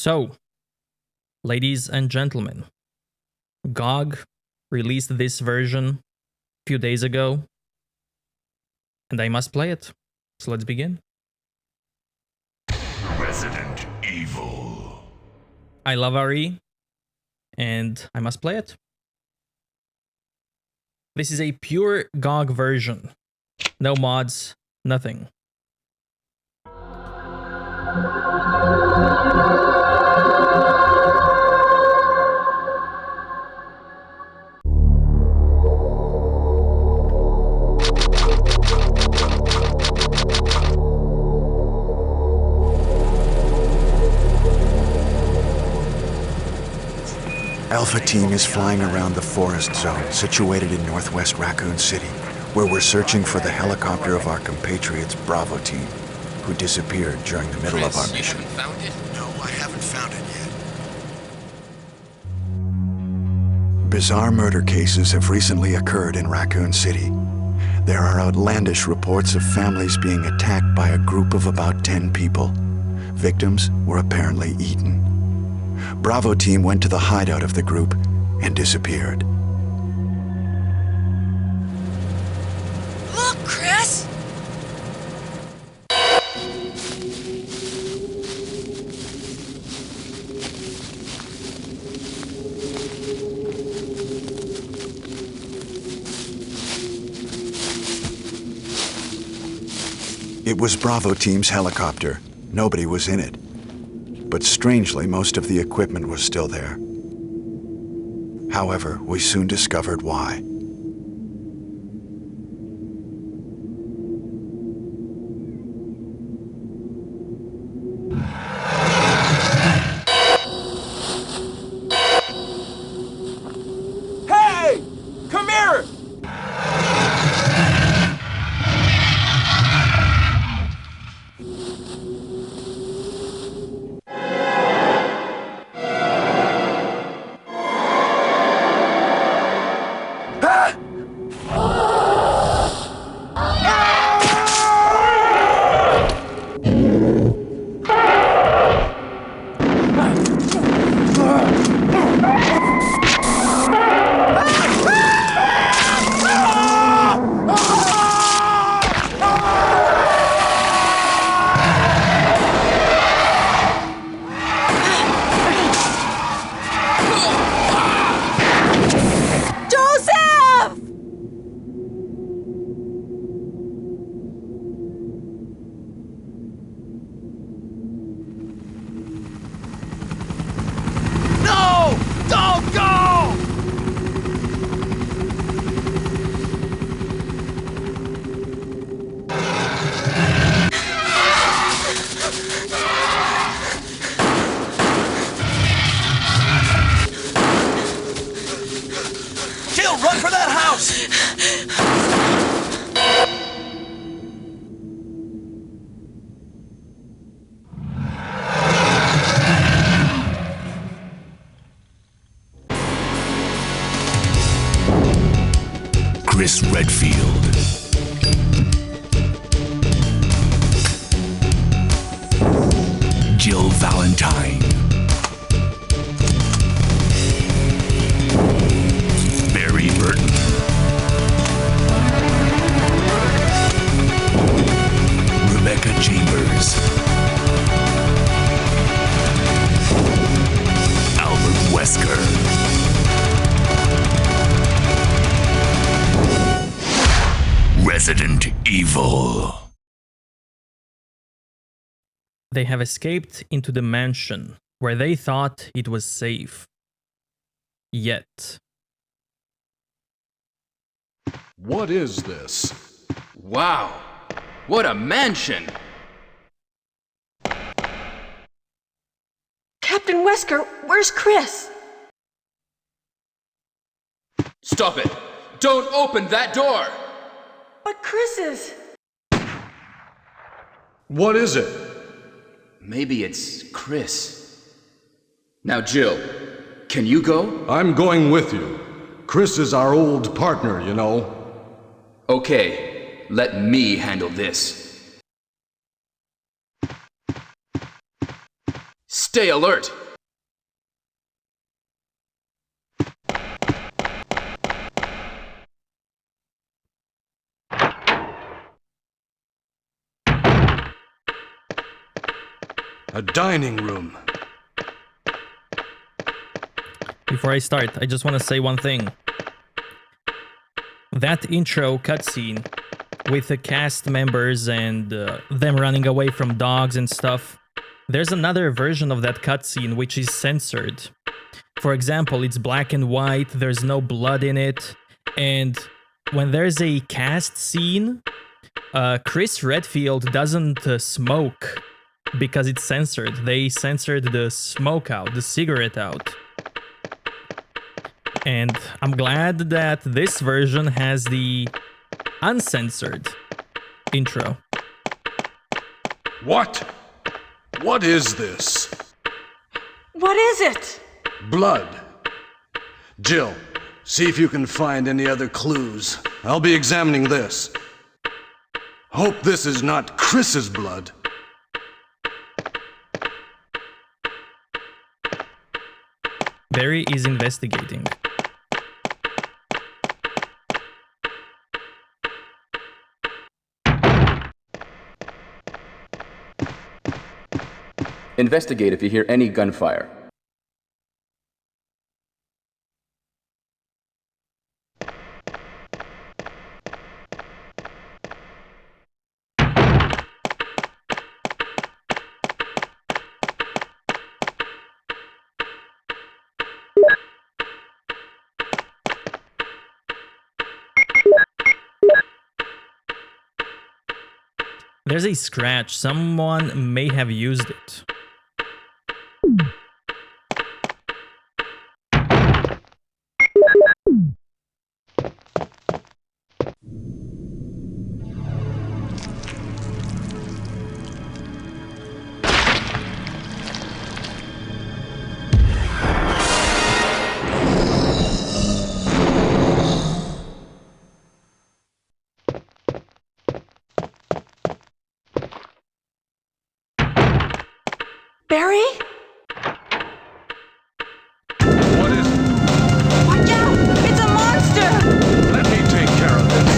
So, ladies and gentlemen, GOG released this version a few days ago, and I must play it. So let's begin. Resident Evil. I love RE, and I must play it. This is a pure GOG version. No mods, nothing. Alpha Team is flying around the forest zone situated in northwest Raccoon City, where we're searching for the helicopter of our compatriots Bravo Team, who disappeared during the middle of our mission. You haven't found it? No, I haven't found it yet. Bizarre murder cases have recently occurred in Raccoon City. There are outlandish reports of families being attacked by a group of about 10 people. Victims were apparently eaten. Bravo Team went to the hideout of the group and disappeared. Look, Chris! It was Bravo Team's helicopter. Nobody was in it. But strangely, most of the equipment was still there. However, we soon discovered why. Hey! Come here! Jill, run for that house! Chris Redfield. Jill Valentine. Barry Burton. Rebecca Chambers. Albert Wesker. Resident Evil. They have escaped into the mansion where they thought it was safe. Yet. What is this? Wow! What a mansion! Captain Wesker, where's Chris? Stop it! Don't open that door! But Chris is... What is it? Maybe it's Chris. Now, Jill, can you go? I'm going with you. Chris is our old partner, you know. Okay, let me handle this. Stay alert. A dining room. Before I start, I just want to say one thing. That intro cutscene with the cast members and them running away from dogs and stuff, there's another version of that cutscene which is censored. For example, it's black and white, there's no blood in it, and when there's a cast scene, Chris Redfield doesn't smoke because it's censored. They censored the smoke out, the cigarette out. And I'm glad that this version has the uncensored intro. What? What is this? What is it? Blood. Jill, see if you can find any other clues. I'll be examining this. Hope this is not Chris's blood. Barry is investigating. Investigate if you hear any gunfire. There's a scratch. Someone may have used it. Barry? What is it? Watch out! It's a monster! Let me take care of this.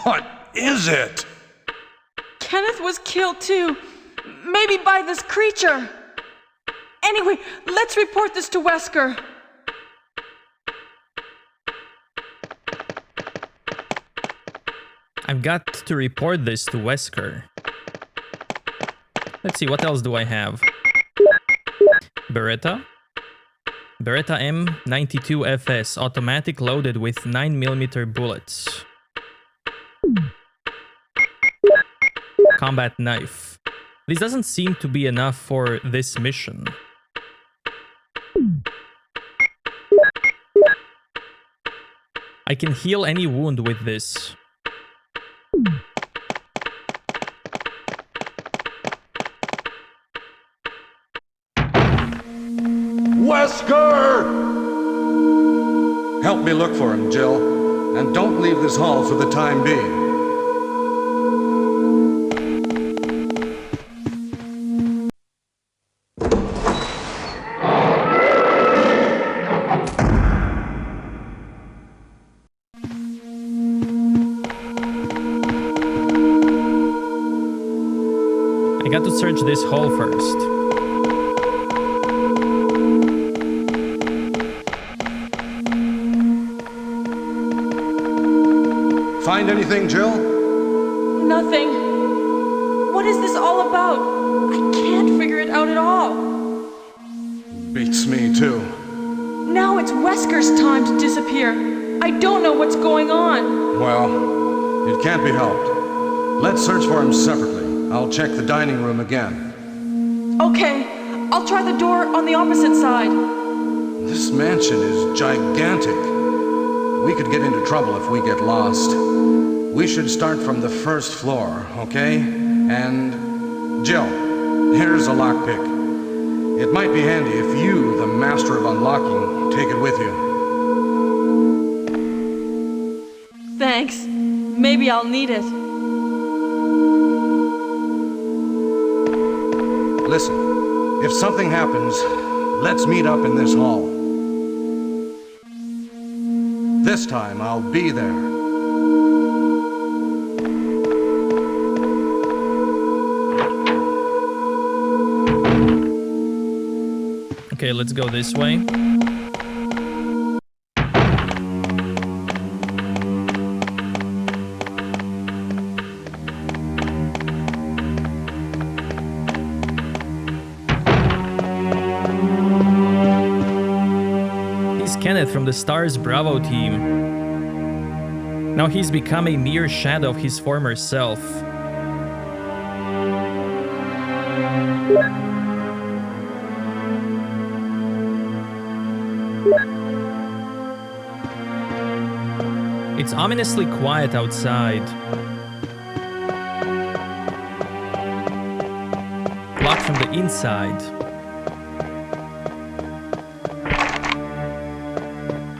What is it? Kenneth was killed too. Maybe by this creature. Anyway, let's report this to Wesker. I've got to report this to Wesker. Let's see, what else do I have? Beretta. Beretta M92FS, automatic loaded with 9mm bullets. Combat knife. This doesn't seem to be enough for this mission. I can heal any wound with this. Wesker! Help me look for him, Jill. And don't leave this hall for the time being. I got to search this hall first. Find anything, Jill? Nothing. What is this all about? I can't figure it out at all. Beats me, too. Now it's Wesker's time to disappear. I don't know what's going on. Well, it can't be helped. Let's search for him separately. I'll check the dining room again. Okay, I'll try the door on the opposite side. This mansion is gigantic. We could get into trouble if we get lost. We should start from the first floor, okay? And Jill, here's a lockpick. It might be handy if you, the master of unlocking, take it with you. Thanks. Thanks. Maybe I'll need it. Listen, if something happens, let's meet up in this hall. This time I'll be there. Okay, let's go this way. He's Kenneth from the Stars Bravo team. Now he's become a mere shadow of his former self. It's ominously quiet outside. Locked from the inside.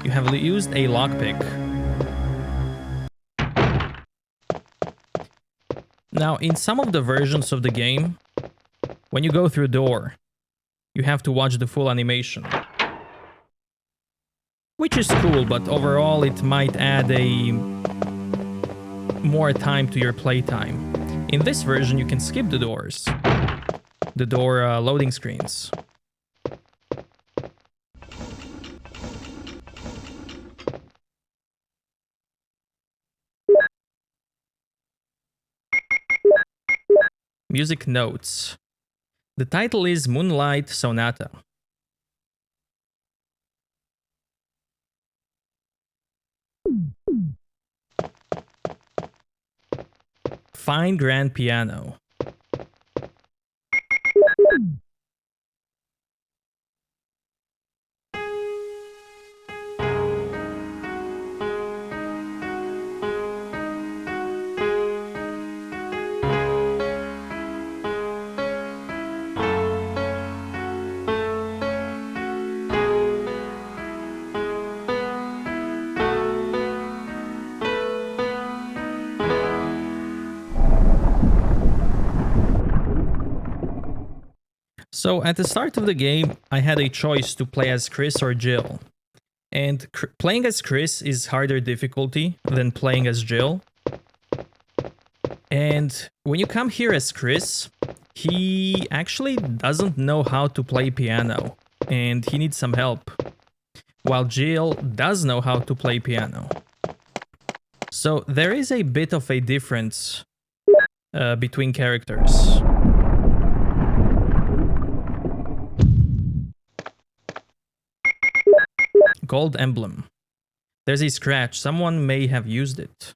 You have used a lockpick. Now, in some of the versions of the game, when you go through a door, you have to watch the full animation. Which is cool, but overall it might add a more time to your playtime. In this version, you can skip the doors. The door loading screens. Music notes. The title is Moonlight Sonata. Fine grand piano. So at the start of the game, I had a choice to play as Chris or Jill. And playing as Chris is harder difficulty than playing as Jill. And when you come here as Chris, he actually doesn't know how to play piano. And he needs some help. While Jill does know how to play piano. So there is a bit of a difference between characters. Gold emblem. There's a scratch. Someone may have used it.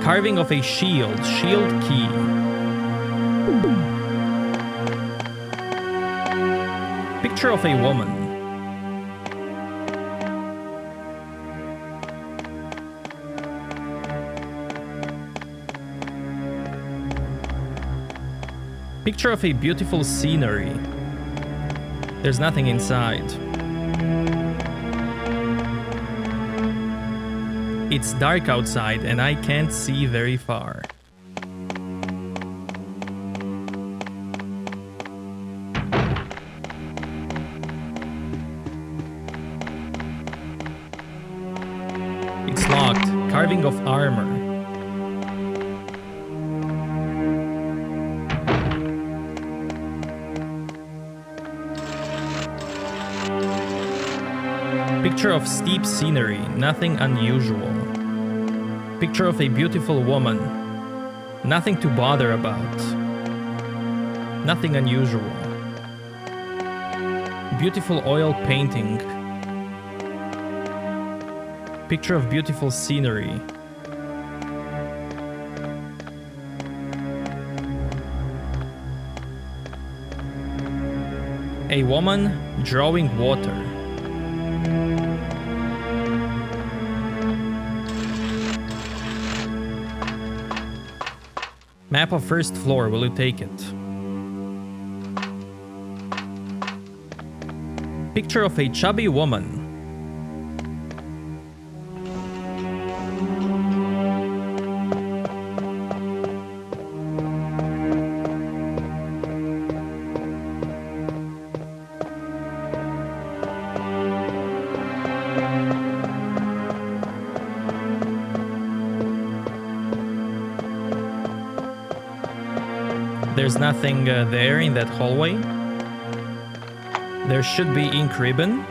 Carving of a shield. Shield key. Picture of a woman. Picture of a beautiful scenery. There's nothing inside. It's dark outside and I can't see very far. It's locked. Carving of armor. Picture of steep scenery, nothing unusual. Picture of a beautiful woman. Nothing to bother about. Nothing unusual. Beautiful oil painting. Picture of beautiful scenery. A woman drawing water. Map of first floor, will you take it? Picture of a chubby woman. There's nothing there in that hallway. There should be ink ribbon.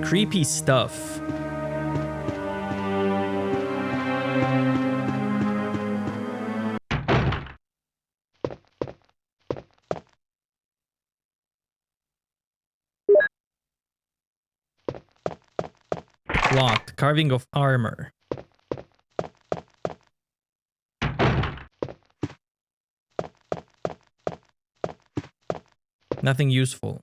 Creepy stuff. Locked. Carving of armor. Nothing useful.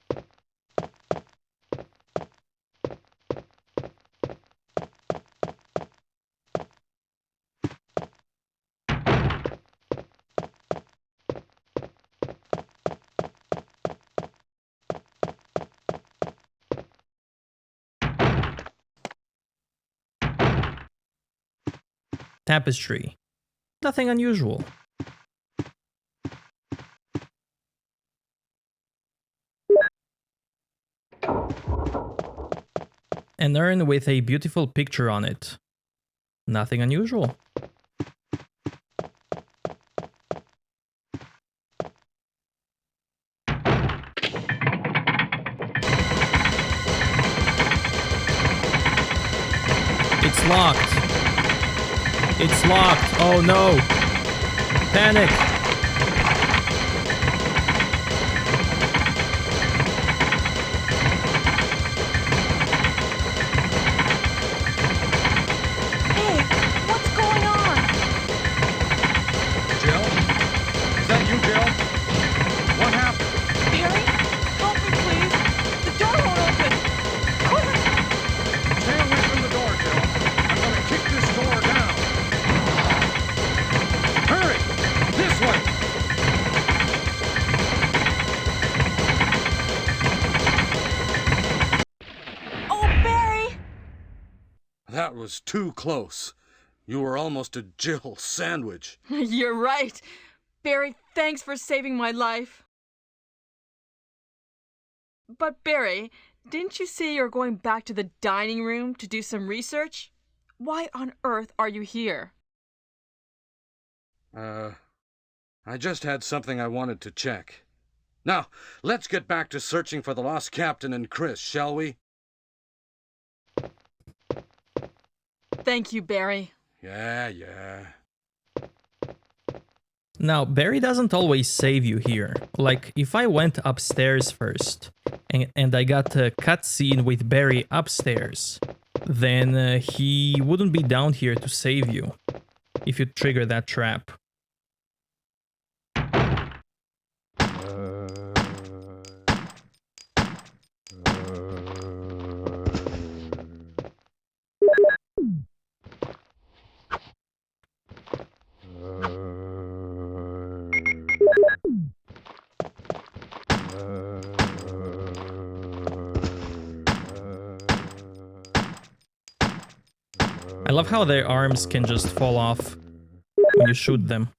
Tapestry. Nothing unusual. An urn with a beautiful picture on it. Nothing unusual. It's locked. It's locked. Oh no. Panic. Hey, what's going on? Jill? Is that you, Jill? What happened? Barry, help me, please. The door won't open. Quick! Stay away from the door, Jill. I'm gonna kick this door down. Hurry! This way! Oh, Barry! That was too close. You were almost a Jill sandwich. You're right. Barry, thanks for saving my life. But Barry, didn't you say you're going back to the dining room to do some research? Why on earth are you here? I just had something I wanted to check. Now, let's get back to searching for the lost captain and Chris, shall we? Thank you, Barry. Yeah. Now, Barry doesn't always save you here. Like, if I went upstairs first, and I got a cutscene with Barry upstairs, then he wouldn't be down here to save you. if you trigger that trap. I love how their arms can just fall off when you shoot them.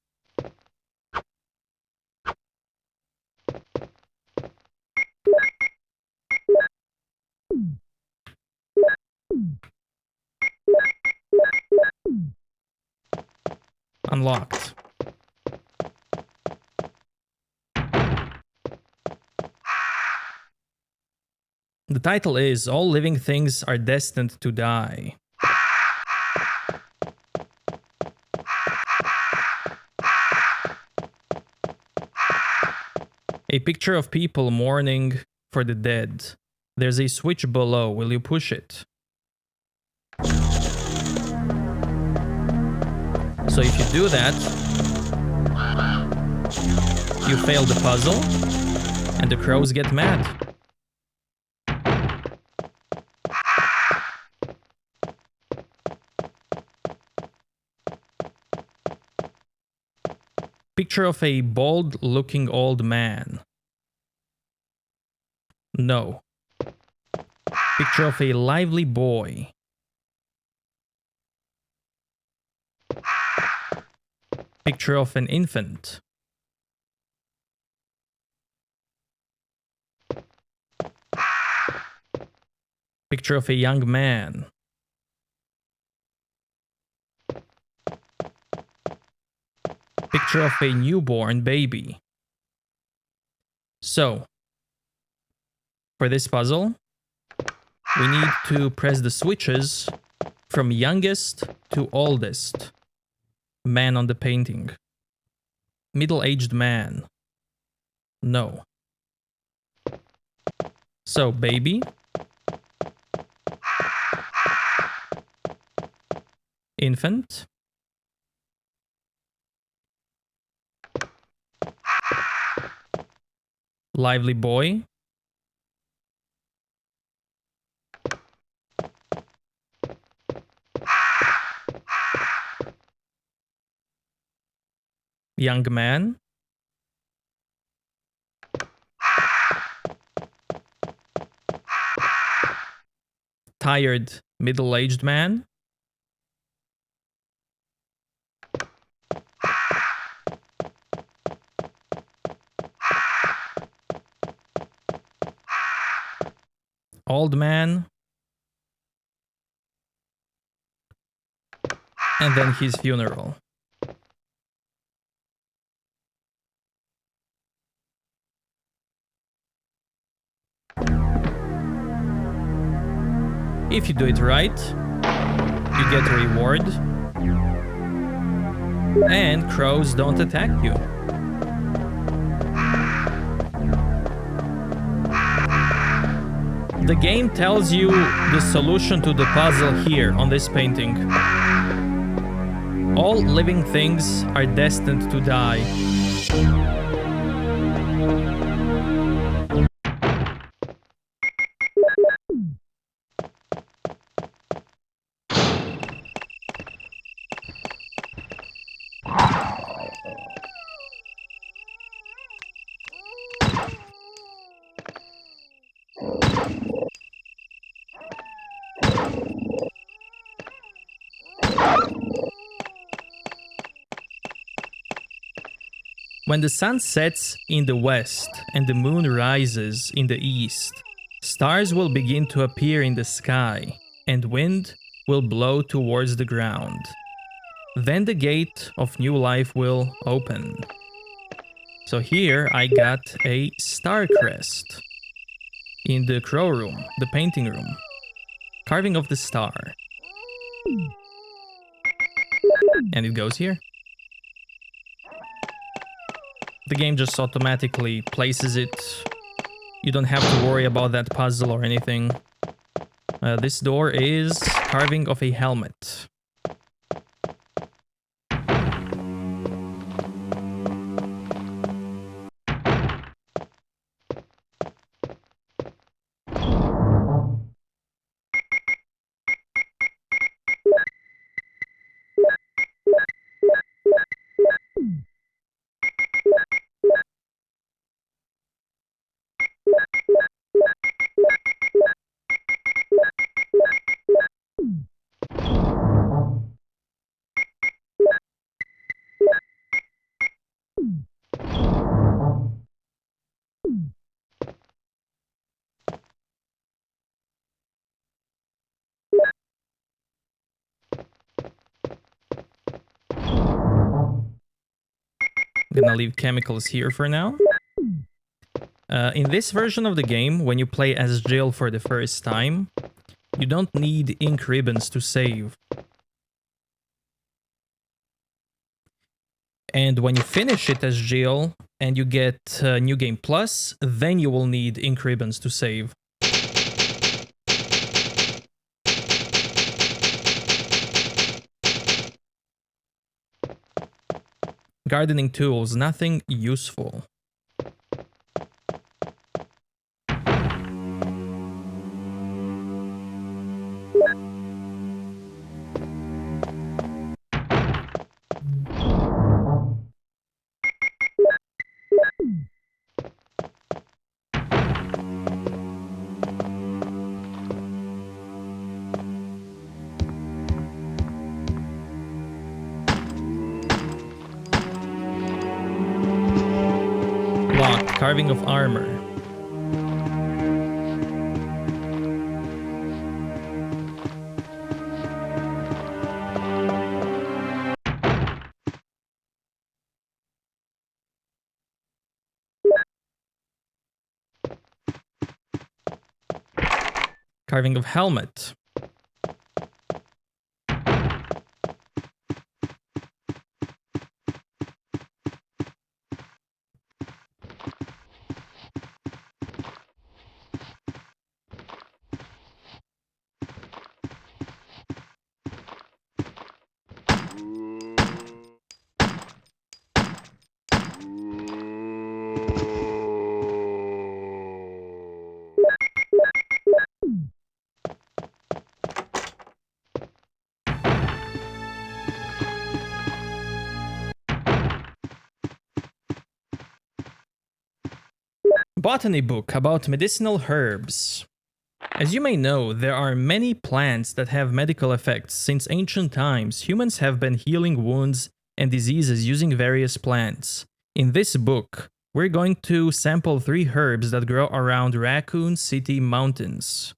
Unlocked. The title is All Living Things Are Destined to Die. A picture of people mourning for the dead. There's a switch below. Will you push it? So if you do that, you fail the puzzle, and the crows get mad. Picture of a bald-looking old man. No. Picture of a lively boy. Picture of an infant. Picture of a young man. Picture of a newborn baby. So, for this puzzle, we need to press the switches from youngest to oldest. Man on the painting. Middle-aged man. No. So, baby. Infant. Lively boy. Young man. Tired middle-aged man. Old man. And then his funeral. If you do it right, you get a reward. And crows don't attack you. The game tells you the solution to the puzzle here on this painting. All living things are destined to die. When the sun sets in the west and the moon rises in the east, stars will begin to appear in the sky, and wind will blow towards the ground. Then the gate of new life will open. So here I got a star crest in the crow room, the painting room. Carving of the star. And it goes here. The game just automatically places it. You don't have to worry about that puzzle or anything. This door is carving of a helmet. I'm gonna leave chemicals here for now. In this version of the game, when you play as Jill for the first time, you don't need ink ribbons to save. And when you finish it as Jill and you get New Game Plus, then you will need ink ribbons to save. Gardening tools, nothing useful. Locked, carving of armor. Carving of helmet. Botany book about medicinal herbs. As you may know, there are many plants that have medical effects. Since ancient times, humans have been healing wounds and diseases using various plants. In this book, we're going to sample 3 herbs that grow around Raccoon City mountains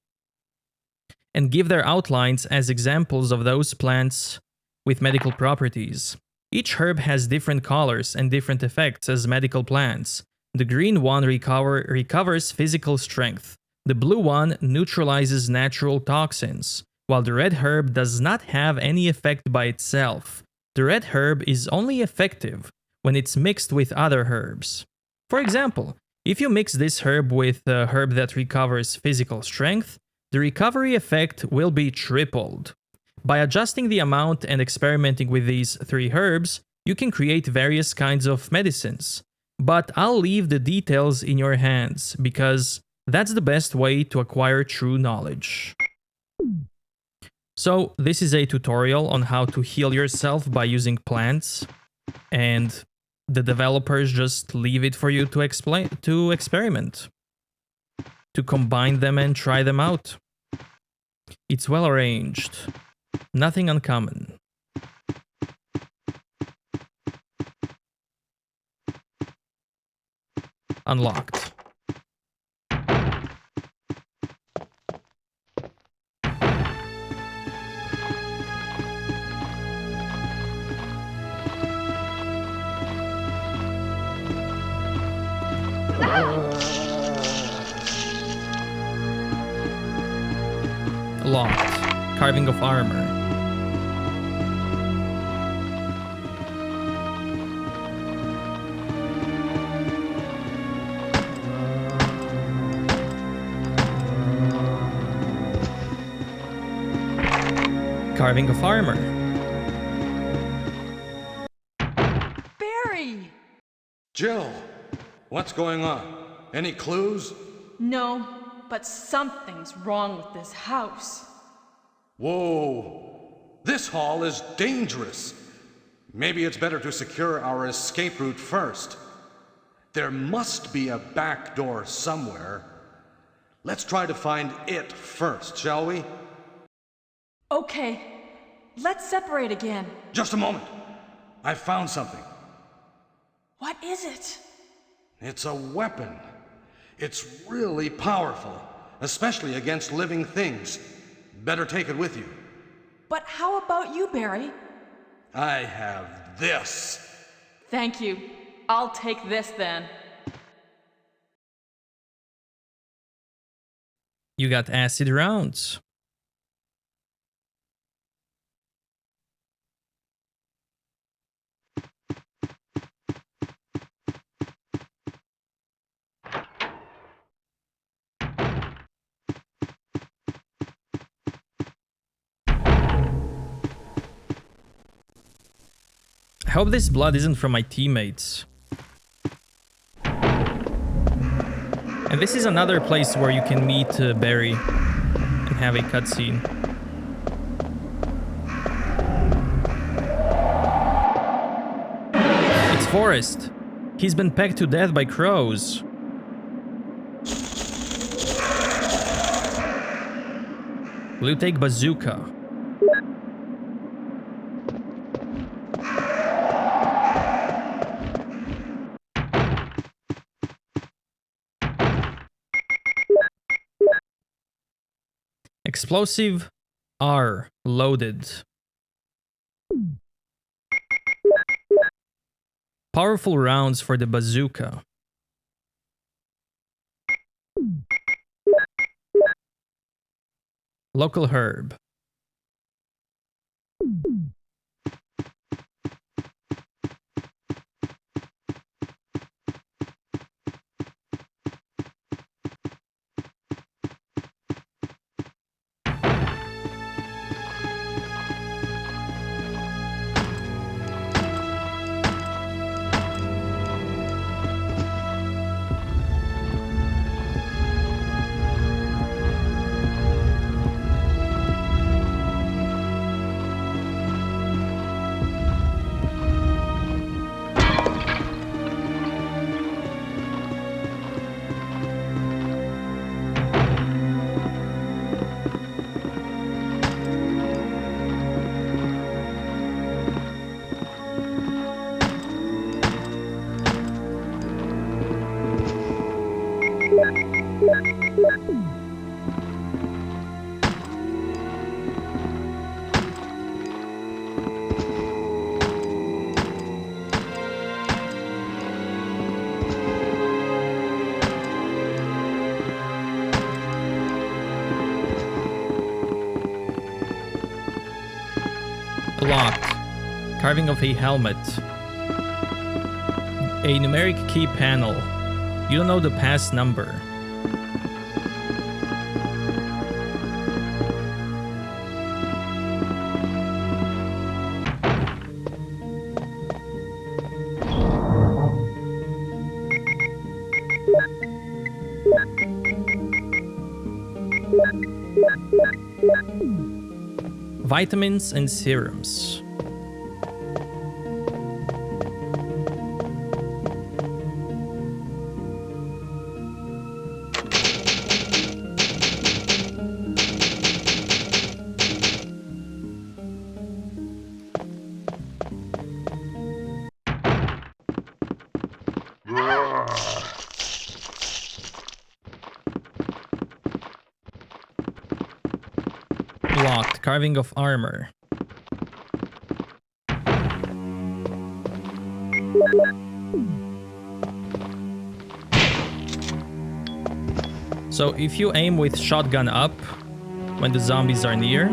and give their outlines as examples of those plants with medical properties. Each herb has different colors and different effects as medical plants. The green one recovers physical strength. The blue one neutralizes natural toxins, while the red herb does not have any effect by itself. The red herb is only effective when it's mixed with other herbs. For example, if you mix this herb with a herb that recovers physical strength, the recovery effect will be tripled. By adjusting the amount and experimenting with these 3 herbs, you can create various kinds of medicines. But I'll leave the details in your hands, because that's the best way to acquire true knowledge. So, this is a tutorial on how to heal yourself by using plants, and the developers just leave it for you to experiment, to combine them and try them out. It's well arranged, nothing uncommon. Unlocked. Locked. Carving of armor. Carving of armor. Barry! Jill, what's going on? Any clues? No, but something's wrong with this house. Whoa, this hall is dangerous. Maybe it's better to secure our escape route first. There must be a back door somewhere. Let's try to find it first, shall we? Okay, let's separate again. Just a moment. I found something. What is it? It's a weapon. It's really powerful, especially against living things. Better take it with you. But how about you, Barry? I have this. Thank you. I'll take this then. You got acid rounds. I hope this blood isn't from my teammates. And this is another place where you can meet Barry and have a cutscene. It's Forrest. He's been pecked to death by crows. Will you take bazooka? Explosive R loaded. Powerful rounds for the bazooka. Local herb. Locked. Carving of a helmet. A numeric key panel. You don't know the pass number. Vitamins and serums. Locked. Carving of armor. So if you aim with shotgun up when the zombies are near,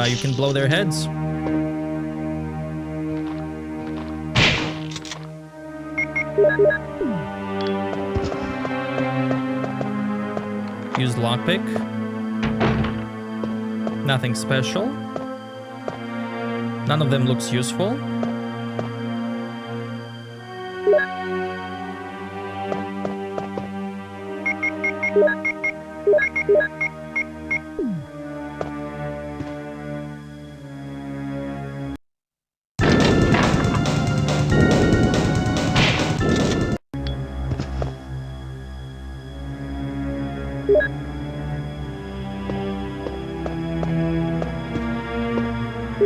you can blow their heads. Use lockpick. Nothing special. None of them looks useful.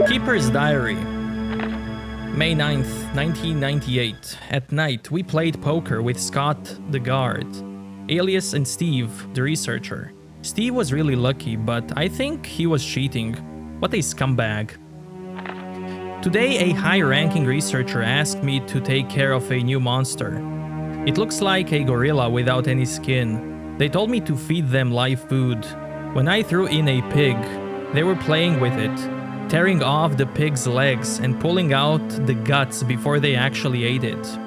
Keeper's Diary. May 9th, 1998. At night, we played poker with Scott, the guard, Alias, and Steve, the researcher. Steve was really lucky, but I think he was cheating. What a scumbag. Today, a high-ranking researcher asked me to take care of a new monster. It looks like a gorilla without any skin. They told me to feed them live food. When I threw in a pig, they were playing with it, tearing off the pig's legs and pulling out the guts before they actually ate it.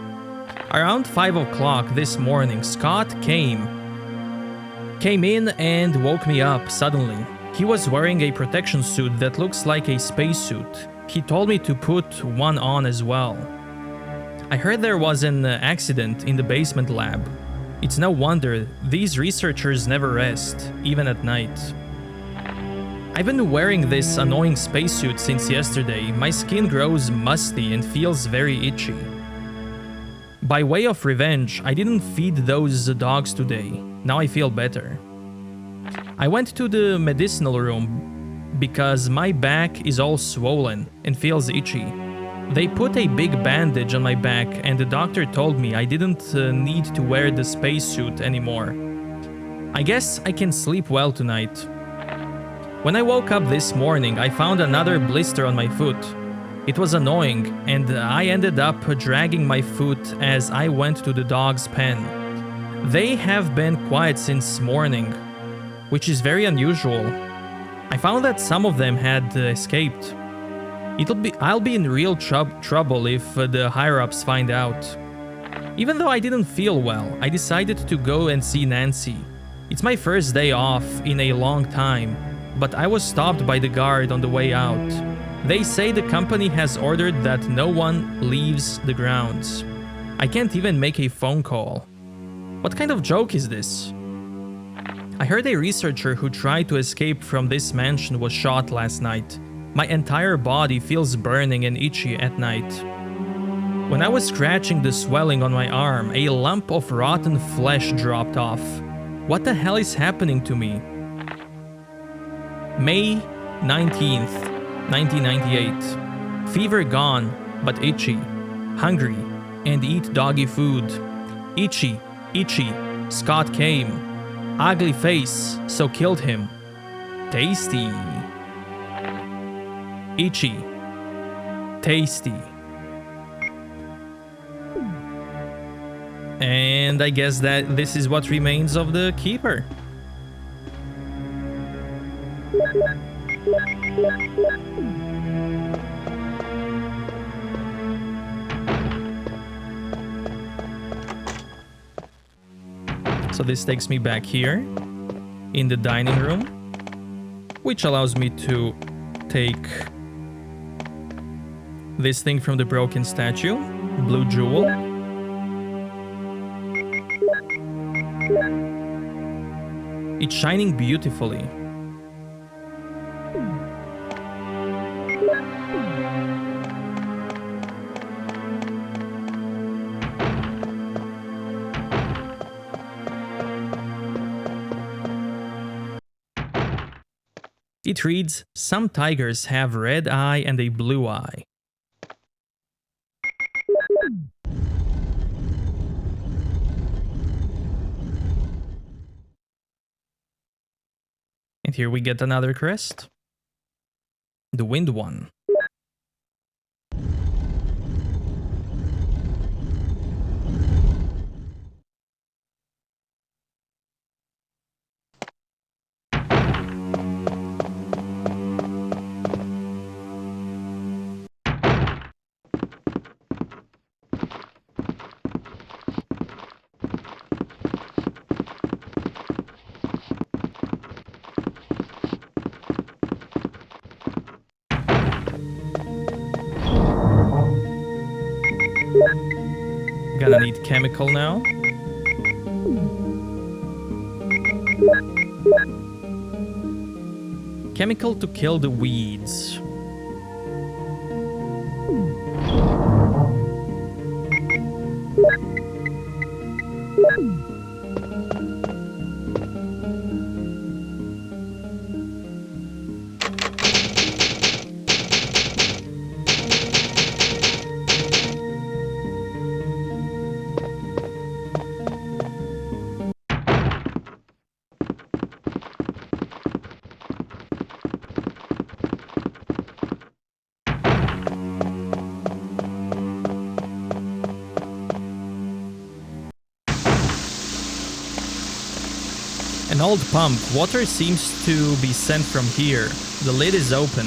Around 5 o'clock this morning, Scott came in and woke me up suddenly. He was wearing a protection suit that looks like a spacesuit. He told me to put one on as well. I heard there was an accident in the basement lab. It's no wonder these researchers never rest, even at night. I've been wearing this annoying spacesuit since yesterday. My skin grows musty and feels very itchy. By way of revenge, I didn't feed those dogs today. Now I feel better. I went to the medicinal room because my back is all swollen and feels itchy. They put a big bandage on my back and the doctor told me I didn't need to wear the spacesuit anymore. I guess I can sleep well tonight. When I woke up this morning, I found another blister on my foot. It was annoying and I ended up dragging my foot as I went to the dog's pen. They have been quiet since morning, which is very unusual. I found that some of them had escaped. I'll be in real trouble if the higher-ups find out. Even though I didn't feel well, I decided to go and see Nancy. It's my first day off in a long time, but I was stopped by the guard on the way out. They say the company has ordered that no one leaves the grounds. I can't even make a phone call. What kind of joke is this? I heard a researcher who tried to escape from this mansion was shot last night. My entire body feels burning and itchy at night. When I was scratching the swelling on my arm, a lump of rotten flesh dropped off. What the hell is happening to me? May 19th, 1998. Fever gone, but itchy. Hungry, and eat doggy food. Itchy, itchy. Scott came. Ugly face, so killed him. Tasty. Itchy. Tasty. And I guess that this is what remains of the keeper. So this takes me back here in the dining room, which allows me to take this thing from the broken statue, blue jewel. It's shining beautifully. It reads, "Some tigers have red eye and a blue eye." And here we get another crest. The wind one. Gonna need chemical now. Chemical to kill the weeds. old pump. Water seems to be sent from here. The lid is open.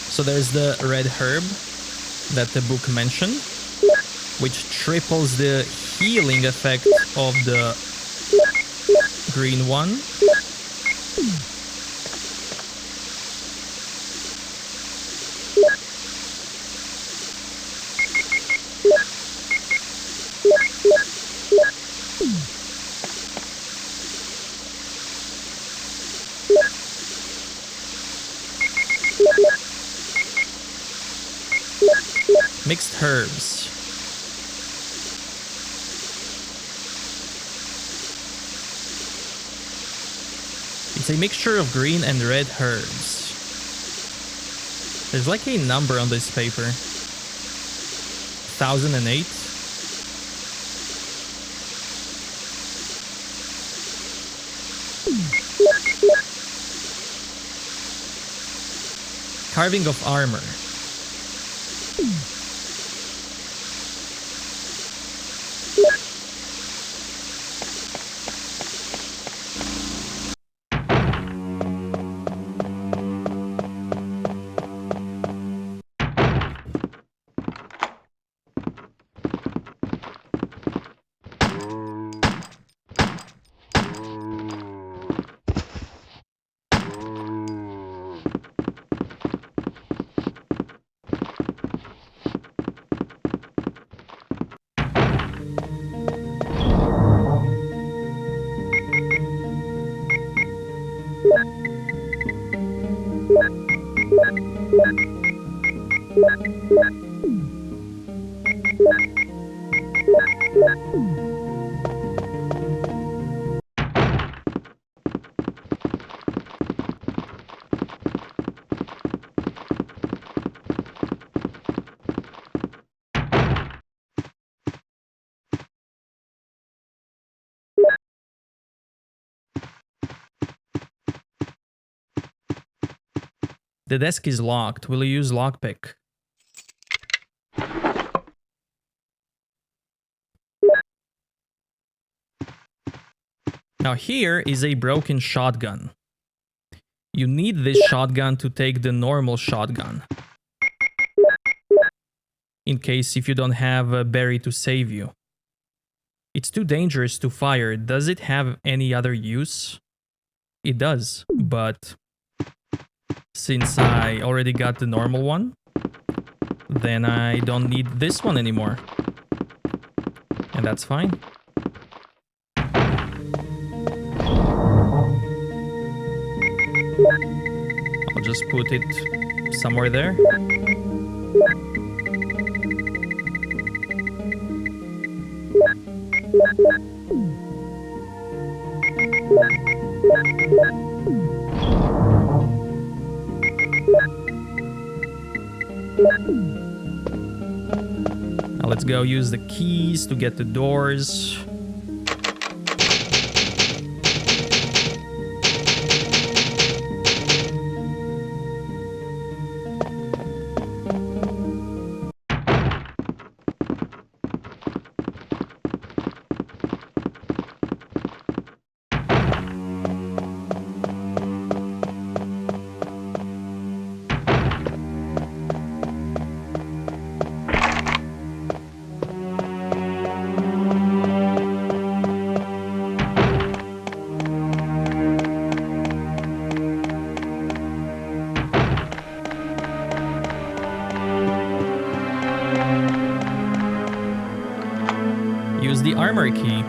So there's the red herb that the book mentioned, which triples the healing effect of the green one. Mixed herbs. It's a mixture of green and red herbs. There's like a number on this paper. 1008. Carving of armor. The desk is locked. Will you use lockpick? Now here is a broken shotgun. You need this shotgun to take the normal shotgun. In case if you don't have a berry to save you. It's too dangerous to fire. Does it have any other use? It does, but since I already got the normal one, then I don't need this one anymore. And that's fine. I'll just put it somewhere there. Now let's go use the keys to get the doors. Use the armor key.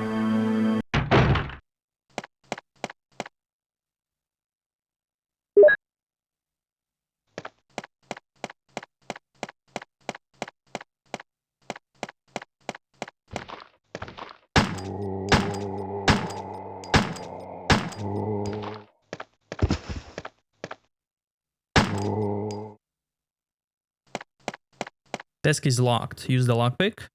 Desk is locked. Use the lockpick.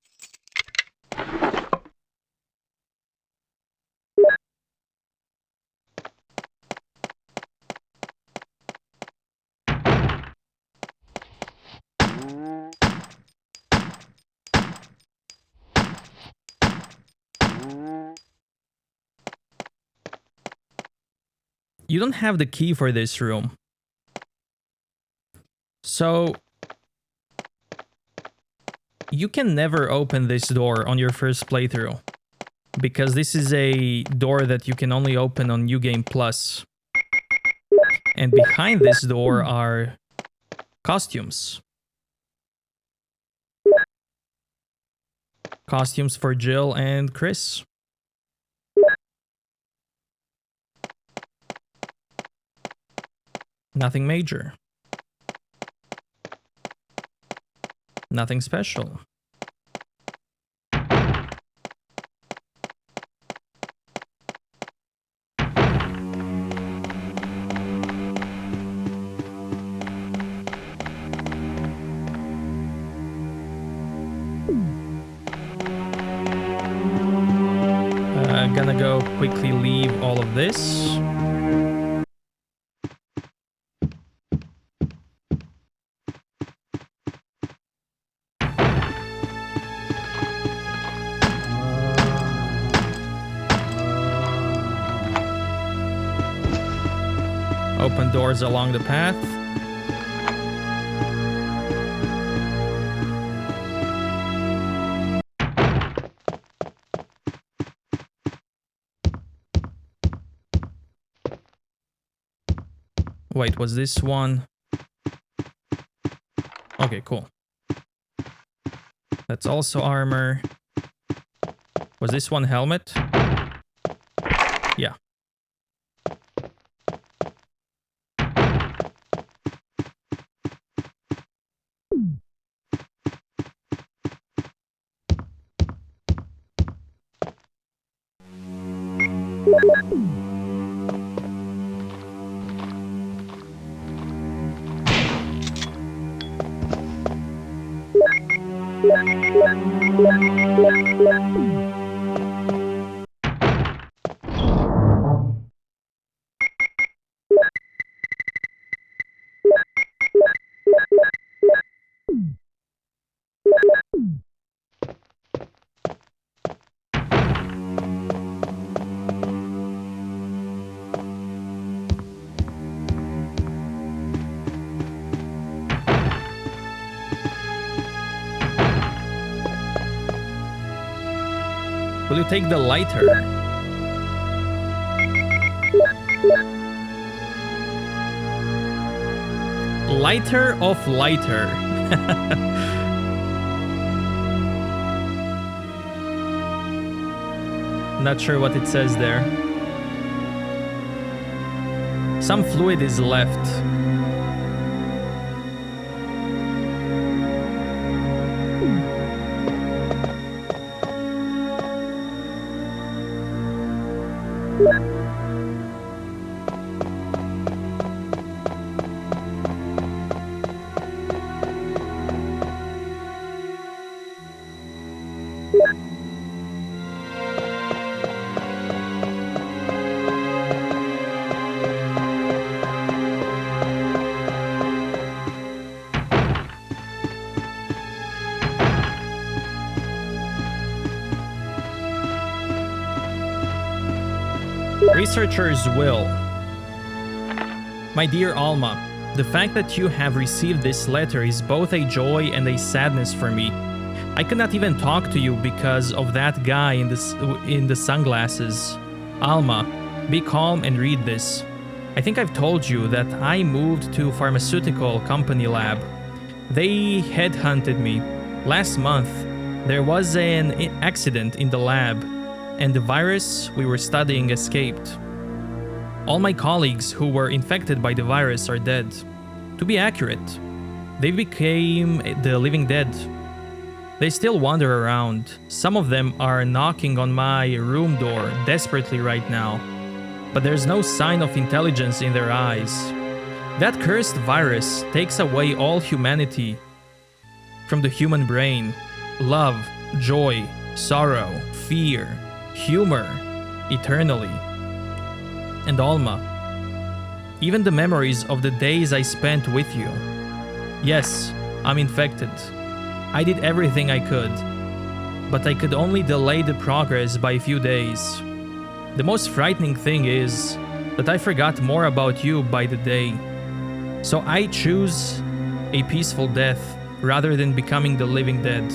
You don't have the key for this room. So you can never open this door on your first playthrough, because this is a door that you can only open on New Game Plus. And behind this door are costumes. Costumes for Jill and Chris. Nothing major. Nothing special. Gonna go quickly leave all of this. Open doors along the path. Wait, was this one? Okay, cool. That's also armor. Was this one helmet? Yeah. Will you take the lighter? Lighter of lighter. Not sure what it says there. Some fluid is left. Researcher's will. My dear Alma, the fact that you have received this letter is both a joy and a sadness for me. I could not even talk to you because of that guy in the sunglasses. Alma, be calm and read this. I think I've told you that I moved to pharmaceutical company lab. They headhunted me. Last month, there was an accident in the lab, and the virus we were studying escaped. All my colleagues who were infected by the virus are dead. To be accurate, they became the living dead. They still wander around. Some of them are knocking on my room door desperately right now, but there's no sign of intelligence in their eyes. That cursed virus takes away all humanity. from the human brain. Love, joy, sorrow, fear, humor, eternally. And Alma. Even the memories of the days I spent with you. Yes, I'm infected. I did everything I could, but I could only delay the progress by a few days. The most frightening thing is that I forgot more about you by the day. So I choose a peaceful death rather than becoming the living dead.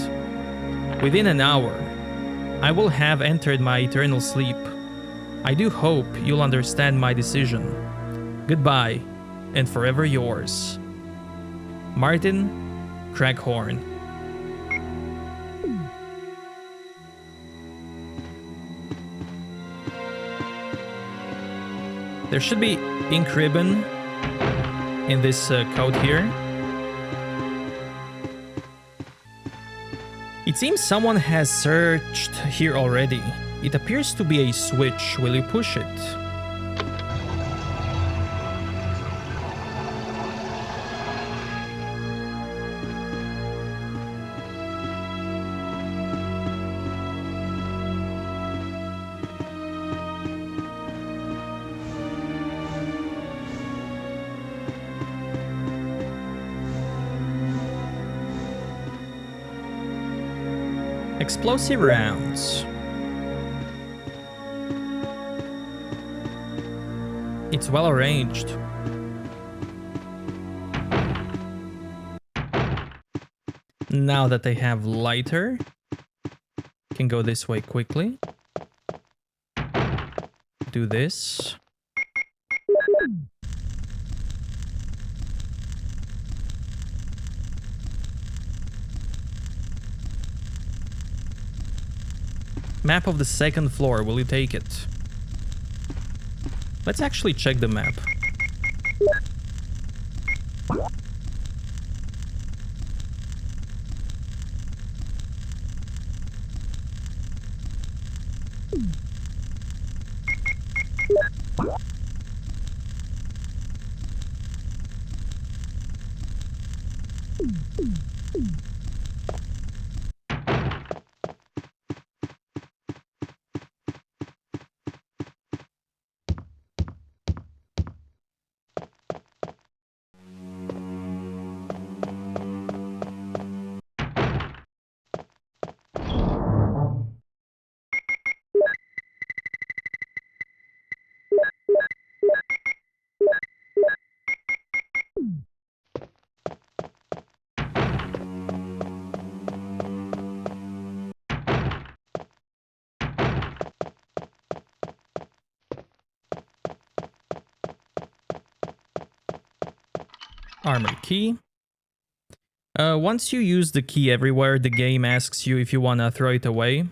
Within an hour, I will have entered my eternal sleep. I do hope you'll understand my decision. Goodbye, and forever yours. Martin Crackhorn. There should be ink ribbon in this code here. It seems someone has searched here already. It appears to be a switch. Will you push it? Explosive rounds. It's well arranged. Now that I have lighter, can go this way quickly. Do this. Map of the second floor, will you take it? Let's actually check the map. Armor key. Once you use the key everywhere, the game asks you if you want to throw it away.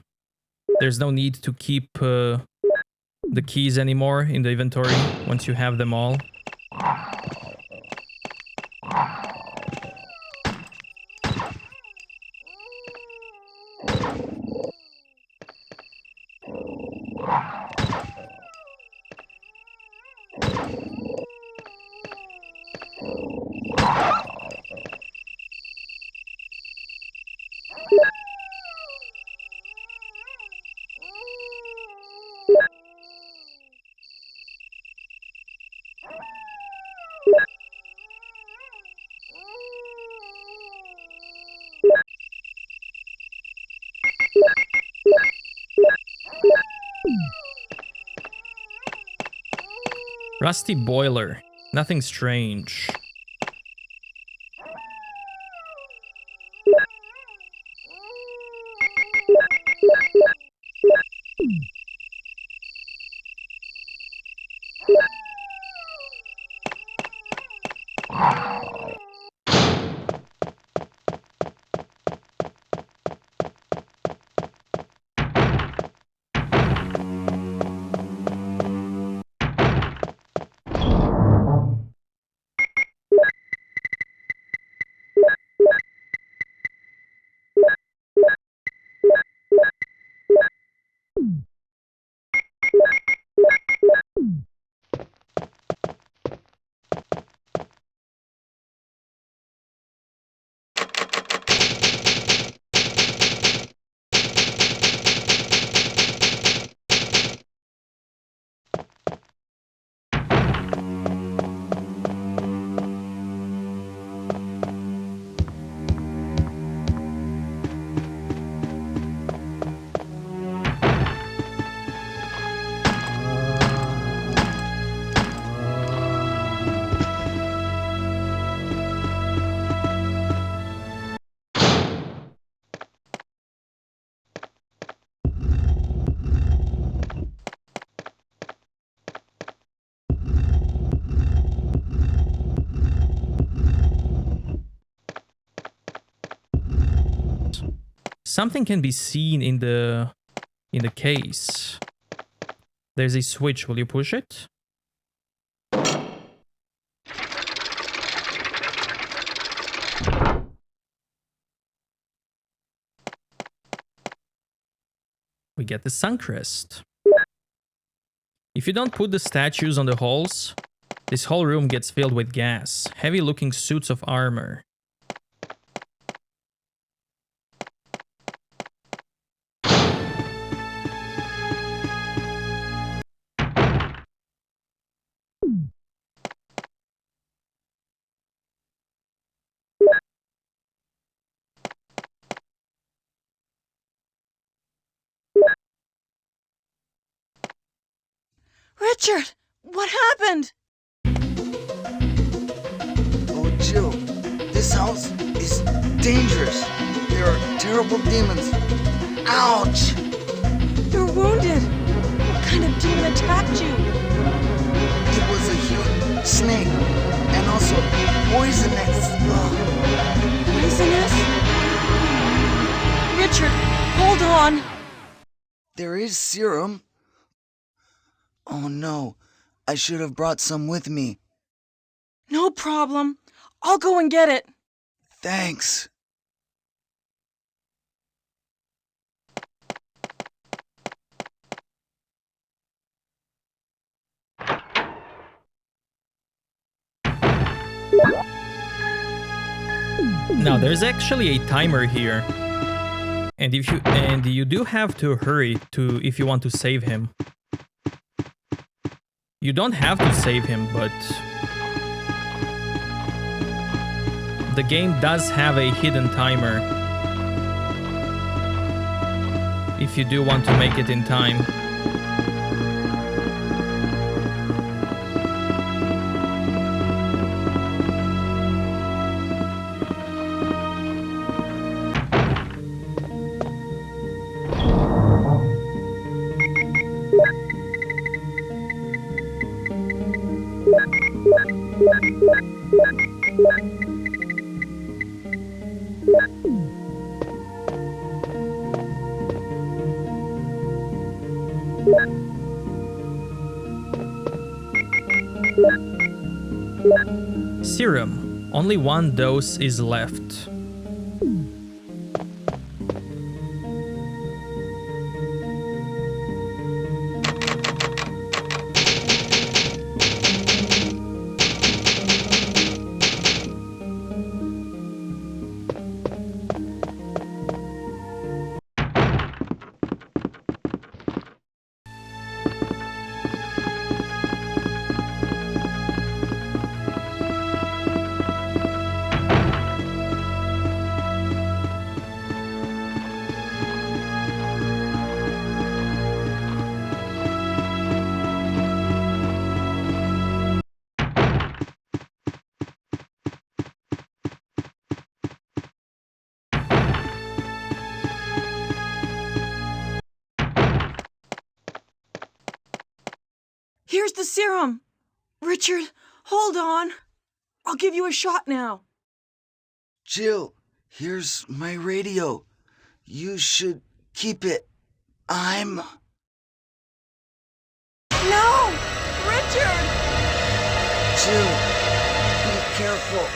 There's no need to keep the keys anymore in the inventory once you have them all. Rusty boiler. Nothing strange. something can be seen in the case. There's a switch. Will you push it? We get the Suncrest. If you don't put the statues on the halls, this whole room gets filled with gas. Heavy-looking suits of armor. Richard, what happened? Oh, Jill, this house is dangerous. There are terrible demons. Ouch! You're wounded. What kind of demon attacked you? It was a huge snake and also poisonous. Ugh. Poisonous? Richard, hold on. There is serum. Oh no, I should have brought some with me. No problem. I'll go and get it. Thanks. Now there's actually a timer here. And you do have to hurry if you want to save him. You don't have to save him, but the game does have a hidden timer if you do want to make it in time. Serum. Only one dose is left. Here's the serum. Richard, hold on. I'll give you a shot now. Jill, here's my radio. You should keep it. I'm... No! Richard! Jill, be careful.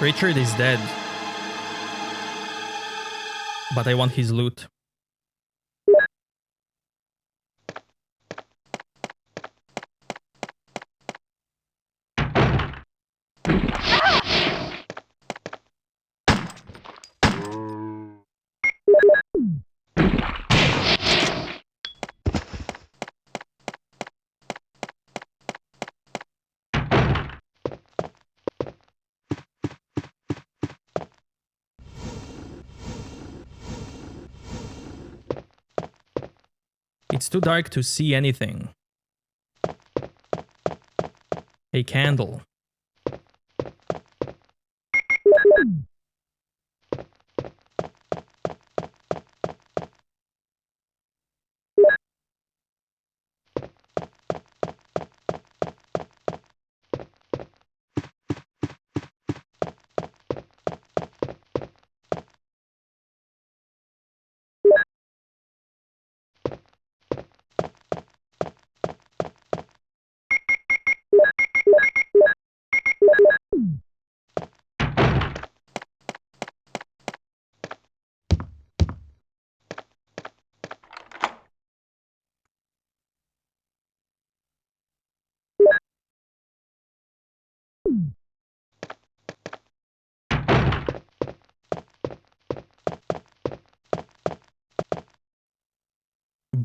Richard is dead. But I want his loot. It's too dark to see anything. A candle.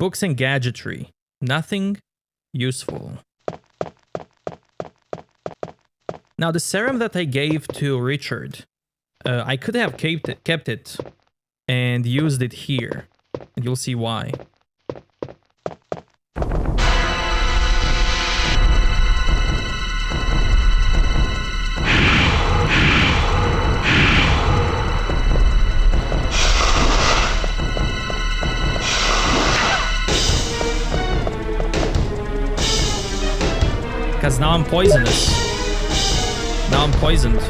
books and gadgetry. Nothing useful. Now, the serum that I gave to Richard, I could have kept it and used it here. And you'll see why. Because now I'm poisonous. Now I'm poisoned.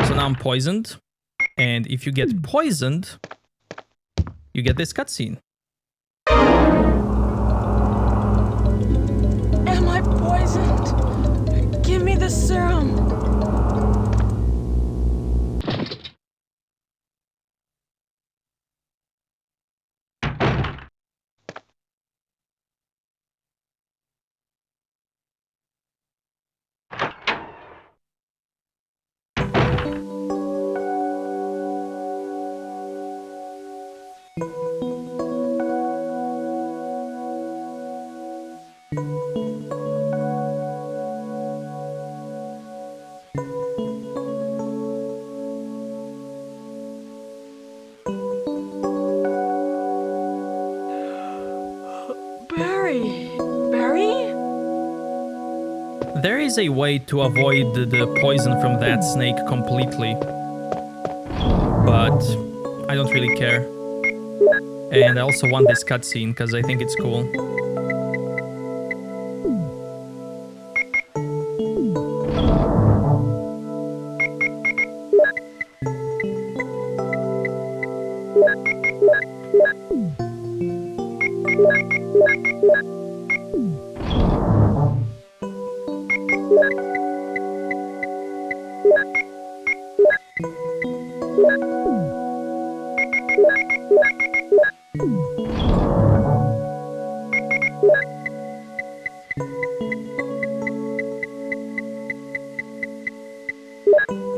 So now I'm poisoned. And if you get poisoned, you get this cutscene. Am I poisoned? Give me the serum. Barry? There is a way to avoid the poison from that snake completely. But I don't really care. And I also want this cutscene because I think it's cool.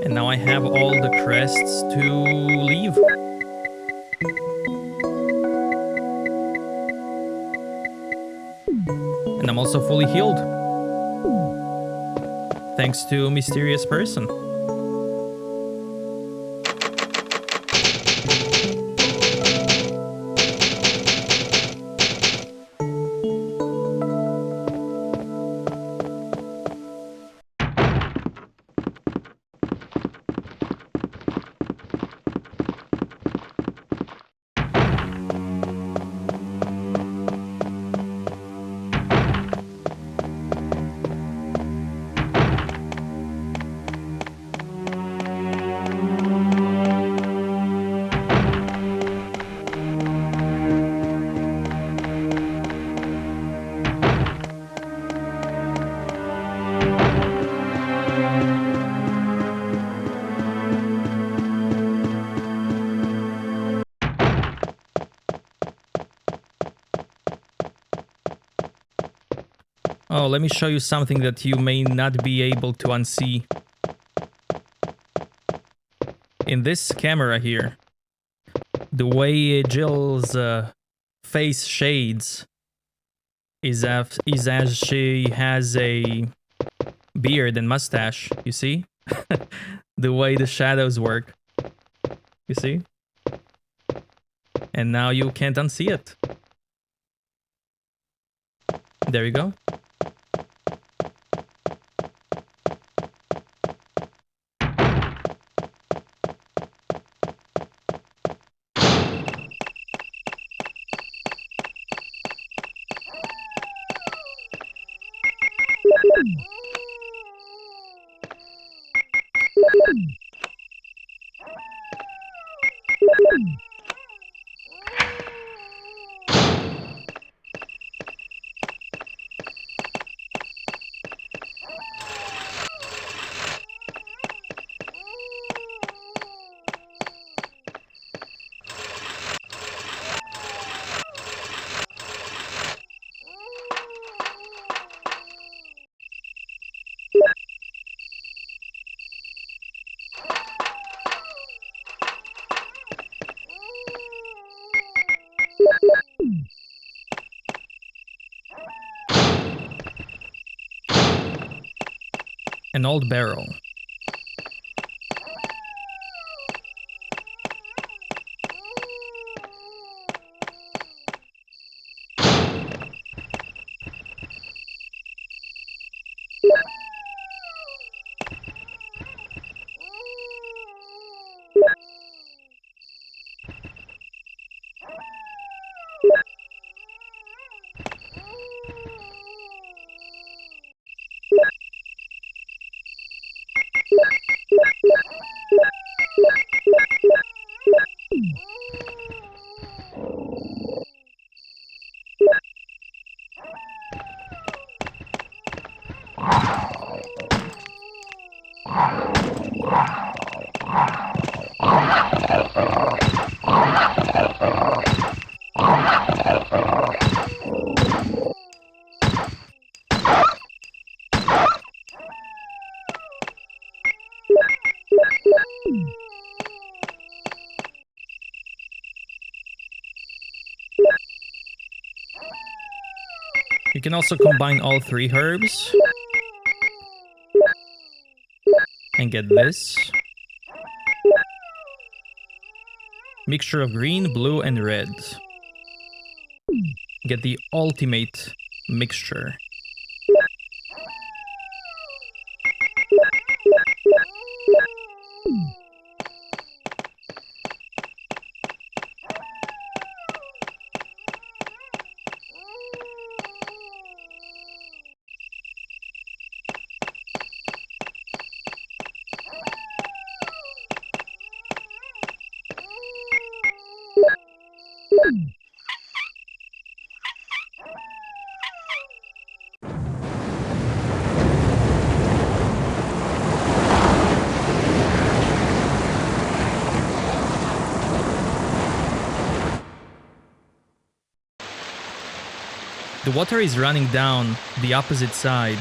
And now I have all the crests to leave. And I'm also fully healed. Thanks to a mysterious person. Oh, let me show you something that you may not be able to unsee. In this camera here, the way Jill's face shades is as she has a beard and mustache, you see? The way the shadows work. You see? And now you can't unsee it. There you go. An old barrel. You can also combine all 3 herbs and get this. Mixture of green, blue, and red. Get the ultimate mixture. The water is running down the opposite side.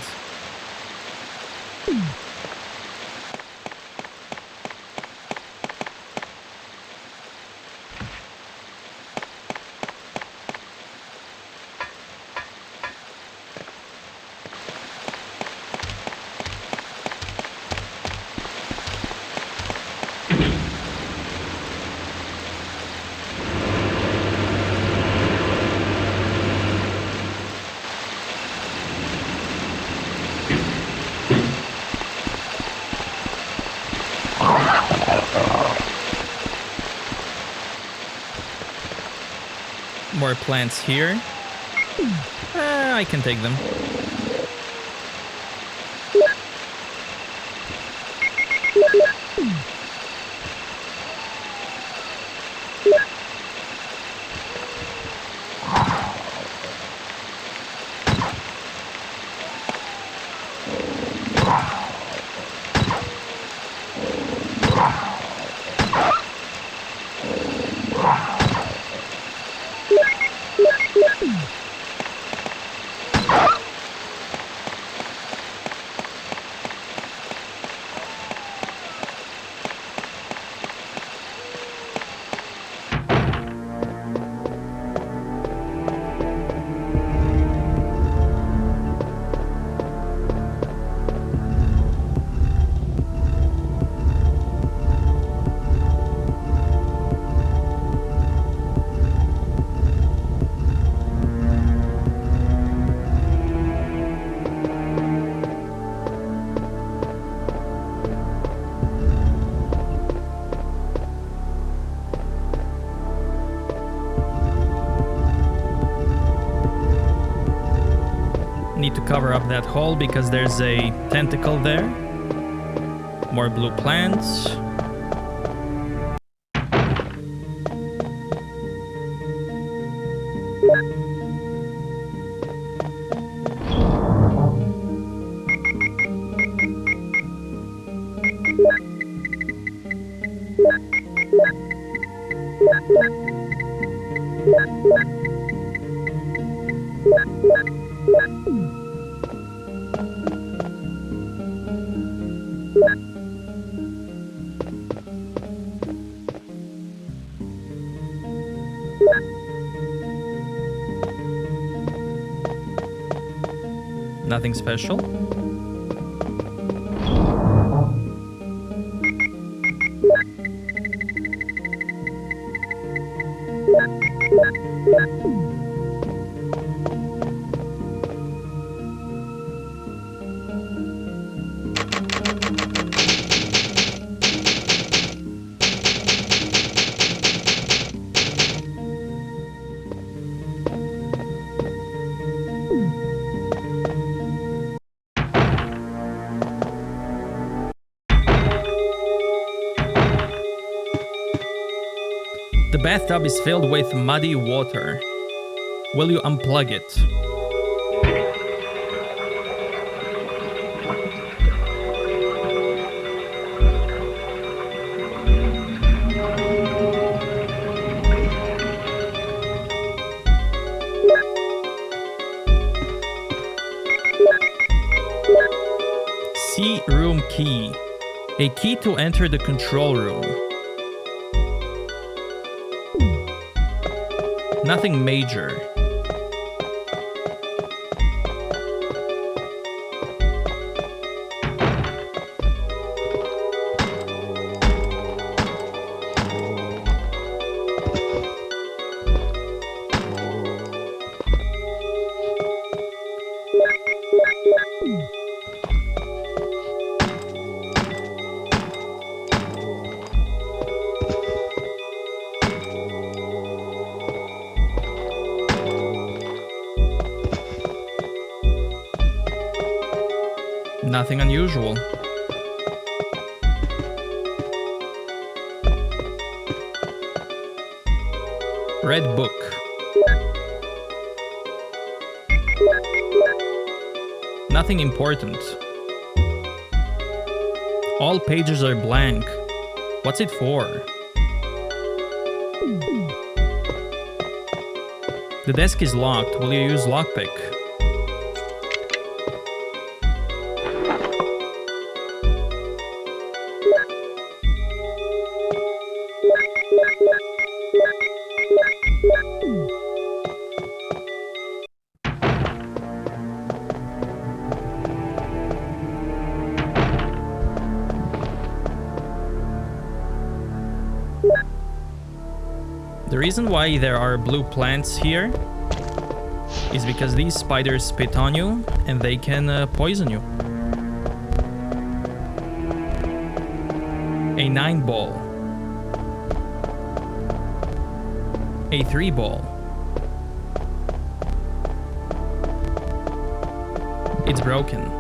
More plants here. I can take them. Need to cover up that hole because there's a tentacle there. More blue plants. Nothing special. The bathtub is filled with muddy water. Will you unplug it? See room key. A key to enter the control room. Nothing major. Nothing unusual. Red book. Nothing important. All pages are blank. What's it for? The desk is locked. Will you use lockpick? The reason why there are blue plants here is because these spiders spit on you and they can poison you. A 9 ball. A 3 ball. It's broken.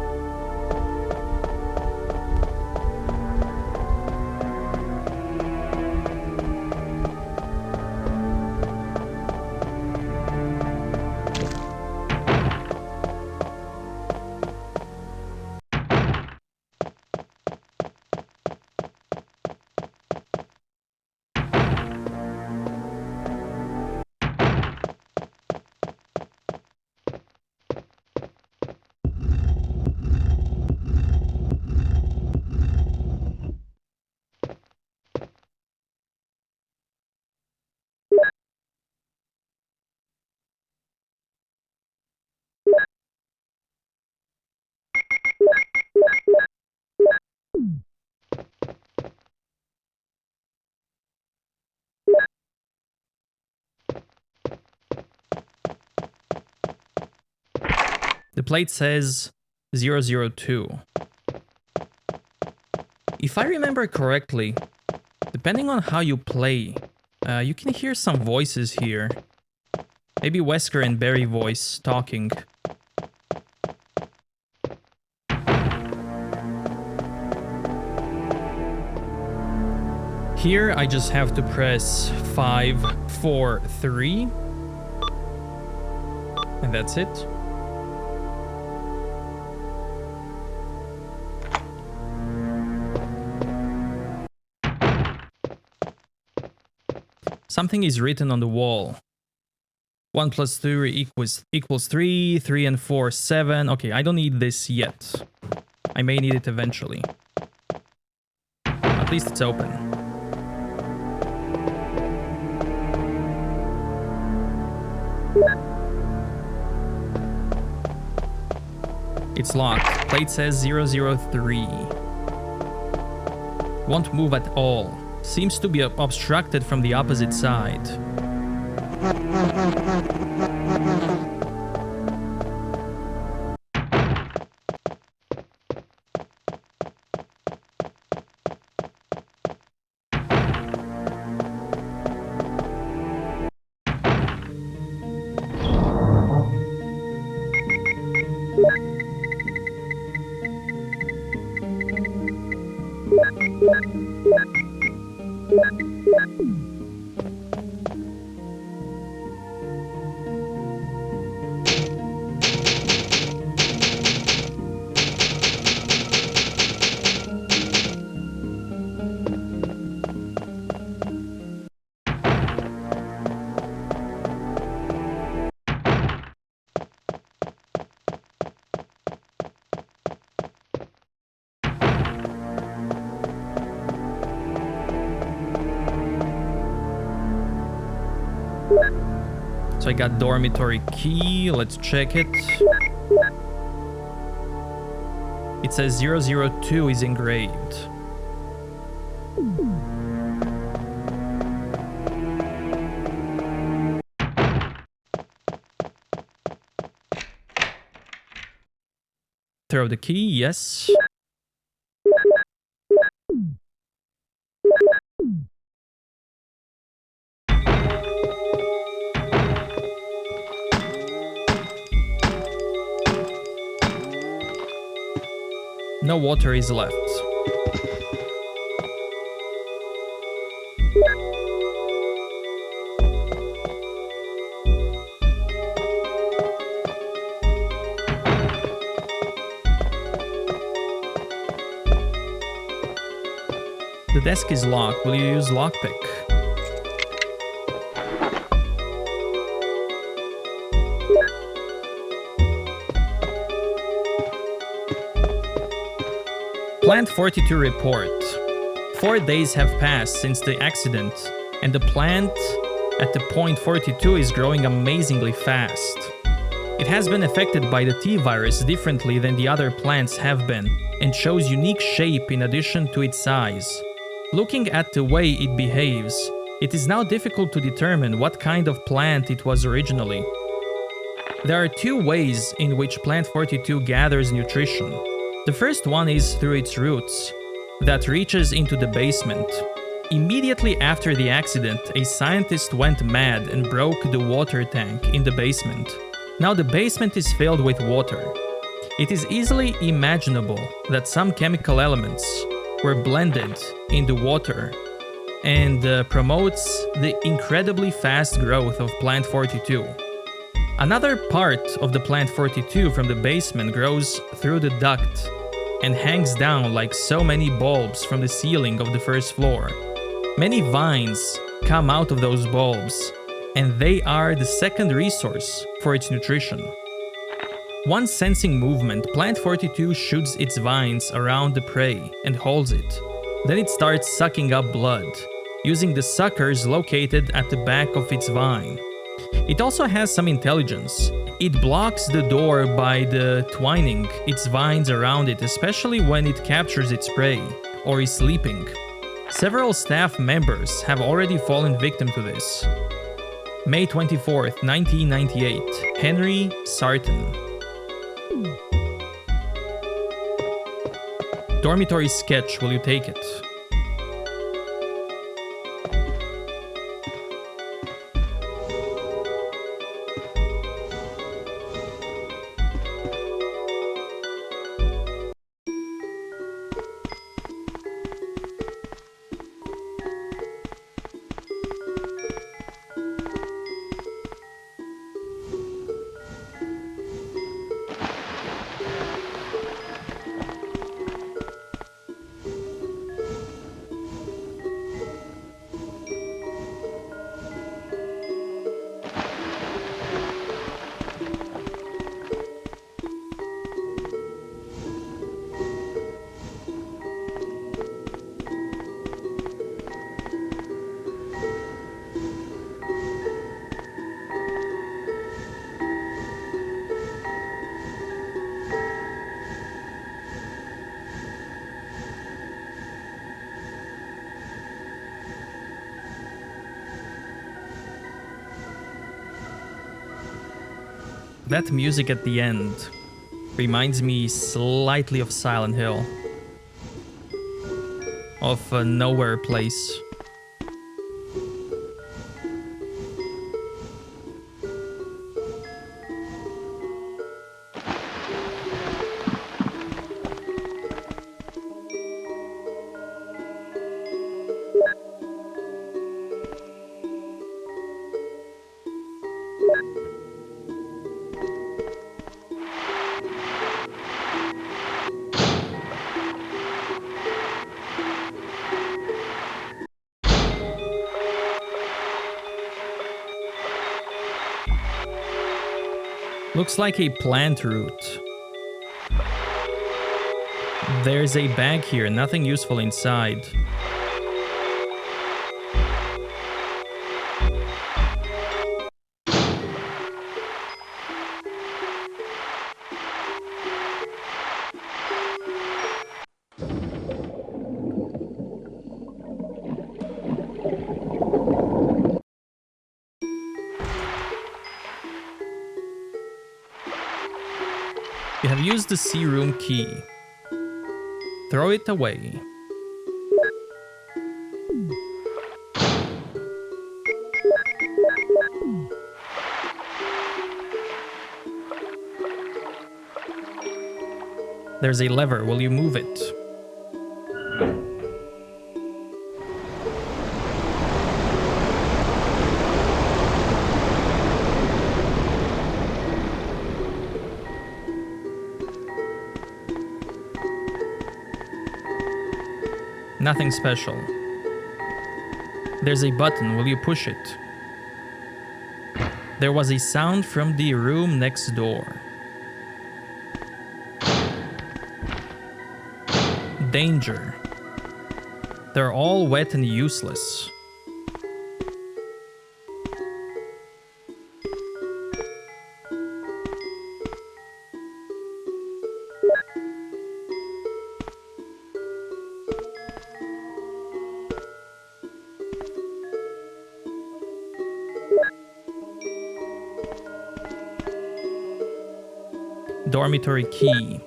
The plate says 002. If I remember correctly, depending on how you play, you can hear some voices here. Maybe Wesker and Barry voice talking. Here I just have to press 5, 4, 3. And that's it. Something is written on the wall. 1 plus 3 equals 3, 3 and 4, 7. Okay, I don't need this yet. I may need it eventually. At least it's open. It's locked. Plate says 003. Won't move at all. Seems to be obstructed from the opposite side. So I got dormitory key. Let's check it. It says 002 is engraved. Throw the key, yes. No water is left. The desk is locked. Will you use lockpick? Plant 42 report. 4 days have passed since the accident, and the plant at the point 42 is growing amazingly fast. It has been affected by the T-virus differently than the other plants have been, and shows unique shape in addition to its size. Looking at the way it behaves, it is now difficult to determine what kind of plant it was originally. There are 2 ways in which plant 42 gathers nutrition. The first one is through its roots, that reaches into the basement. Immediately after the accident, a scientist went mad and broke the water tank in the basement. Now the basement is filled with water. It is easily imaginable that some chemical elements were blended in the water and promotes the incredibly fast growth of plant 42. Another part of the plant 42 from the basement grows through the duct and hangs down like so many bulbs from the ceiling of the first floor. Many vines come out of those bulbs, and they are the second resource for its nutrition. Once sensing movement, plant 42 shoots its vines around the prey and holds it. Then it starts sucking up blood, using the suckers located at the back of its vine. It also has some intelligence. It blocks the door by twining its vines around it, especially when it captures its prey or is sleeping. Several staff members have already fallen victim to this. May 24th, 1998, Henry Sarton. Dormitory sketch, will you take it? That music at the end reminds me slightly of Silent Hill. Of a nowhere place. Looks like a plant root. There's a bag here, nothing useful inside. use the serum key. Throw it away. There's a lever. Will you move it? Nothing special. There's a button. Will you push it? There was a sound from the room next door. Danger. They're all wet and useless. Dormitory key.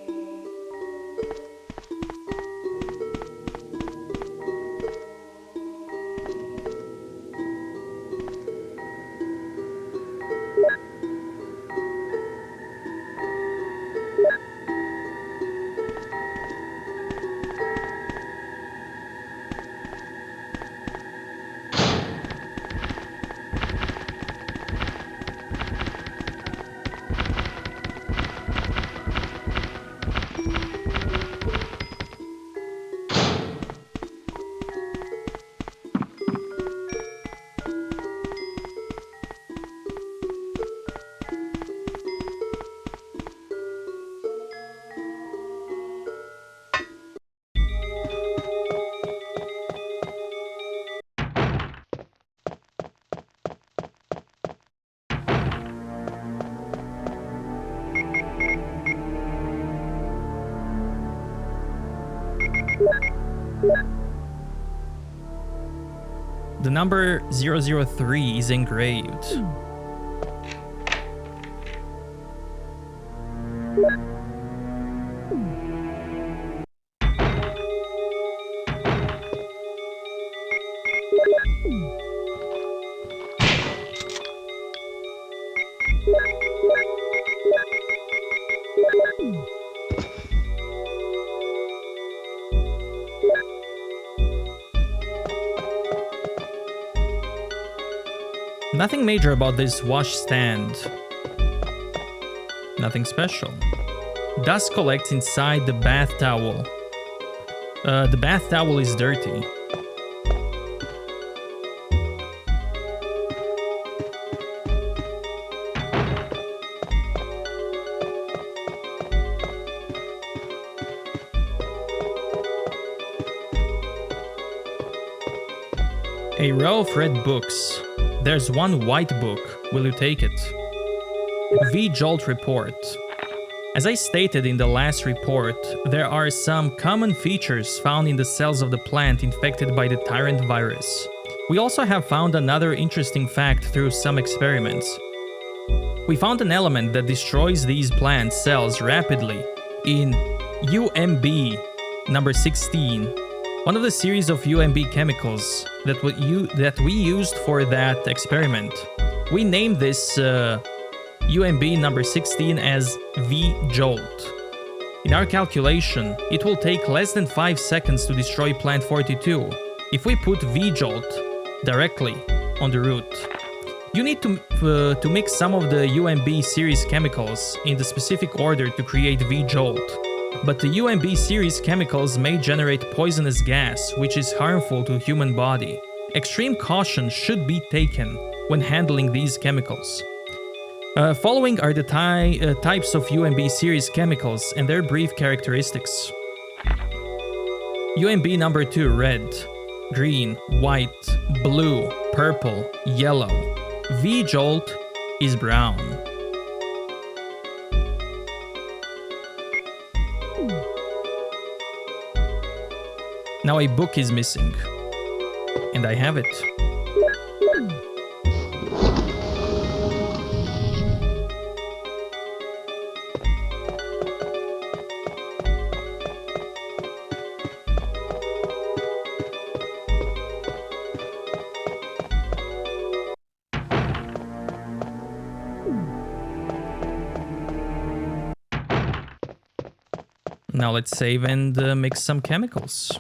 The number 003 is engraved. Nothing major about this washstand. Nothing special. Dust collects inside the bath towel. The bath towel is dirty. A row of red books. There's one white book. Will you take it? V-Jolt report. As I stated in the last report, there are some common features found in the cells of the plant infected by the tyrant virus. We also have found another interesting fact through some experiments. We found an element that destroys these plant cells rapidly in UMB number 16, one of the series of UMB chemicals that we used for that experiment. We named this UMB number 16 as V-Jolt. In our calculation, it will take less than 5 seconds to destroy plant 42 if we put V-Jolt directly on the root. You need to mix some of the UMB series chemicals in the specific order to create V-Jolt. But the UMB series chemicals may generate poisonous gas, which is harmful to human body. Extreme caution should be taken when handling these chemicals. Following are the types of UMB series chemicals and their brief characteristics. UMB number 2, red, green, white, blue, purple, yellow. V-Jolt is brown. Now a book is missing, and I have it. Now let's save and mix some chemicals.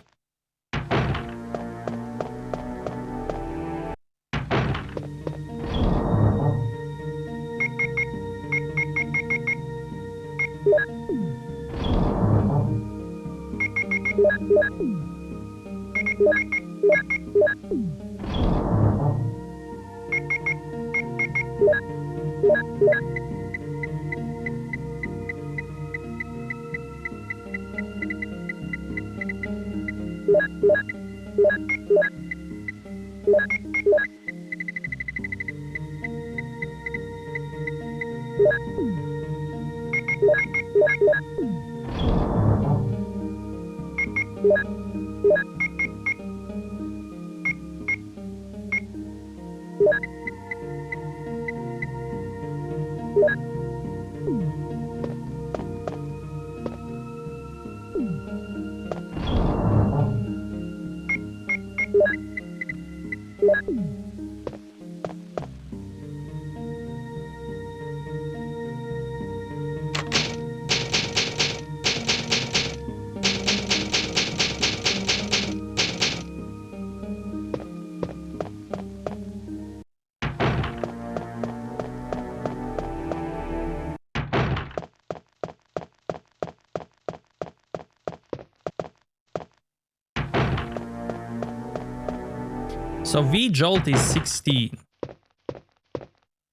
So V-Jolt is 16.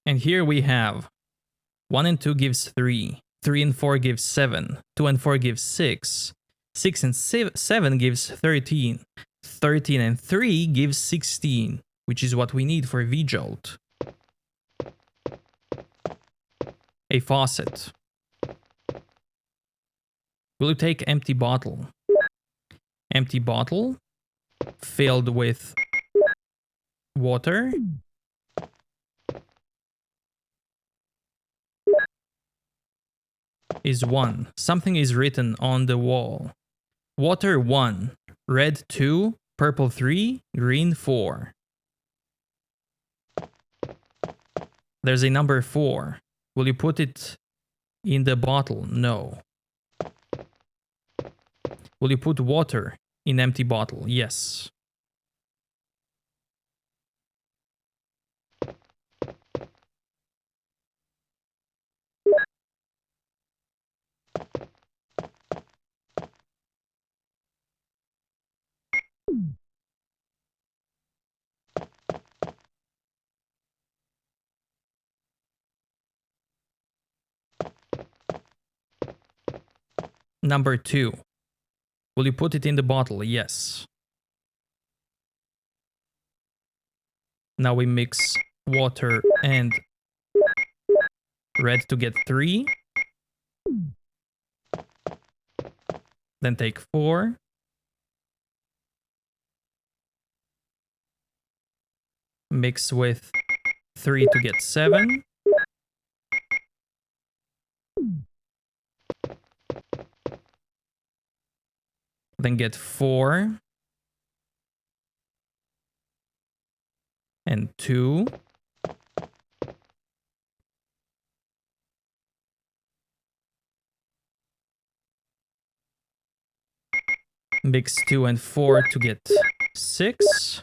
And here we have 1 and 2 gives 3. 3 and 4 gives 7. 2 and 4 gives 6. 6 and 7 gives 13. 13 and 3 gives 16, which is what we need for V-Jolt. A faucet. Will you take empty bottle? Empty bottle filled with water. Is 1. Something is written on the wall. Water 1, red 2, purple 3, green 4. There's a number 4. Will you put it in the bottle? No. Will you put water in empty bottle? Yes. Number 2. Will you put it in the bottle? Yes. Now we mix water and red to get 3. Then take 4. Mix with 3 to get 7. Then get 4. And 2. Mix 2 and 4 to get 6.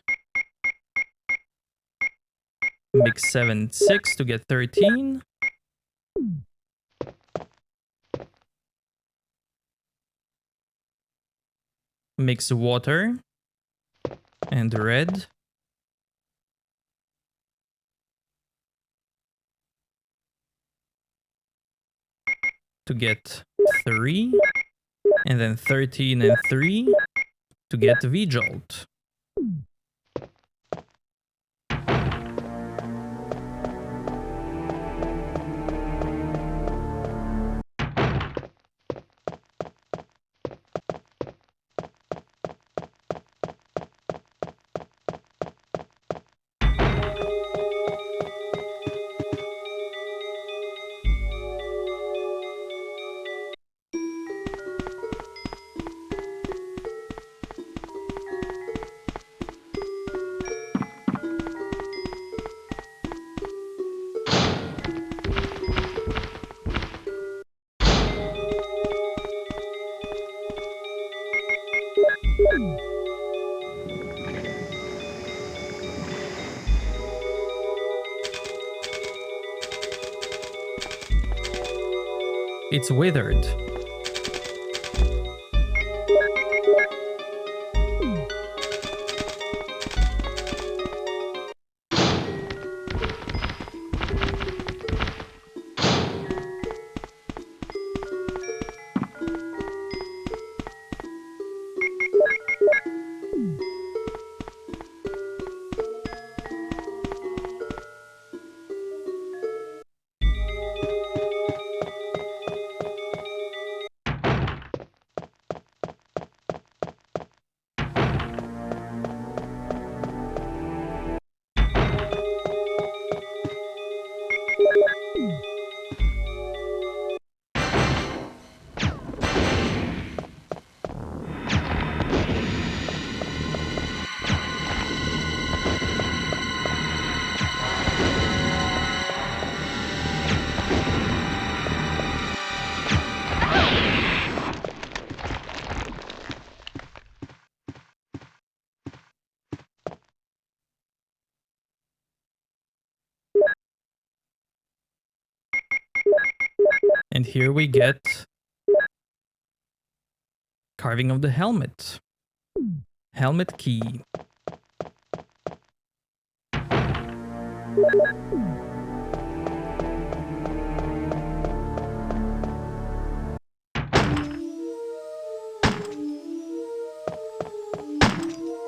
Mix 7 and 6 to get 13. Mix water and red. To get 3. And then 13 and 3 to get V-Jolt. It's withered. And here we get carving of the helmet. Helmet key.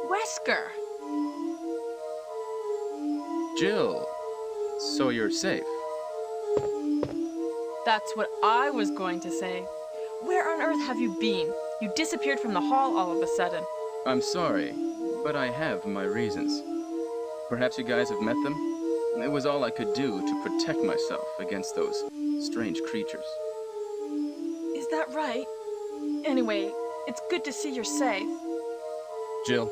Wesker! Jill, so you're safe. That's what I was going to say. Where on earth have you been? You disappeared from the hall all of a sudden. I'm sorry, but I have my reasons. Perhaps you guys have met them? It was all I could do to protect myself against those strange creatures. Is that right? Anyway, it's good to see you're safe. Jill,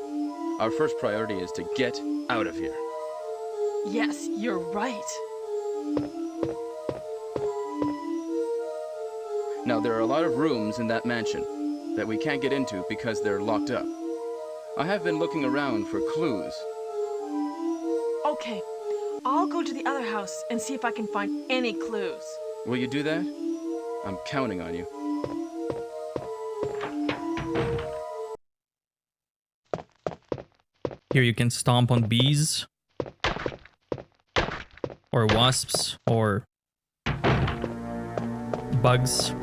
our first priority is to get out of here. Yes, you're right. Now, there are a lot of rooms in that mansion that we can't get into because they're locked up. I have been looking around for clues. Okay, I'll go to the other house and see if I can find any clues. Will you do that? I'm counting on you. Here you can stomp on bees. Or wasps. Or bugs.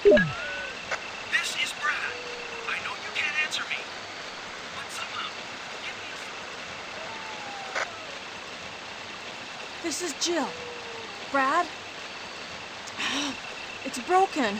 This is Brad. I know you can't answer me, but somehow, give me a... This is Jill. Brad? It's broken.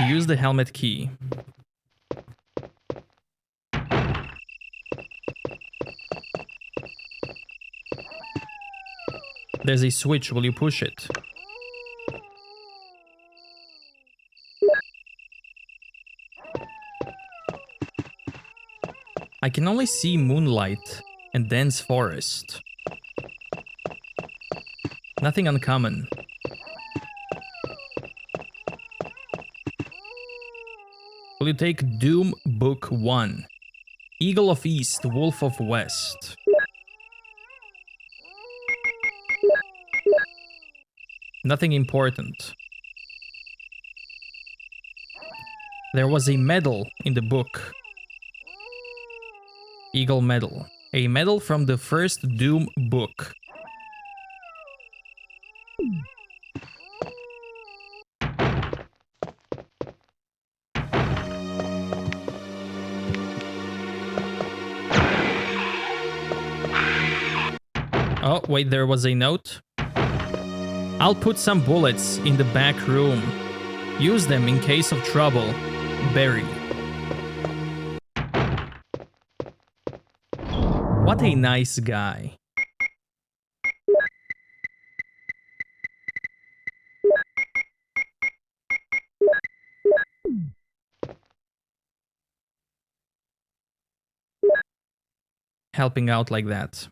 Use the helmet key. There's a switch. Will you push it? I can only see moonlight and dense forest. Nothing uncommon. Will you take Doom Book 1? Eagle of East, Wolf of West. Nothing important. There was a medal in the book. Eagle medal. A medal from the first Doom book. Oh, wait, there was a note. I'll put some bullets in the back room. Use them in case of trouble. Barry. What a nice guy. Helping out like that.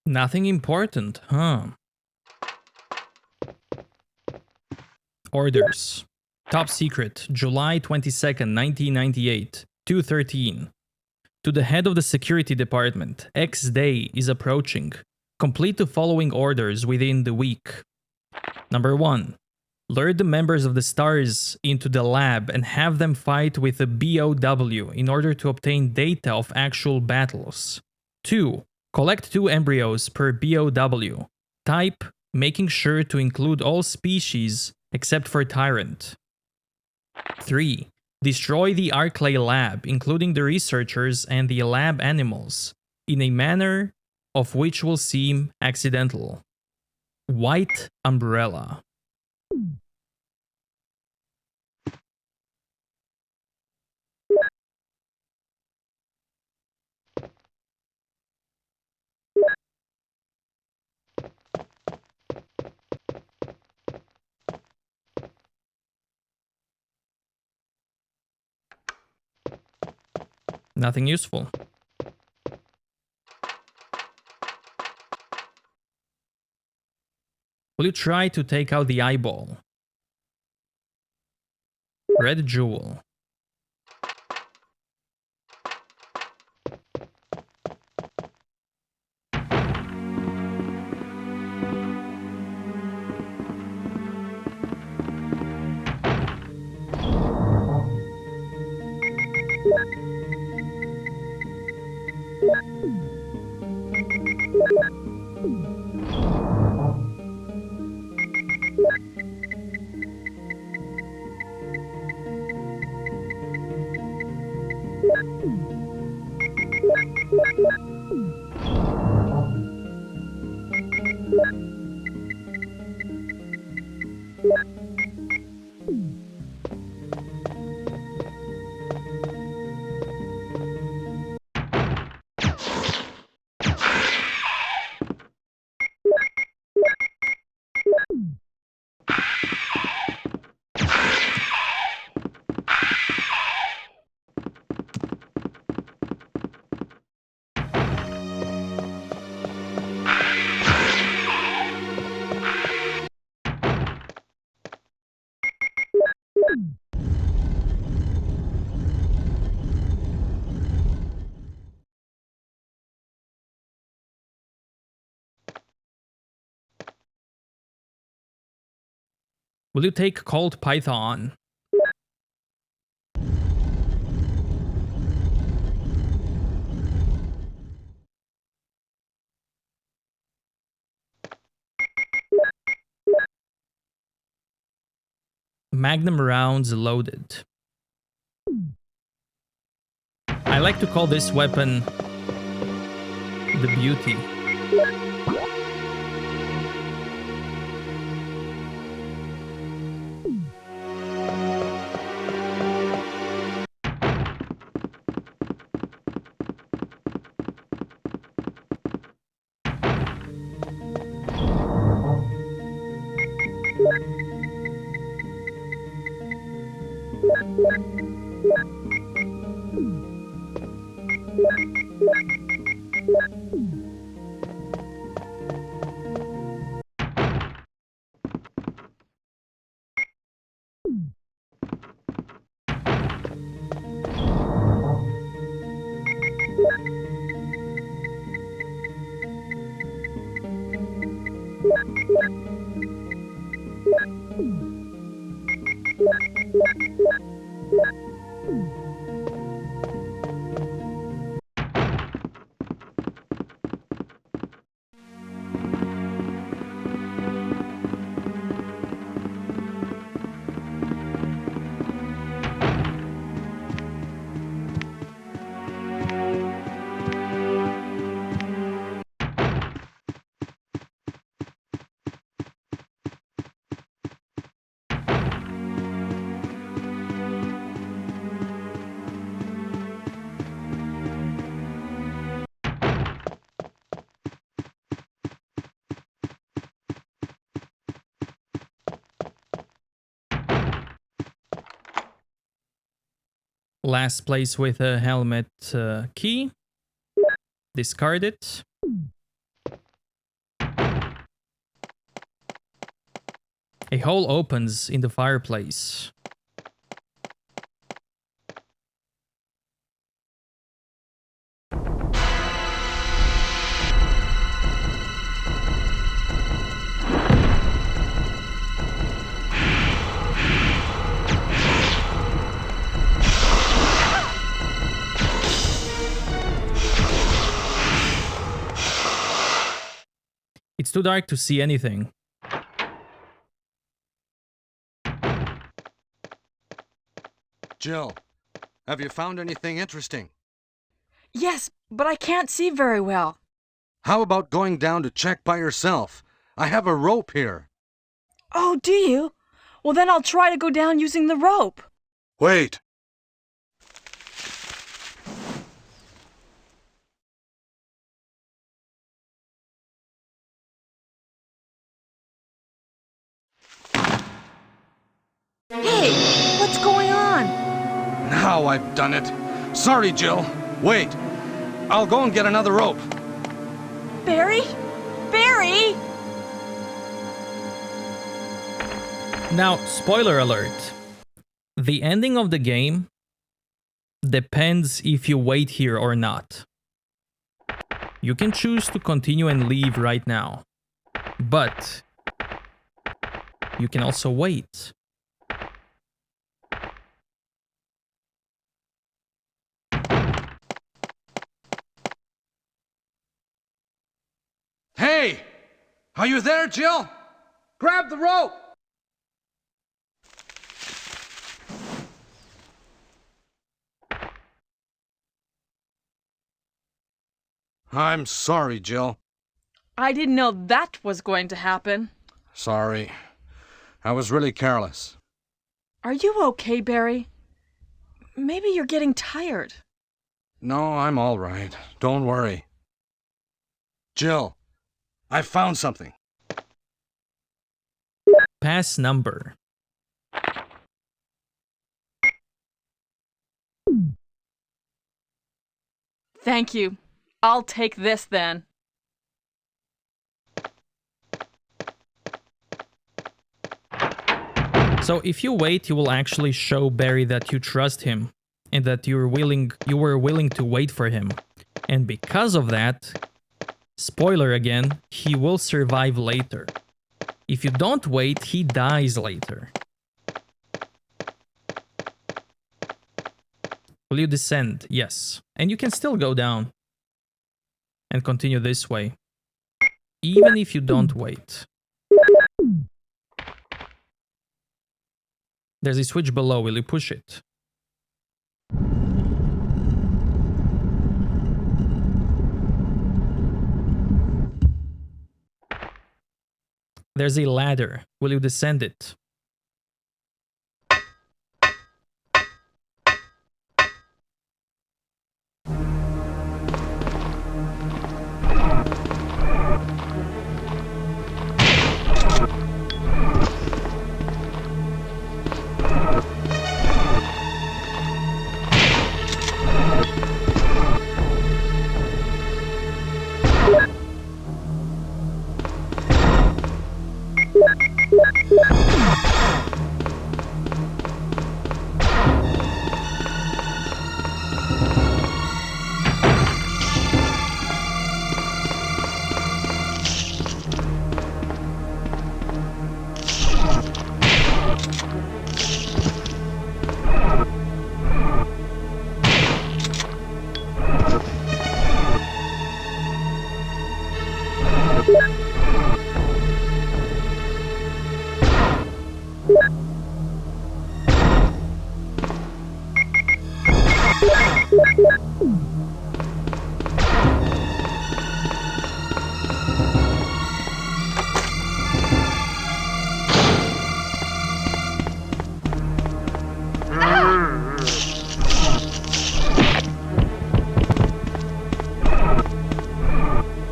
Nothing important, huh? Orders. Top secret, July 22nd, 1998, 2:13. To the head of the security department, X day is approaching. Complete the following orders within the week. Number 1. Lure the members of the Stars into the lab and have them fight with the BOW in order to obtain data of actual battles. 2. Collect 2 embryos per BOW. Type, making sure to include all species except for Tyrant. 3. Destroy the Arclay lab, including the researchers and the lab animals, in a manner of which will seem accidental. White umbrella. Nothing useful. Will you try to take out the eyeball? Red jewel. Will you take Cold Python? Magnum rounds loaded. I like to call this weapon the Beauty. Last place with a helmet key. Discard it. A hole opens in the fireplace. It's too dark to see anything. Jill, have you found anything interesting? Yes, but I can't see very well. How about going down to check by yourself? I have a rope here. Oh, do you? Well, then I'll try to go down using the rope. Wait. Hey, what's going on? Now I've done it. Sorry, Jill. Wait. I'll go and get another rope. Barry? Barry? Now, spoiler alert. The ending of the game depends if you wait here or not. You can choose to continue and leave right now, but you can also wait. Hey! Are you there, Jill? Grab the rope! I'm sorry, Jill. I didn't know that was going to happen. Sorry. I was really careless. Are you okay, Barry? Maybe you're getting tired. No, I'm all right. Don't worry. Jill, I found something. Pass number. Thank you. I'll take this then. So if you wait, you will actually show Barry that you trust him and that you were willing to wait for him. And because of that, spoiler again, he will survive later. If you don't wait, he dies later. Will you descend? Yes. And you can still go down and continue this way, even if you don't wait. There's a switch below. Will you push it? There's a ladder. Will you descend it?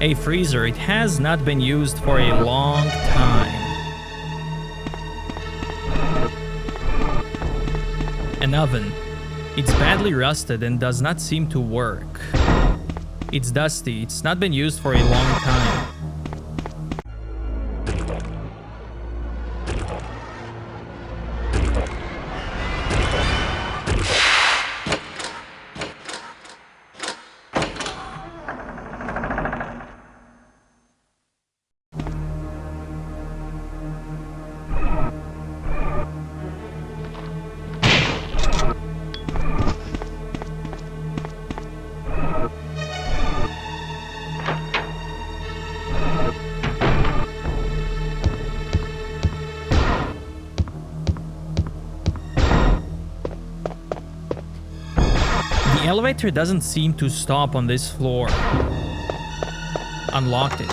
A freezer. It has not been used for a long time. An oven. It's badly rusted and does not seem to work. It's dusty. It's not been used for a long time. The elevator doesn't seem to stop on this floor. Unlocked it.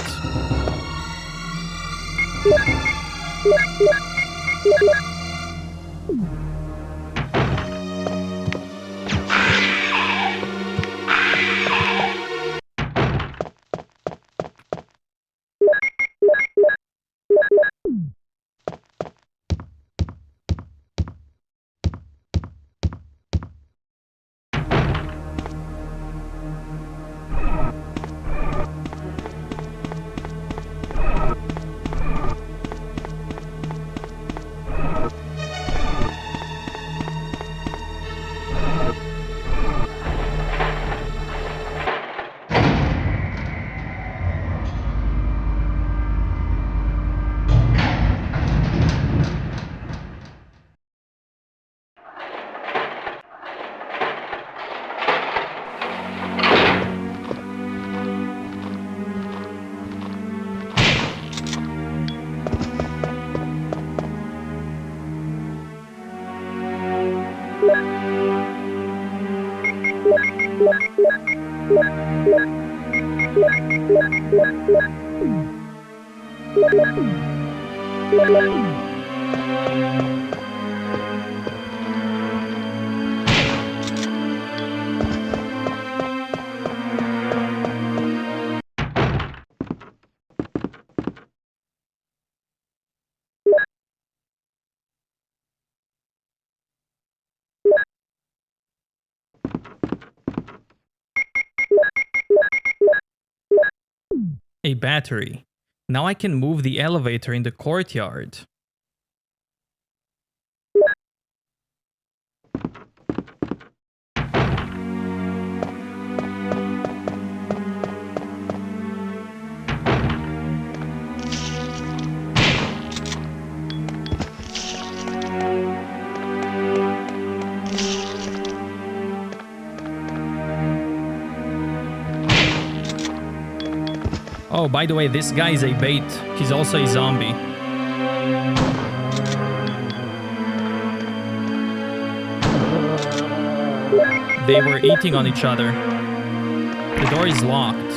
A battery. Now I can move the elevator in the courtyard. Oh, by the way, this guy is a bait. He's also a zombie. They were eating on each other. The door is locked.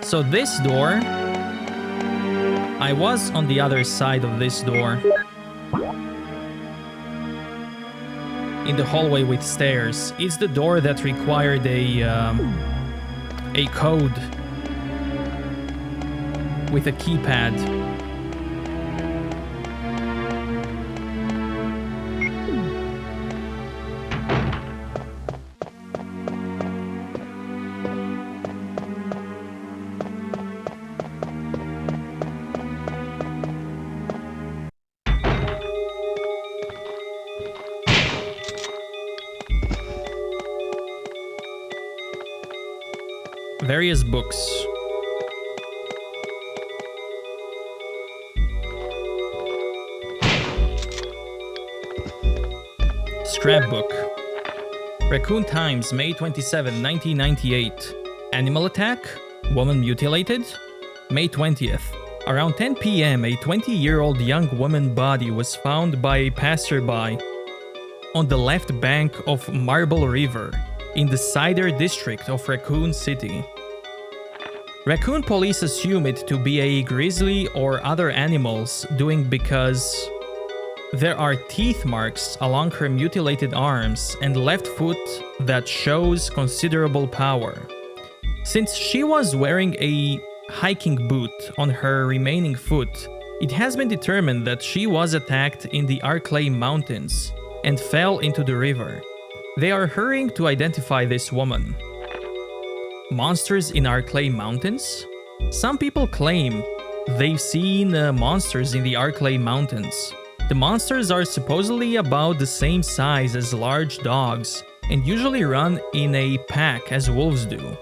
So this door... I was on the other side of this door. In the hallway with stairs. It's the door that required a code with a keypad. Various books. Scrapbook. Raccoon Times, May 27, 1998. Animal attack? Woman mutilated? May 20th. Around 10 p.m., a 20-year-old young woman body was found by a passerby on the left bank of Marble River in the Cider district of Raccoon City. Raccoon police assume it to be a grizzly or other animals doing because there are teeth marks along her mutilated arms and left foot that shows considerable power. Since she was wearing a hiking boot on her remaining foot, it has been determined that she was attacked in the Arklay Mountains and fell into the river. They are hurrying to identify this woman. Monsters in Arklay Mountains? Some people claim they've seen monsters in the Arklay Mountains. The monsters are supposedly about the same size as large dogs and usually run in a pack as wolves do.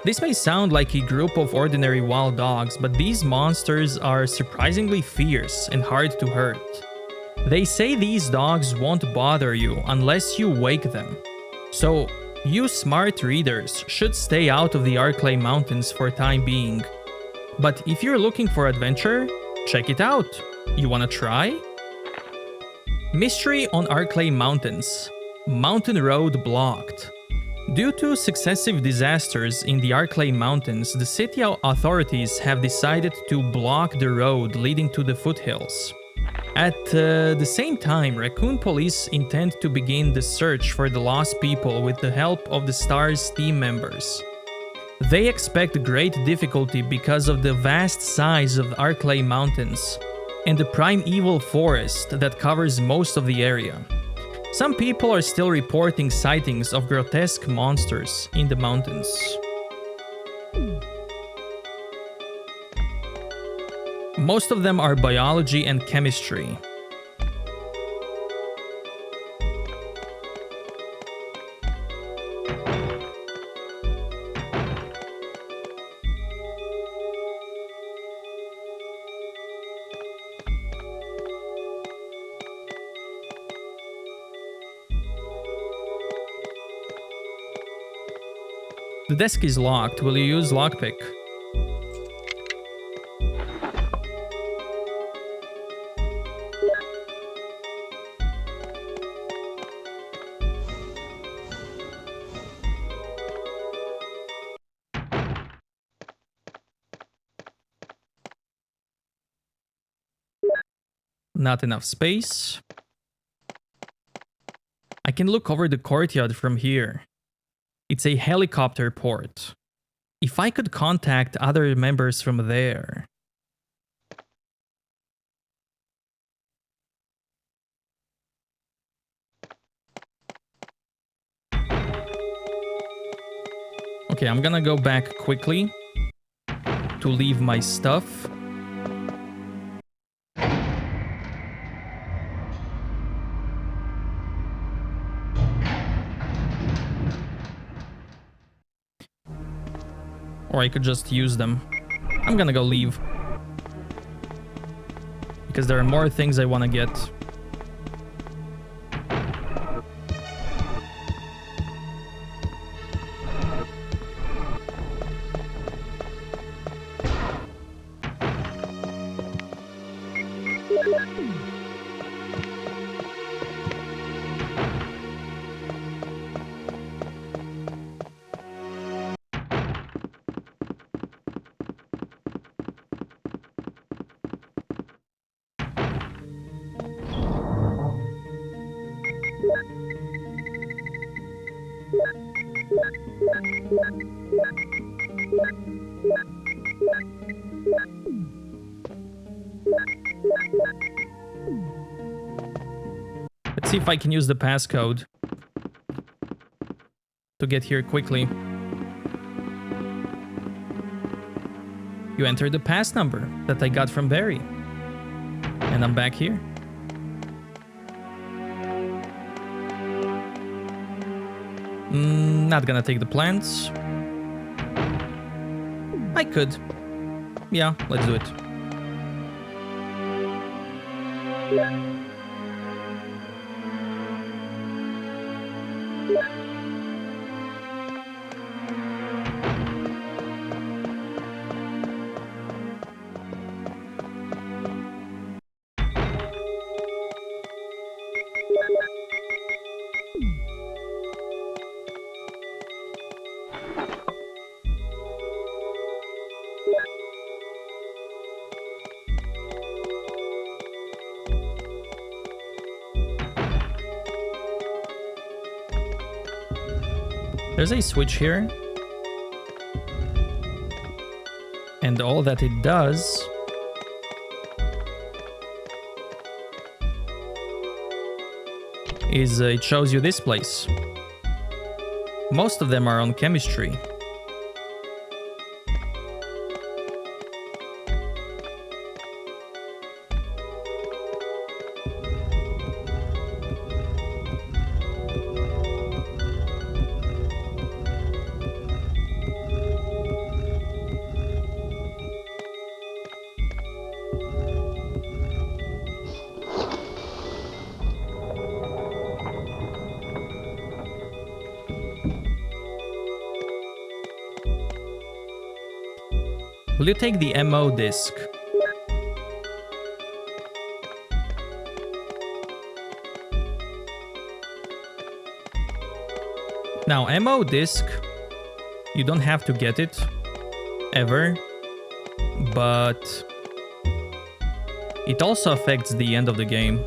This may sound like a group of ordinary wild dogs, but these monsters are surprisingly fierce and hard to hurt. They say these dogs won't bother you unless you wake them. So, you smart readers should stay out of the Arklay Mountains for time being. But if you're looking for adventure, check it out. You wanna try? Mystery on Arklay Mountains. Mountain road blocked. Due to successive disasters in the Arklay Mountains, the city authorities have decided to block the road leading to the foothills. At the same time, Raccoon Police intend to begin the search for the lost people with the help of the STARS team members. They expect great difficulty because of the vast size of the Arklay Mountains and the primeval forest that covers most of the area. Some people are still reporting sightings of grotesque monsters in the mountains. Most of them are biology and chemistry. The desk is locked. Will you use lockpick? not enough space. I can look over the courtyard from here. It's a helicopter port. If I could contact other members from there. Okay, I'm gonna go back quickly to leave my stuff. Or I could just use them. I'm gonna go leave. Because there are more things I want to get. Let's see if I can use the passcode to get here quickly. You entered the pass number that I got from Barry. And I'm back here. Not gonna take the plants. I could. Yeah, let's do it. There's a switch here. And all that it does is it shows you this place. Most of them are on chemistry. Will you take the MO disc? Now, MO disc, you don't have to get it, ever, but it also affects the end of the game.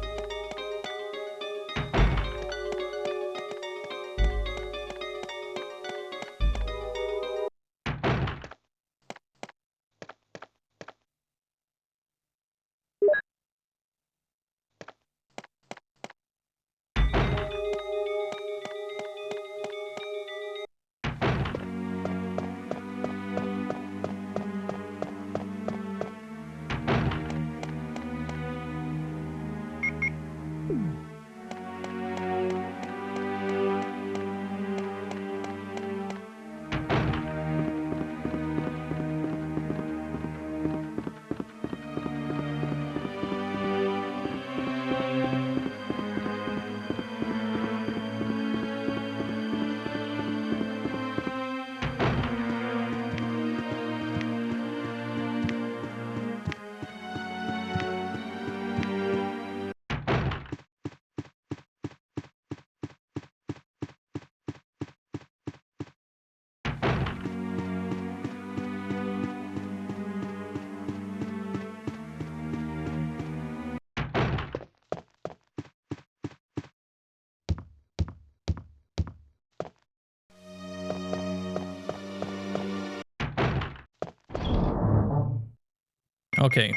Okay.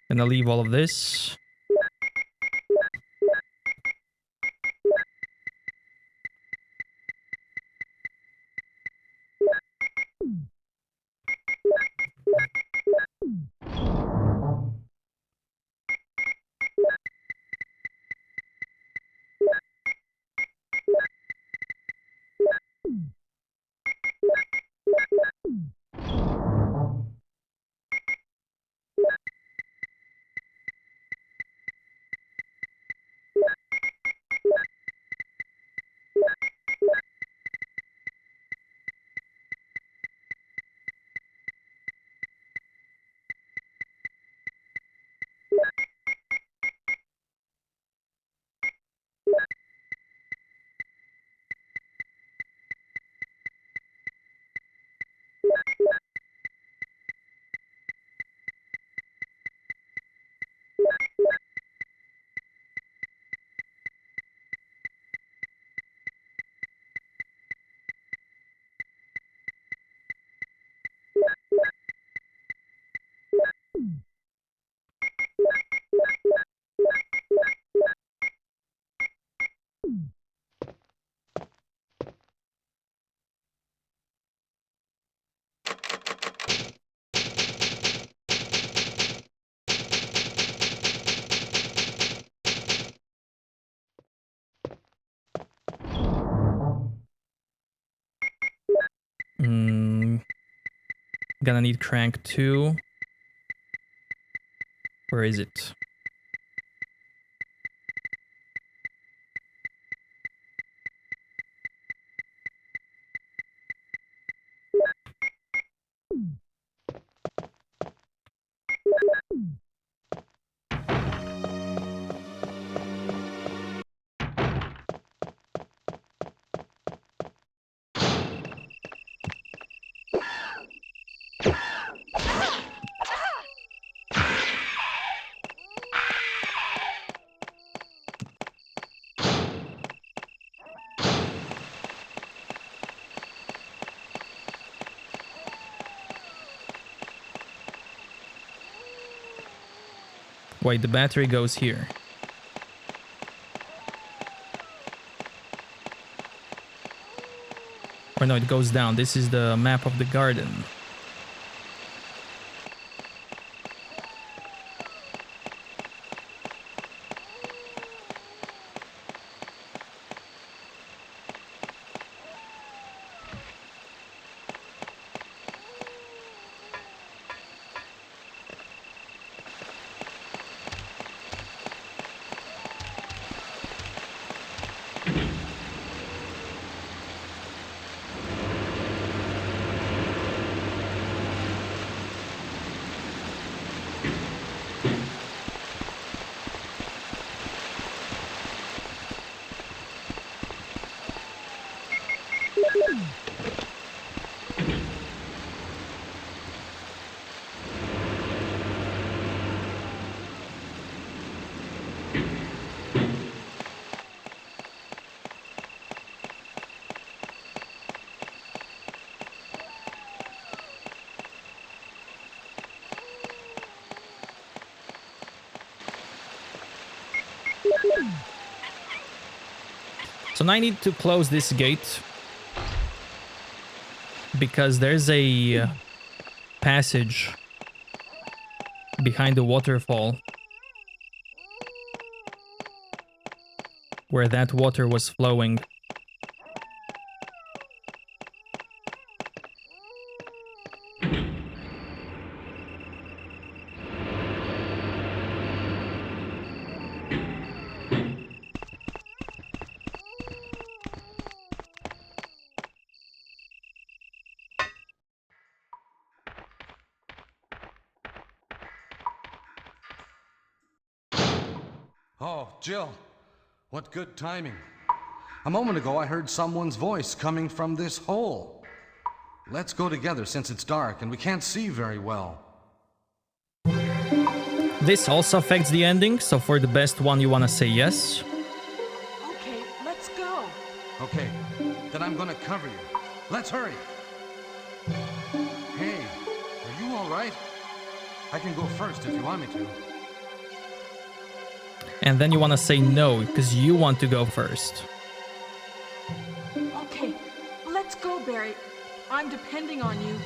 Gonna leave all of this. Gonna need crank 2. Where is it? Wait, the battery goes here. Or no, it goes down. This is the map of the garden. So now I need to close this gate because there's a passage behind the waterfall where that water was flowing. Oh, Jill, what good timing. A moment ago I heard someone's voice coming from this hole. Let's go together since it's dark and we can't see very well. This also affects the ending, so for the best one you want to say yes. Okay, let's go. Okay, then I'm gonna cover you. Let's hurry. Hey, are you all right. I can go first if you want me to. And then you want to say no because you want to go first. Okay, let's go, Barry. I'm depending on you.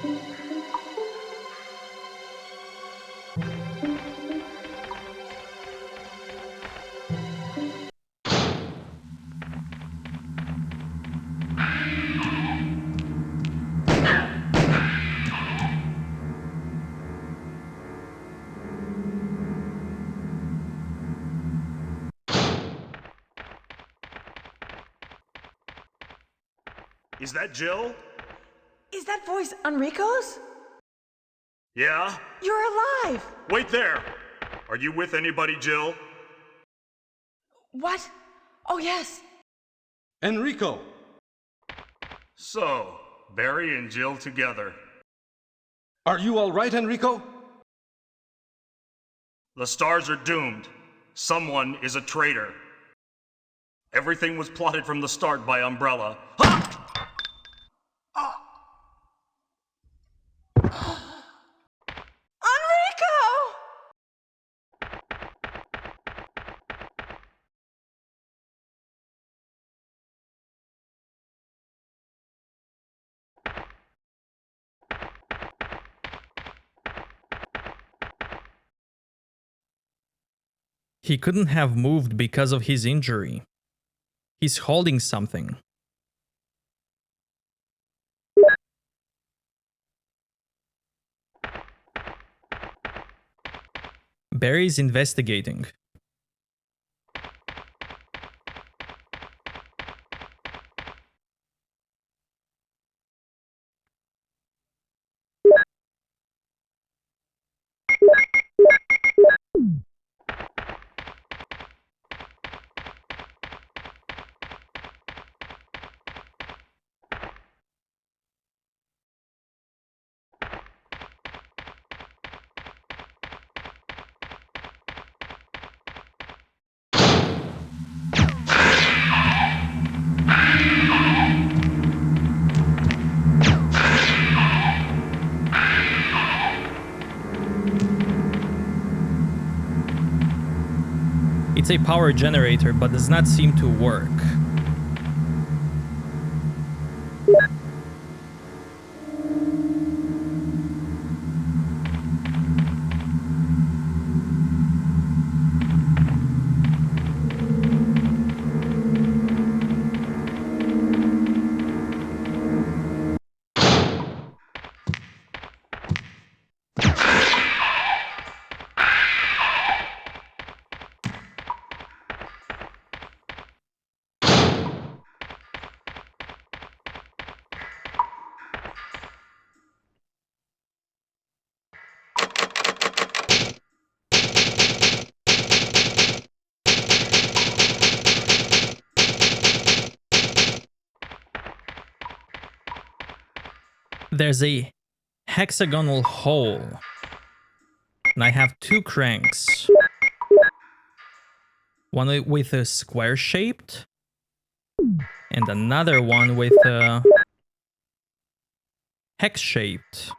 Is that Jill? Is that voice Enrico's? Yeah? You're alive! Wait there! Are you with anybody, Jill? What? Oh, yes. Enrico! So, Barry and Jill together. Are you all right, Enrico? The stars are doomed. Someone is a traitor. Everything was plotted from the start by Umbrella. Ha! Enrico! He couldn't have moved because of his injury. He's holding something. Barry's investigating. It's a power generator, but does not seem to work. There's a hexagonal hole, and I have two cranks. One with a square shaped, and another one with a hex shaped.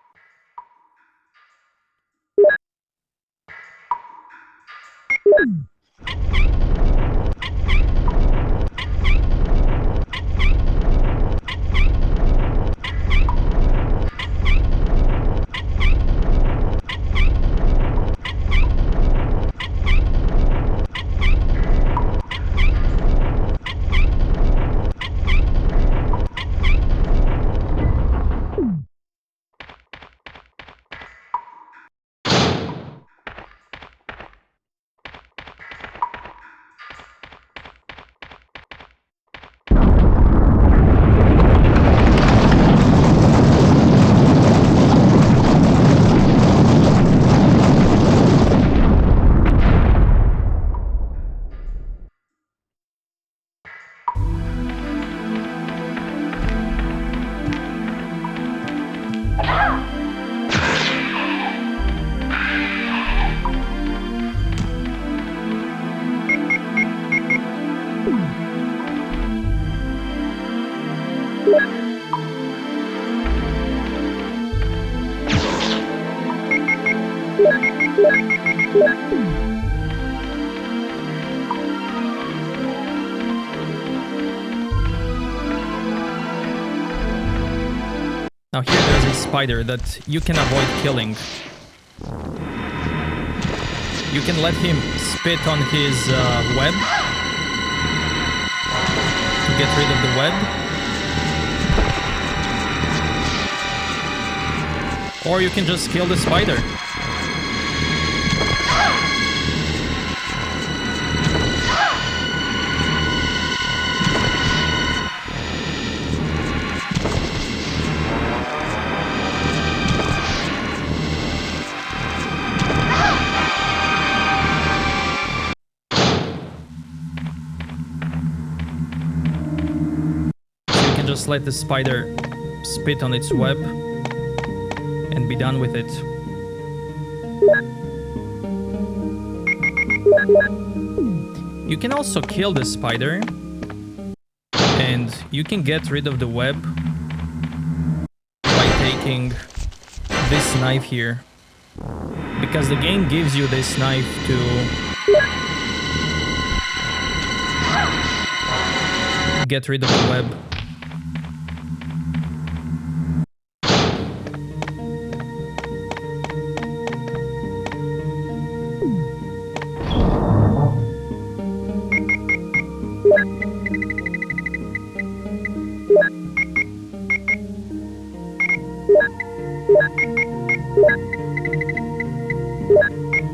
Now here there's a spider that you can avoid killing. You can let him spit on his web to get rid of the web. Or you can just kill the spider. Just let the spider spit on its web and be done with it. You can also kill the spider and you can get rid of the web by taking this knife here, because the game gives you this knife to get rid of the web.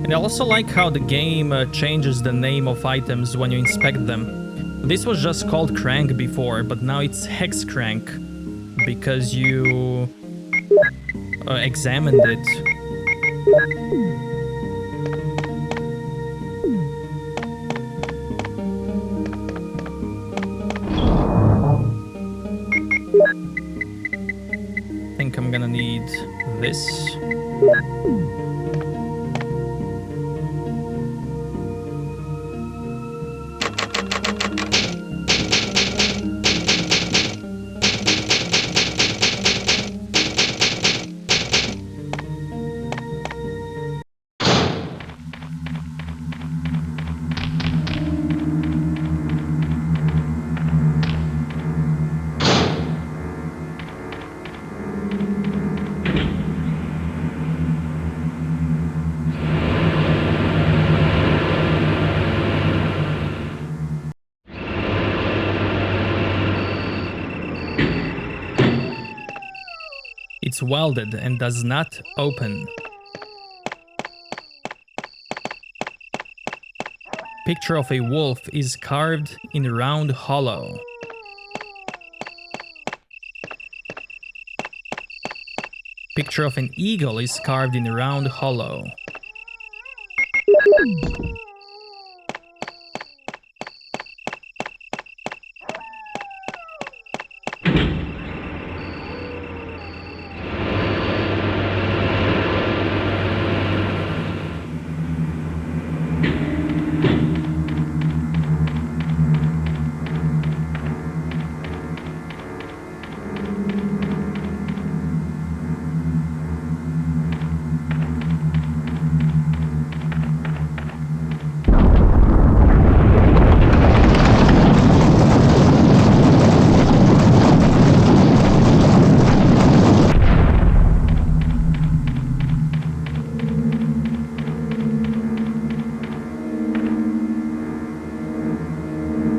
And I also like how the game changes the name of items when you inspect them. This was just called crank before, but now it's hex crank because you examined it. I think I'm gonna need this. It's welded and does not open. Picture of a wolf is carved in round hollow. Picture of an eagle is carved in round hollow.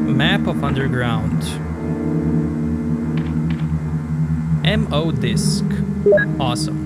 Map of underground. MO disc. Awesome.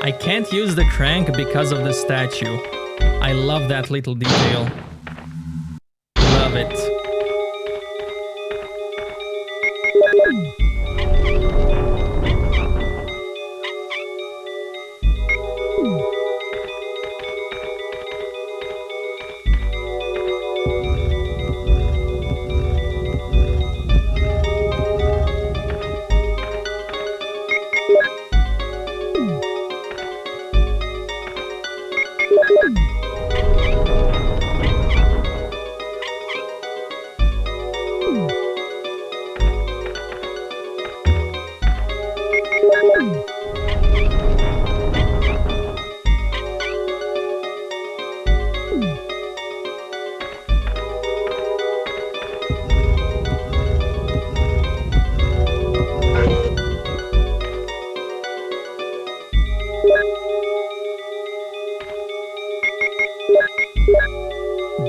I can't use the crank because of the statue. I love that little detail. Love it.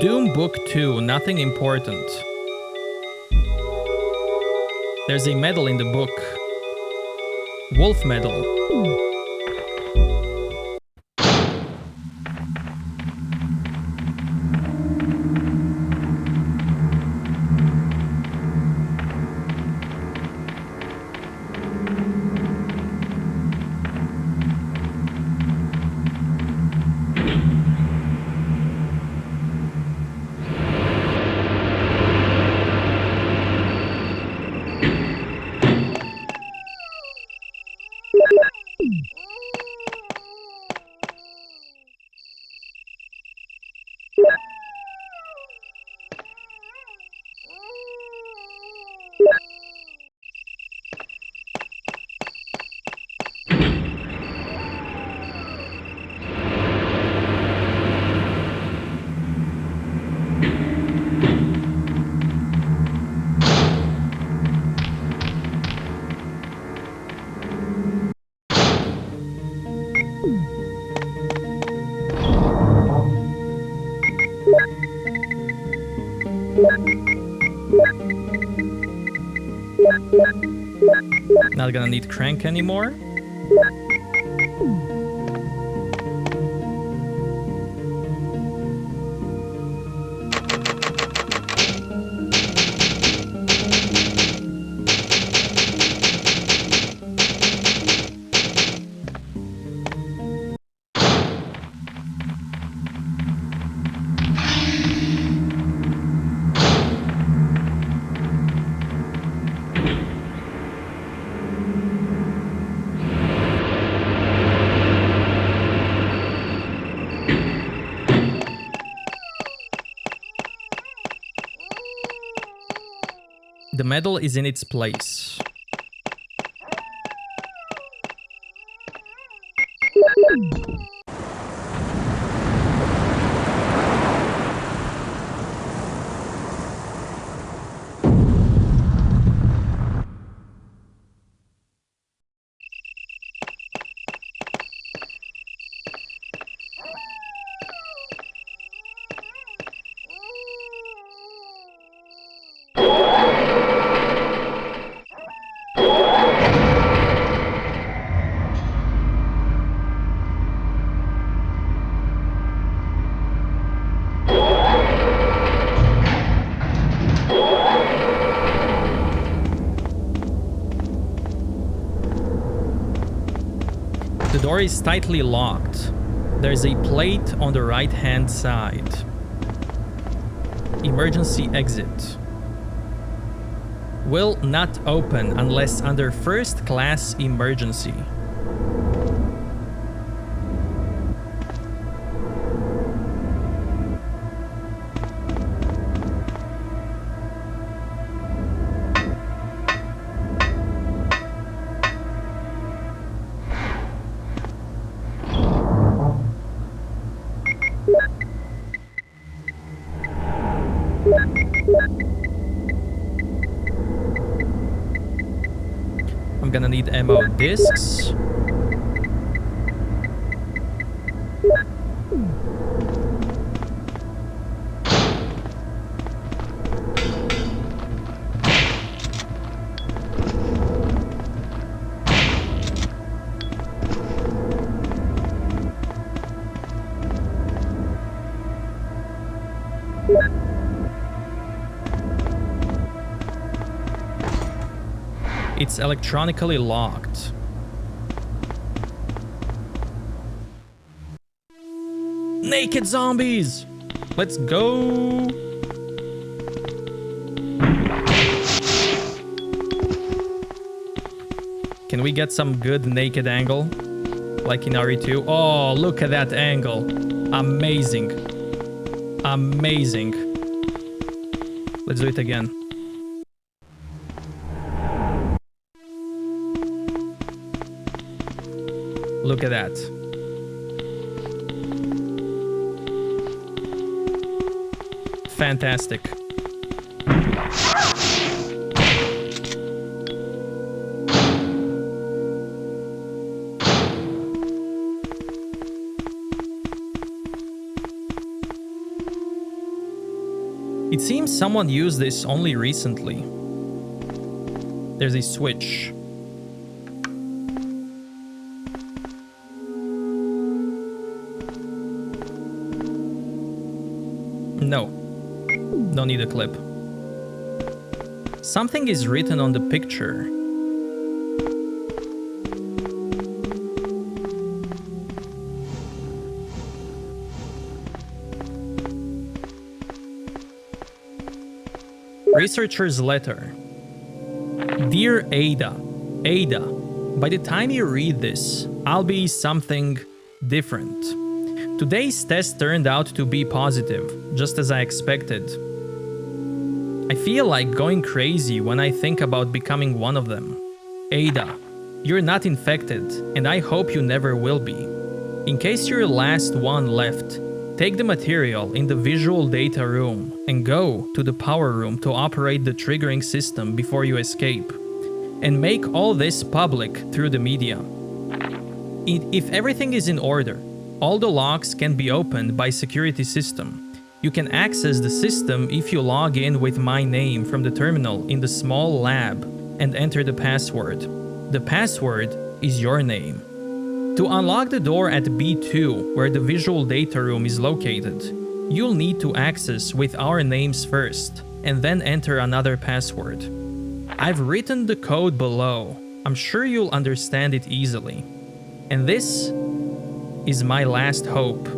Doom Book 2, nothing important. There's a medal in the book. Wolf medal. Not gonna need crank anymore. The medal is in its place. The door is tightly locked. There's a plate on the right-hand side. Emergency exit. Will not open unless under first class emergency. I'm gonna need ammo discs. It's electronically locked. Naked zombies! Let's go! Can we get some good naked angle? Like in RE2? Oh, look at that angle. Amazing. Amazing. Let's do it again. Look at that. Fantastic. It seems someone used this only recently. There's a switch. No. Don't need a clip. Something is written on the picture. Researcher's letter. Dear Ada. Ada, by the time you read this, I'll be something different. Today's test turned out to be positive, just as I expected. I feel like going crazy when I think about becoming one of them. Ada, you're not infected, and I hope you never will be. In case you're the last one left, take the material in the visual data room and go to the power room to operate the triggering system before you escape. And make all this public through the media. If everything is in order, all the locks can be opened by security system. You can access the system if you log in with my name from the terminal in the small lab and enter the password. The password is your name. To unlock the door at B2, where the visual data room is located, you'll need to access with our names first, and then enter another password. I've written the code below. I'm sure you'll understand it easily. And this is my last hope.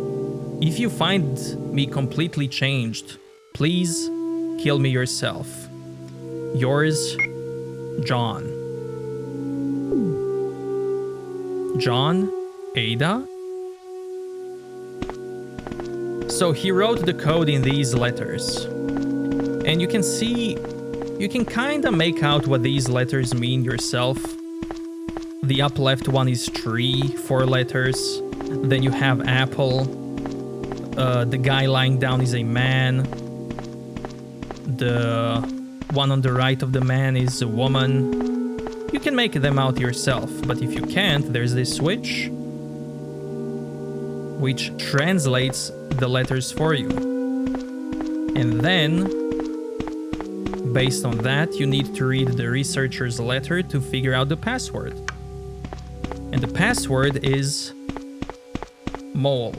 If you find me completely changed, please kill me yourself. Yours, John. John? Ada? So he wrote the code in these letters. And you can see, you can kinda make out what these letters mean yourself. The up left one is tree, 4 letters. Then you have apple. The guy lying down is a man. The one on the right of the man is a woman. You can make them out yourself, but if you can't, there's this switch, which translates the letters for you. And then, based on that, you need to read the researcher's letter to figure out the password. And the password is mole.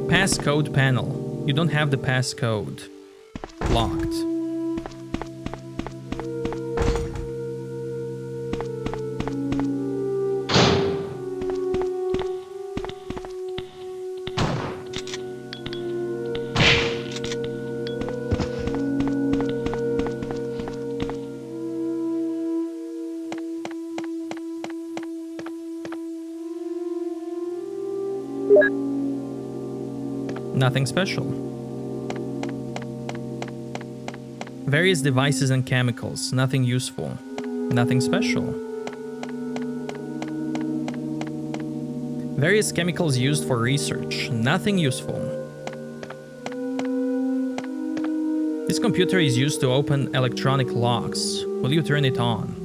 Passcode panel. You don't have the passcode. Locked. Nothing special. Various devices and chemicals, nothing useful. Nothing special. Various chemicals used for research, nothing useful. This computer is used to open electronic locks. Will you turn it on?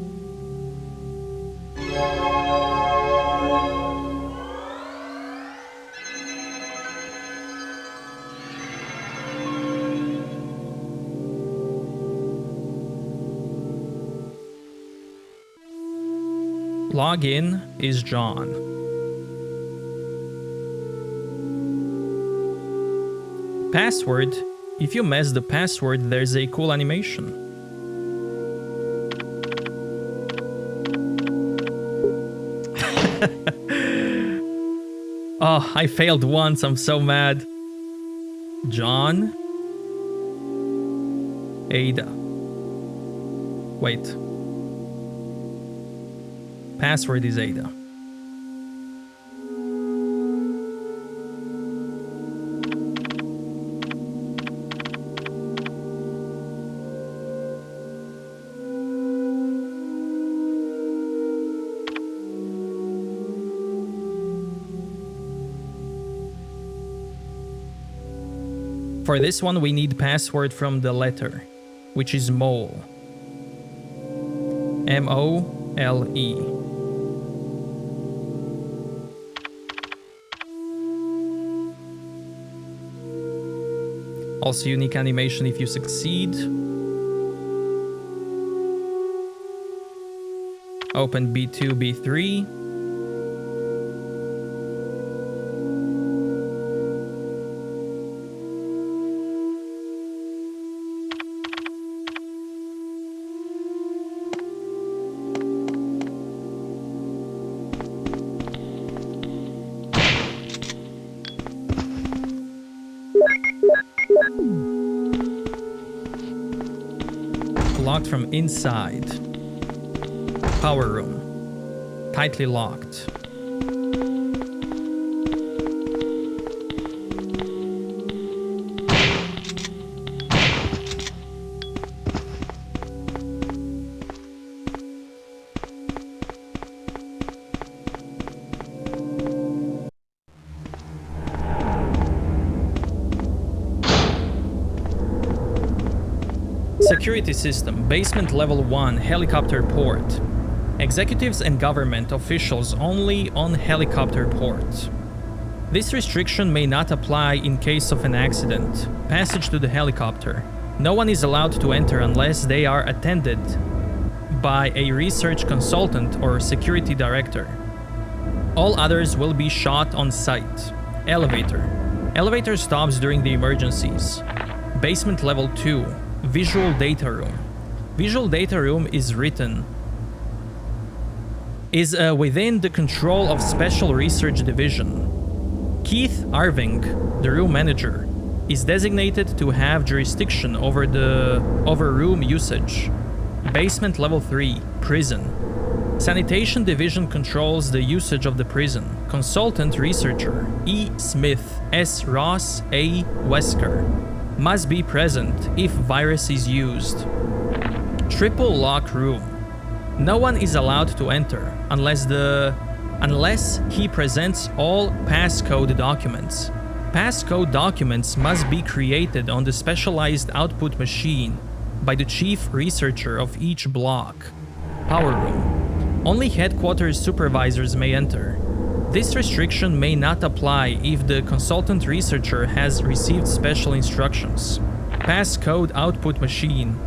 Login is John. Password If you mess the password, there's a cool animation. Oh, I failed once, I'm so mad. John? Ada. Wait. Password is Ada. For this one, we need password from the letter, which is mole. M-O-L-E. Also unique animation if you succeed. Open B2, B3. Locked from inside. Power room. Tightly locked. Security system, basement level 1, helicopter port. Executives and government officials only on helicopter port. This restriction may not apply in case of an accident. Passage to the helicopter. No one is allowed to enter unless they are attended by a research consultant or security director. All others will be shot on sight. Elevator. Elevator stops during the emergencies. Basement level 2. Visual data room. Visual data room is within the control of Special Research Division. Keith Irving, the room manager, is designated to have jurisdiction over room usage. Basement level 3, prison. Sanitation Division controls the usage of the prison. Consultant researcher E. Smith, S. Ross, A. Wesker must be present if virus is used. Triple lock room. No one is allowed to enter unless he presents all passcode documents. Passcode documents must be created on the specialized output machine by the chief researcher of each block. Power room. Only headquarters supervisors may enter. This restriction may not apply if the consultant researcher has received special instructions. Passcode output machine.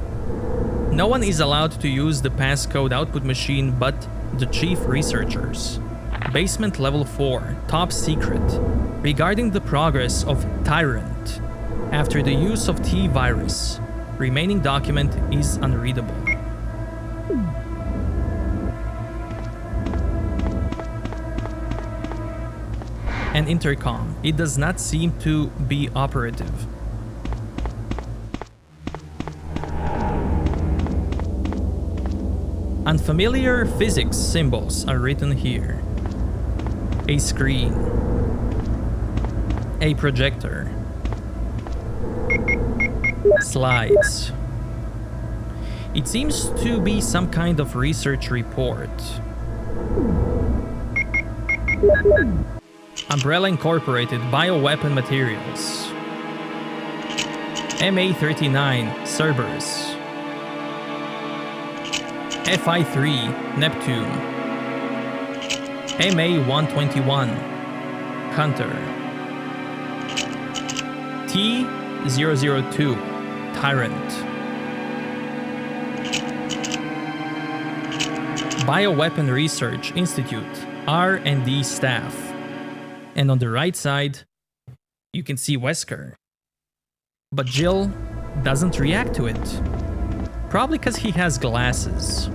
No one is allowed to use the passcode output machine but the chief researchers. Basement level 4, top secret. Regarding the progress of Tyrant. After the use of T-virus, remaining document is unreadable. An intercom. It does not seem to be operative. Unfamiliar physics symbols are written here. A screen. A projector. Slides. It seems to be some kind of research report. Umbrella Incorporated Bioweapon Materials. MA-39 Cerberus. FI-3 Neptune. MA-121 Hunter. T-002 Tyrant. Bioweapon Research Institute R&D staff. And on the right side, you can see Wesker. But Jill doesn't react to it. Probably because he has glasses.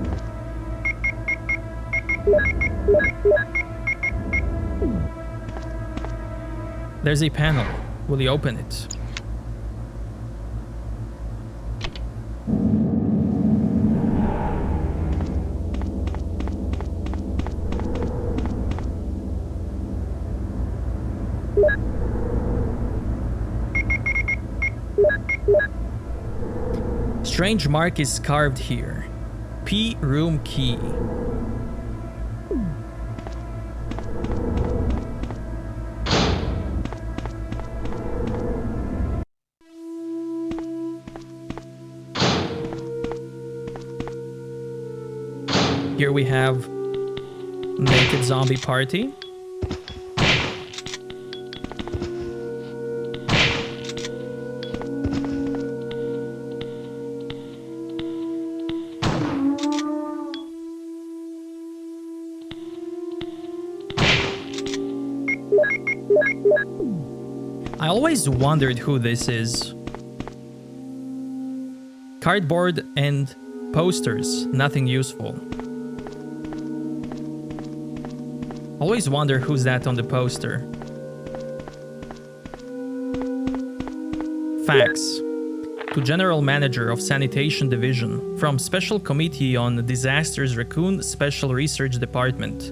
There's a panel. Will he open it? Strange mark is carved here. P room key. Here we have Naked Zombie Party. I always wondered who this is. Cardboard and posters, nothing useful. Always wonder who's that on the poster. Fax. To General Manager of Sanitation Division from Special Committee on Disasters Raccoon Special Research Department.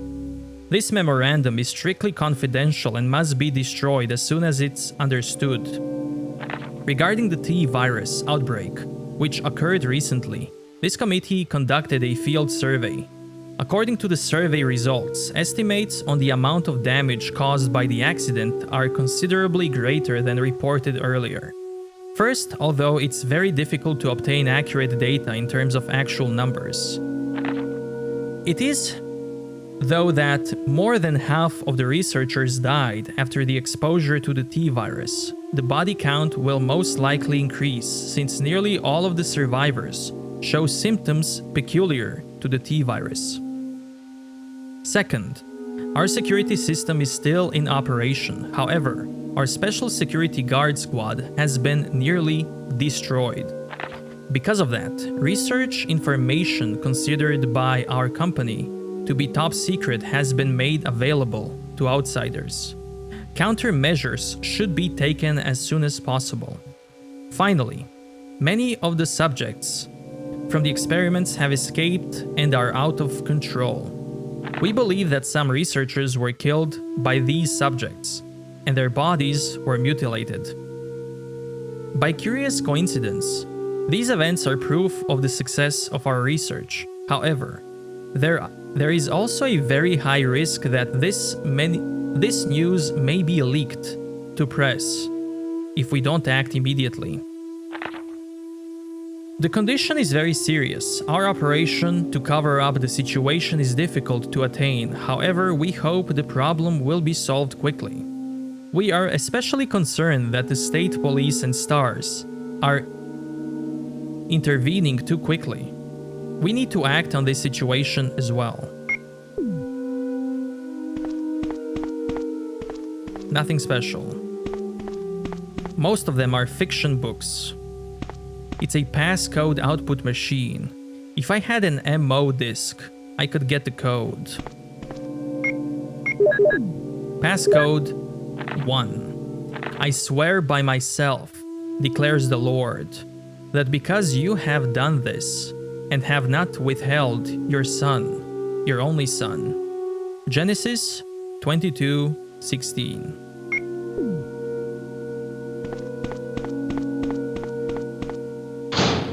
This memorandum is strictly confidential and must be destroyed as soon as it's understood. Regarding the T virus outbreak, which occurred recently, this committee conducted a field survey. According to the survey results, estimates on the amount of damage caused by the accident are considerably greater than reported earlier. First, although it's very difficult to obtain accurate data in terms of actual numbers. It is, though, that more than half of the researchers died after the exposure to the T virus. The body count will most likely increase since nearly all of the survivors show symptoms peculiar to the T virus. Second, our security system is still in operation. However, our special security guard squad has been nearly destroyed. Because of that, research information considered by our company to be top secret has been made available to outsiders. Countermeasures should be taken as soon as possible. Finally, many of the subjects from the experiments have escaped and are out of control. We believe that some researchers were killed by these subjects, and their bodies were mutilated. By curious coincidence, these events are proof of the success of our research. However, there is also a very high risk that this news may be leaked to press if we don't act immediately. The condition is very serious. Our operation to cover up the situation is difficult to attain. However, we hope the problem will be solved quickly. We are especially concerned that the state police and STARS are intervening too quickly. We need to act on this situation as well. Nothing special. Most of them are fiction books. It's a passcode output machine. If I had an MO disk, I could get the code. Passcode 1. I swear by myself, declares the Lord, that because you have done this, and have not withheld your son, your only son. Genesis 22:16.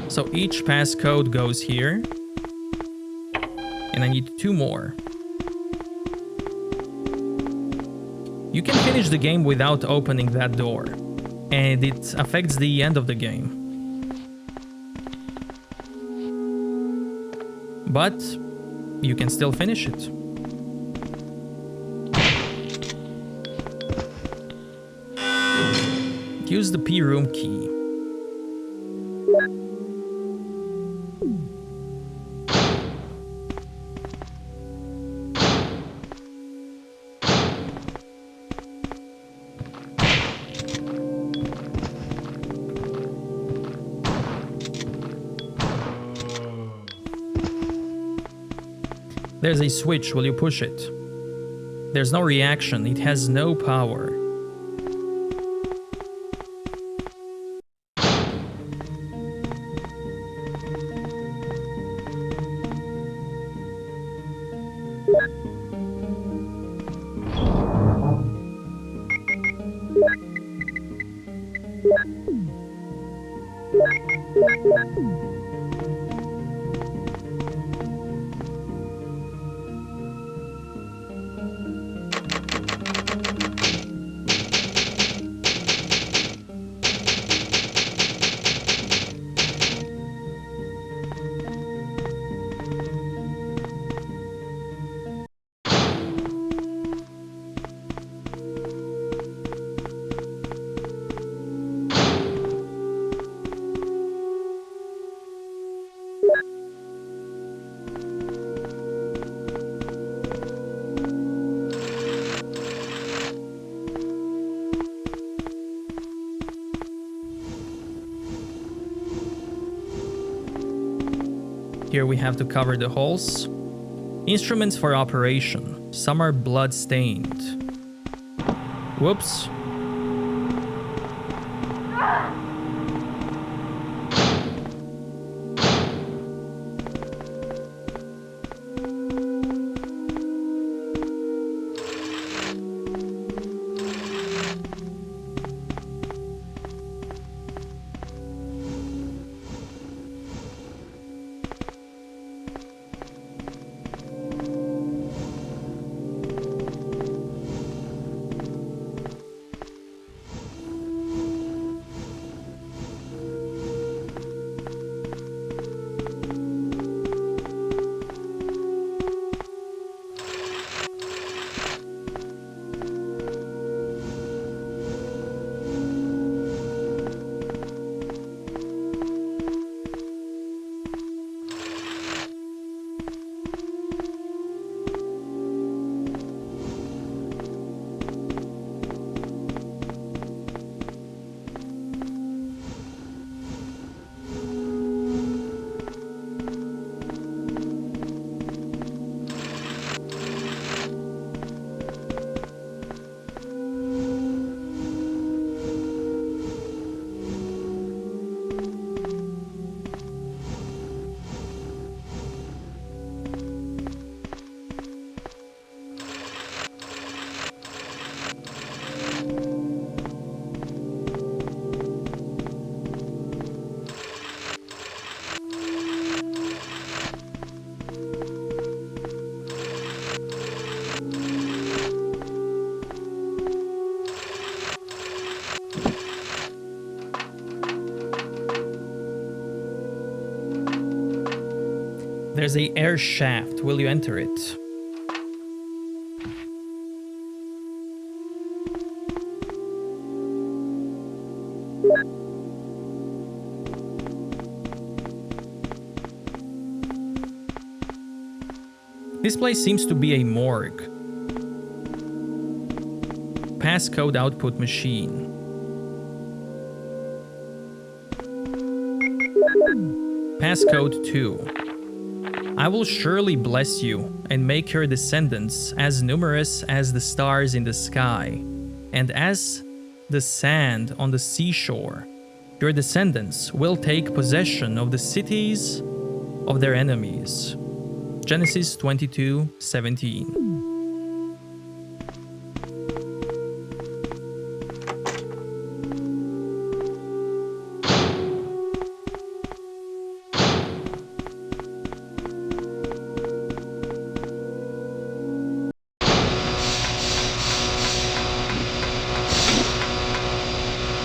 So each passcode goes here, and I need 2 more. You can finish the game without opening that door, and it affects the end of the game. But you can still finish it. Use the P room key. There's a switch, will you push it? There's no reaction, it has no power. Here we have to cover the holes. Instruments for operation. Some are blood stained. Whoops. There's a air shaft. Will you enter it? This place seems to be a morgue. Passcode output machine. Passcode 2. I will surely bless you and make your descendants as numerous as the stars in the sky, and as the sand on the seashore. Your descendants will take possession of the cities of their enemies. Genesis 22:17.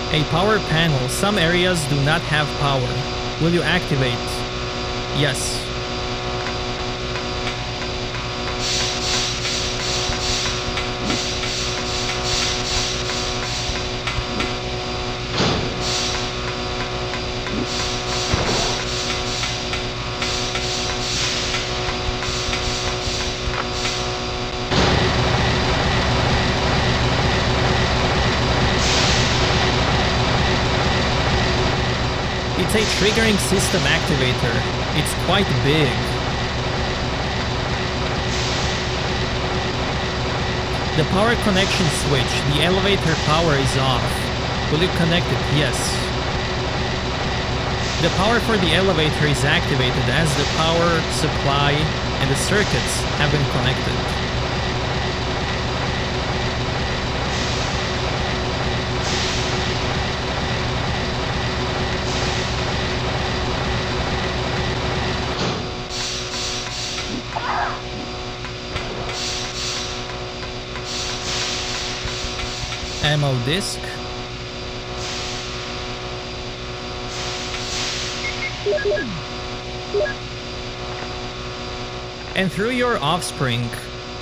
A power panel. Some areas do not have power. Will you activate? Yes. It's a triggering system activator. It's quite big. The power connection switch, the elevator power is off. Will you connect it? Yes. The power for the elevator is activated as the power supply and the circuits have been connected. Ammo disc. And through your offspring,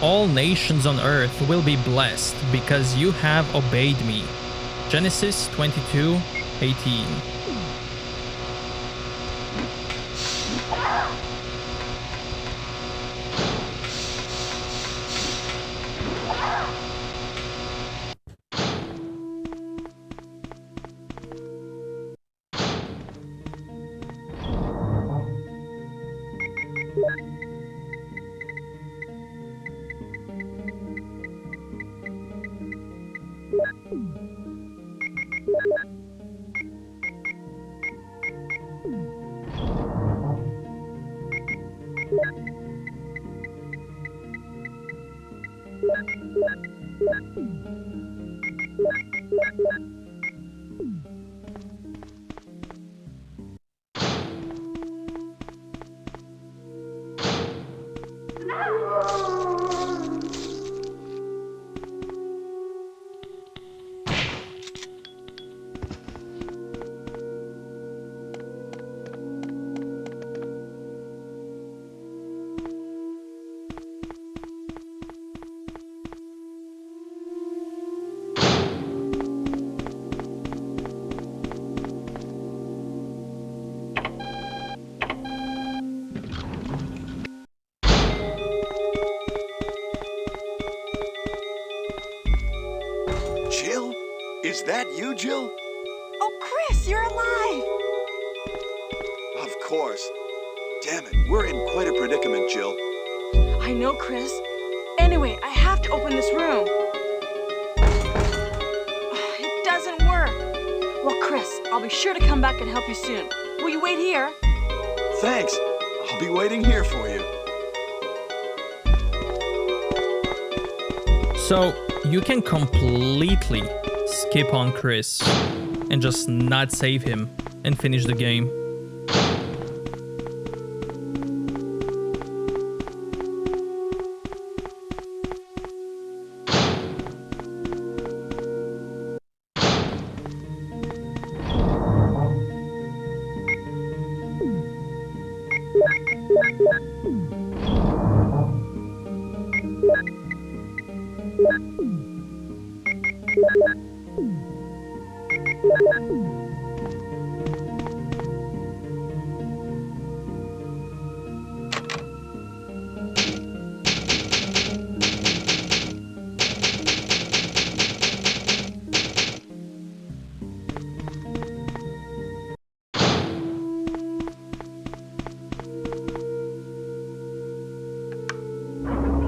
all nations on earth will be blessed because you have obeyed me. Genesis 22:18. Jill? Is that you, Jill? Oh, Chris, you're alive! Of course. Damn it, we're in quite a predicament, Jill. I know, Chris. Anyway, I have to open this room. It doesn't work. Well, Chris, I'll be sure to come back and help you soon. Will you wait here? Thanks. I'll be waiting here for you. So, you can completely skip on Chris and just not save him and finish the game.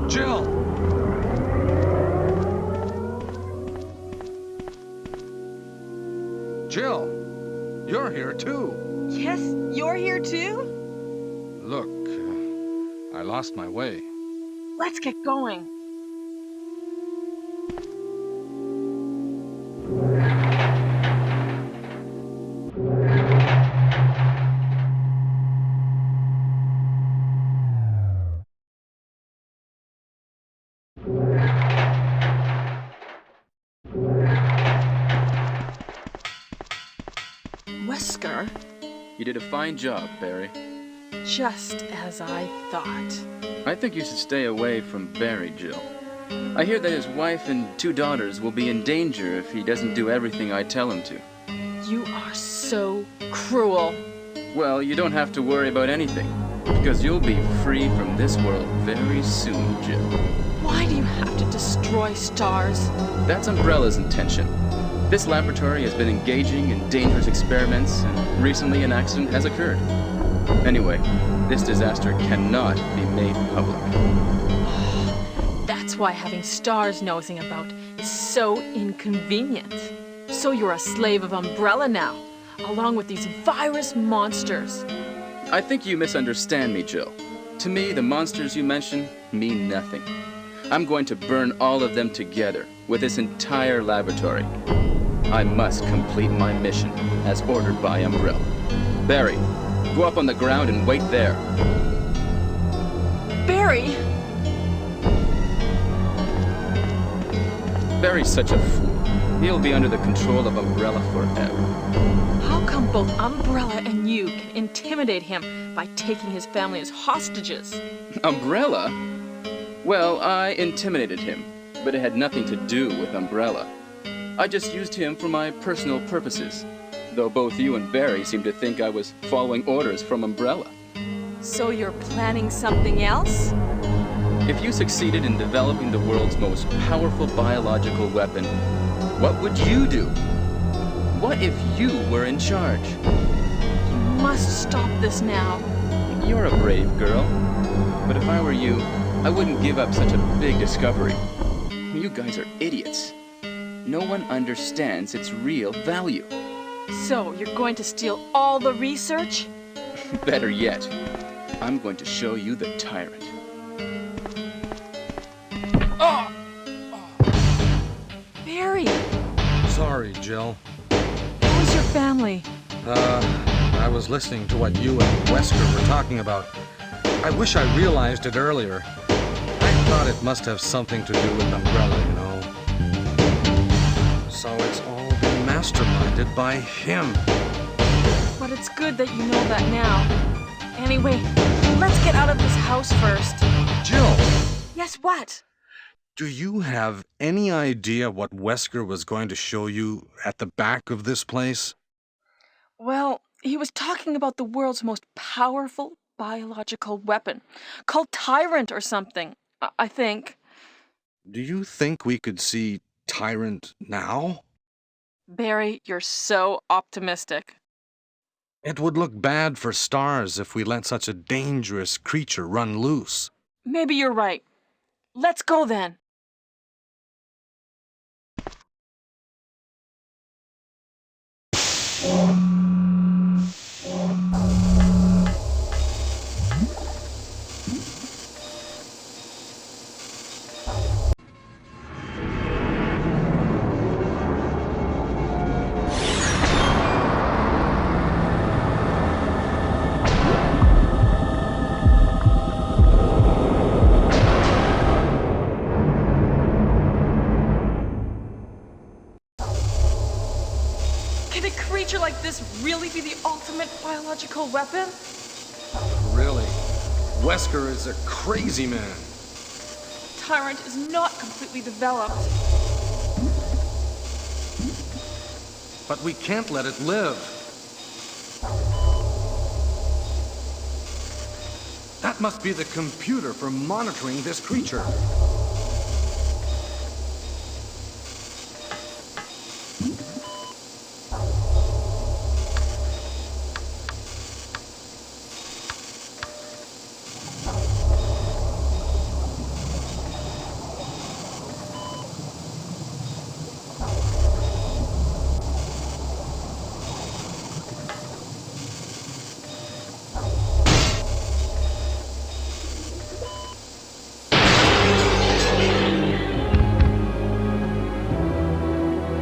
Jill! Jill, you're here too. Yes, you're here too? Look, I lost my way. Let's get going. Wesker, You did a fine job, Barry. just as I thought. I think you should stay away from Barry, Jill. I hear that his wife and 2 daughters will be in danger if he doesn't do everything I tell him to. You are so cruel. Well, you don't have to worry about anything, because you'll be free from this world very soon, Jill. Why do you have to destroy stars? That's Umbrella's intention. This laboratory has been engaging in dangerous experiments, and recently an accident has occurred. Anyway, this disaster cannot be made public. That's why having stars nosing about is so inconvenient. So you're a slave of Umbrella now, along with these virus monsters. I think you misunderstand me, Jill. To me, the monsters you mention mean nothing. I'm going to burn all of them together with this entire laboratory. I must complete my mission as ordered by Umbrella. Barry, go up on the ground and wait there. Barry! Barry's such a fool. He'll be under the control of Umbrella forever. How come both Umbrella and you can intimidate him by taking his family as hostages? Umbrella? Well, I intimidated him, but it had nothing to do with Umbrella. I just used him for my personal purposes, though both you and Barry seem to think I was following orders from Umbrella. So you're planning something else? If you succeeded in developing the world's most powerful biological weapon, what would you do? What if you were in charge? You must stop this now. You're a brave girl, but if I were you, I wouldn't give up such a big discovery. You guys are idiots. No one understands its real value. So you're going to steal all the research? Better yet, I'm going to show you the tyrant. Barry, Sorry, Jill. how's your family? I was listening to what you and Wesker were talking about. I wish I realized it earlier. I thought it must have something to do with Umbrella, you know. So it's all been masterminded by him. But it's good that you know that now. Anyway, let's get out of this house first. Jill, Yes, what? do you have any idea what Wesker was going to show you at the back of this place? Well, he was talking about the world's most powerful biological weapon, called Tyrant or something, I think. Do you think we could see Tyrant now? Barry, you're so optimistic. It would look bad for stars if we let such a dangerous creature run loose. Maybe you're right. Let's go then. Can a creature like this really be the ultimate biological weapon? Really? Wesker is a crazy man. Tyrant is not completely developed. But we can't let it live. That must be the computer for monitoring this creature.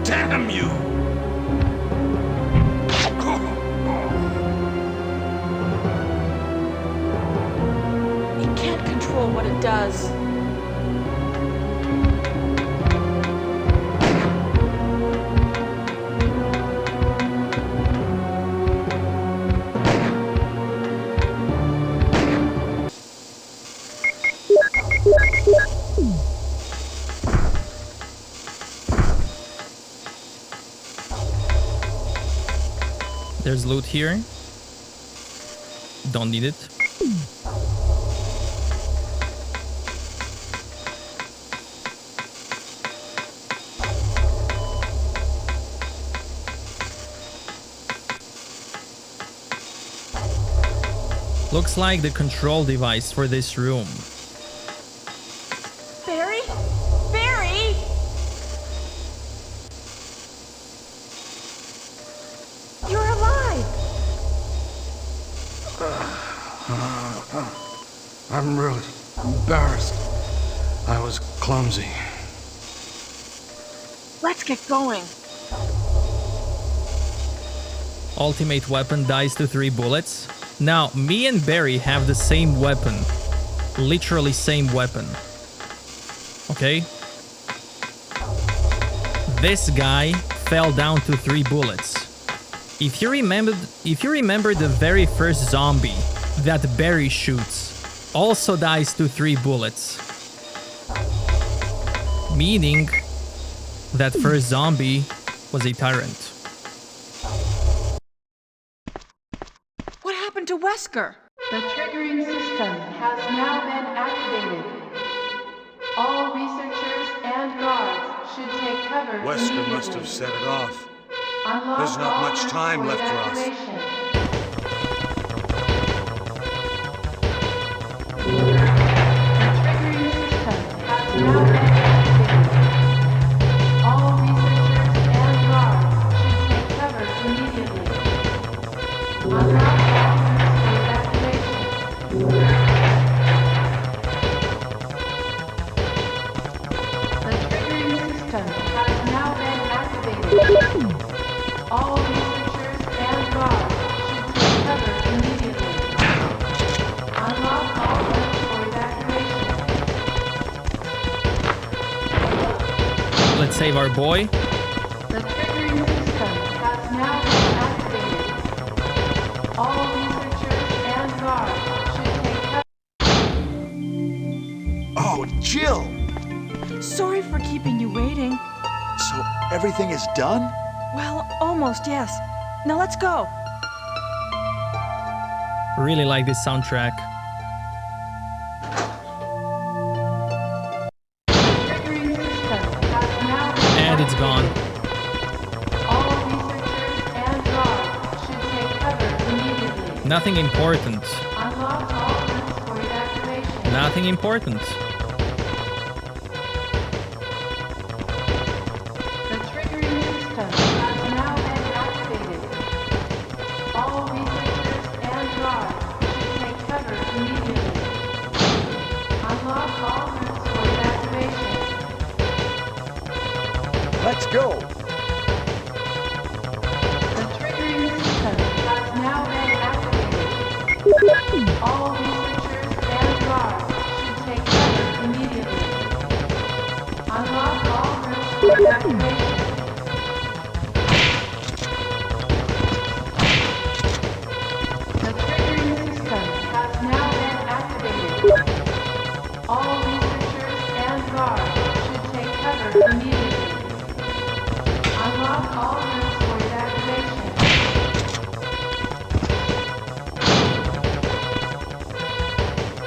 Damn you! It can't control what it does. There's loot here. Don't need it. Looks like the control device for this room. Barry? Barry! You're alive! I'm really embarrassed. I was clumsy. Let's get going. Ultimate weapon dies to 3 bullets. Now, me and Barry have the same weapon. Literally same weapon. Okay? This guy fell down to 3 bullets. If you remember the very first zombie that Barry shoots, also dies to 3 bullets. Meaning that first zombie was a tyrant. What happened to Wesker? The triggering system has now been activated. All researchers and guards should take cover Wesker immediately. must have set it off. Unlock There's not all much rooms time for left for us. evacuation. The triggering system has now been activated. All researchers and guards should take cover immediately. Unlock all rooms for evacuation. The triggering system has now been activated. All researchers and guards should take cover immediately. Unlock all rooms for evacuation. Let's save our boy. The triggering system has now been activated. All researchers and guards should take cover. Oh, Jill! Sorry for keeping you waiting. So everything is done? Well, almost, yes. Now let's go. Really like this soundtrack. Triggering system has now been And it's gone. All researchers and guards should take cover immediately. Nothing important. Unlock all rooms for evacuation. Nothing important. The triggering system has now been activated. All researchers and guards should take cover immediately. Unlock all rooms for evacuation. Let's go! The triggering system has now been activated. All researchers and guards should take cover immediately. Unlock all rooms for evacuation. The triggering system has now been activated. All researchers and guards should take cover immediately. Unlock all rooms for evacuation.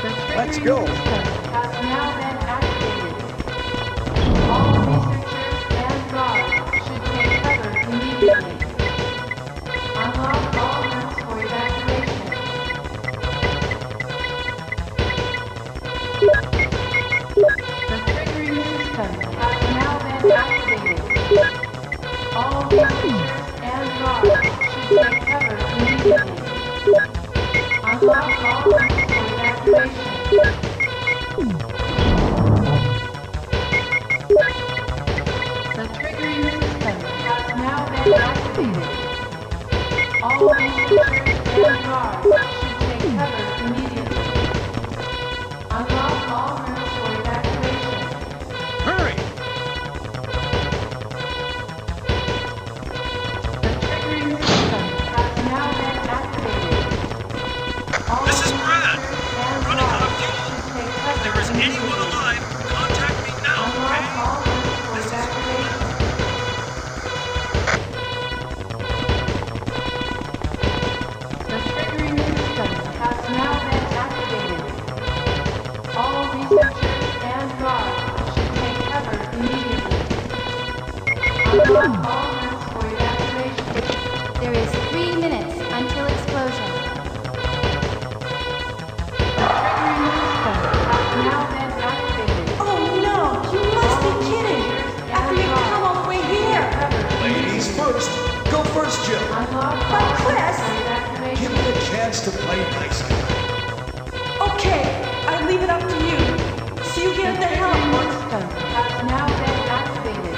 The Let's triggering go. system has now been activated. All researchers and guards should take cover immediately. Unlock all rooms for evacuation. The triggering system has now been activated. All researchers and guards should take cover immediately. Unlock all rooms for evacuation. The triggering system has now been activated. All researchers and guards should take cover immediately. Unlock all rooms for evacuation. Hurry! The triggering system has now been activated. All This is Brad. researchers and Running out of guards fuel. should take If cover there is anyone immediately. alive, contact me now, Unlock okay? all rooms for evacuation. The triggering system has now been activated. All researchers and guards should take cover immediately. Unlock all rooms for evacuation. There is 3 minutes until explosion. The triggering system has now been activated. Oh no! Jill. Unlock all Chris! evacuation. Give me a chance to play nice. Okay, I leave it up to you. See you get the hell out. Has now been activated.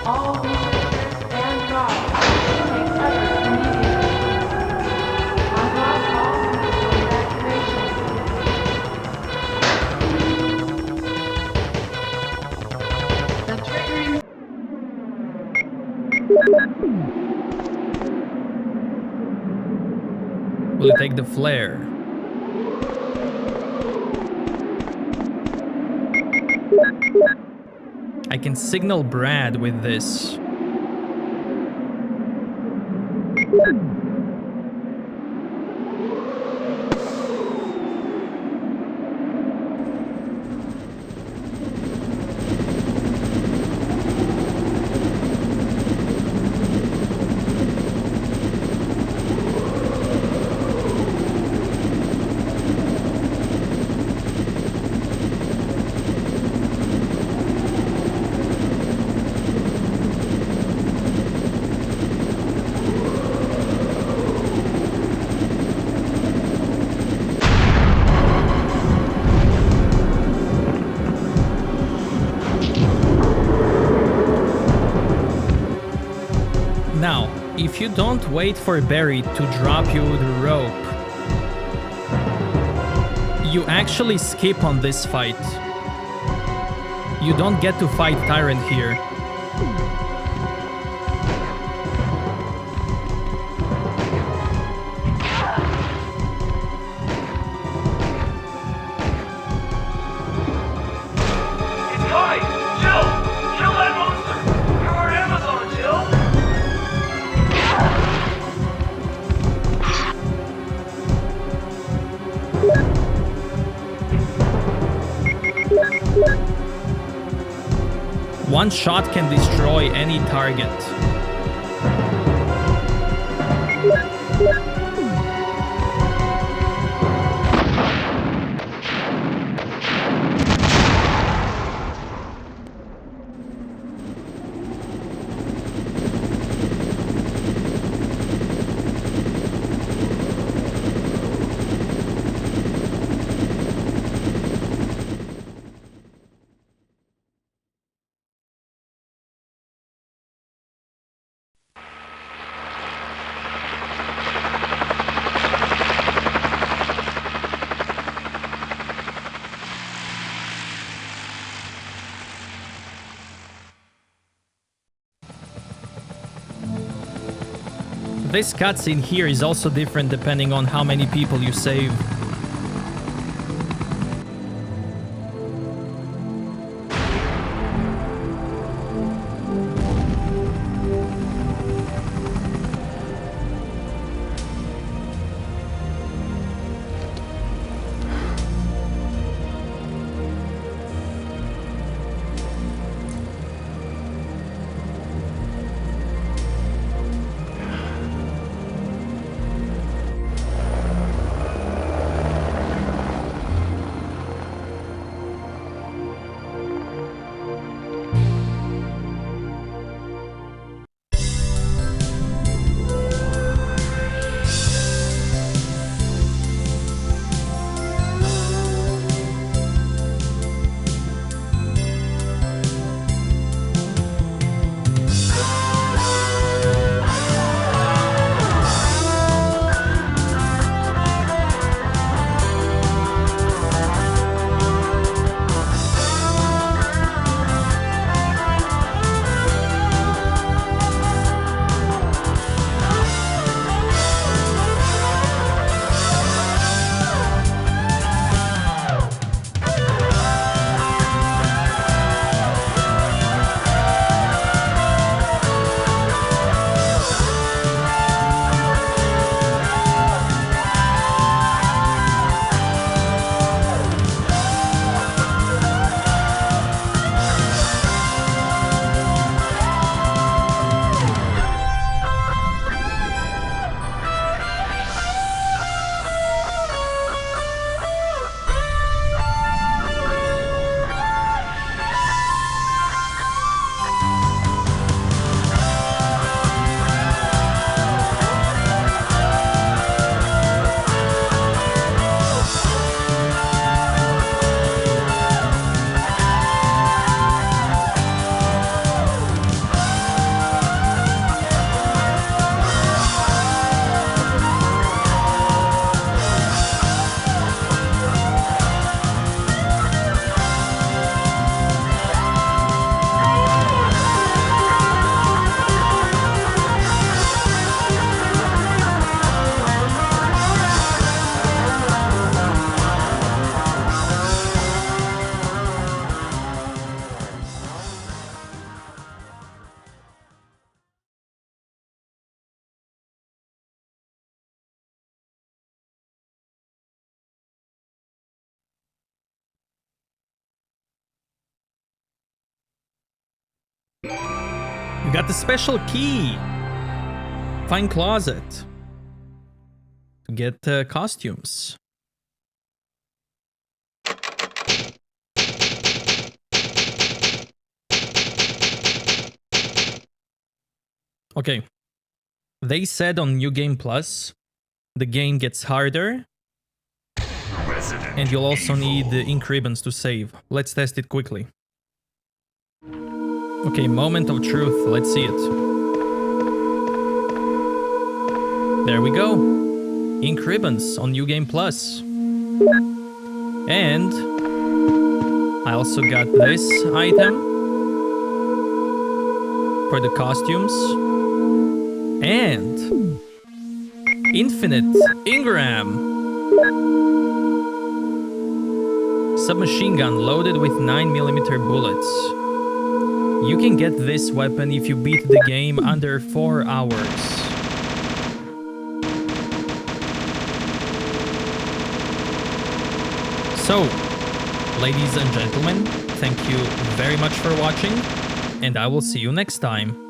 All researchers and guards take cover immediately. Unlock all for evacuation. The triggering Will it take the flare? I can signal Brad with this. Now, if you don't wait for Barry to drop you the rope, you actually skip on this fight. You don't get to fight Tyrant here. It's coming! Jill! Kill that monster! You're our Amazon, Jill! One shot can destroy any target. This cutscene here is also different depending on how many people you save. You got the special key. Find closet to get costumes. Okay. They said on New Game Plus, the game gets harder, and you'll also need the ink ribbons to save. Let's test it quickly. Okay, moment of truth. Let's see it. There we go. Ink ribbons on New Game Plus. And I also got this item for the costumes. And infinite Ingram. Submachine gun loaded with 9mm bullets. You can get this weapon if you beat the game under 4 hours. So, ladies and gentlemen, thank you very much for watching, and I will see you next time.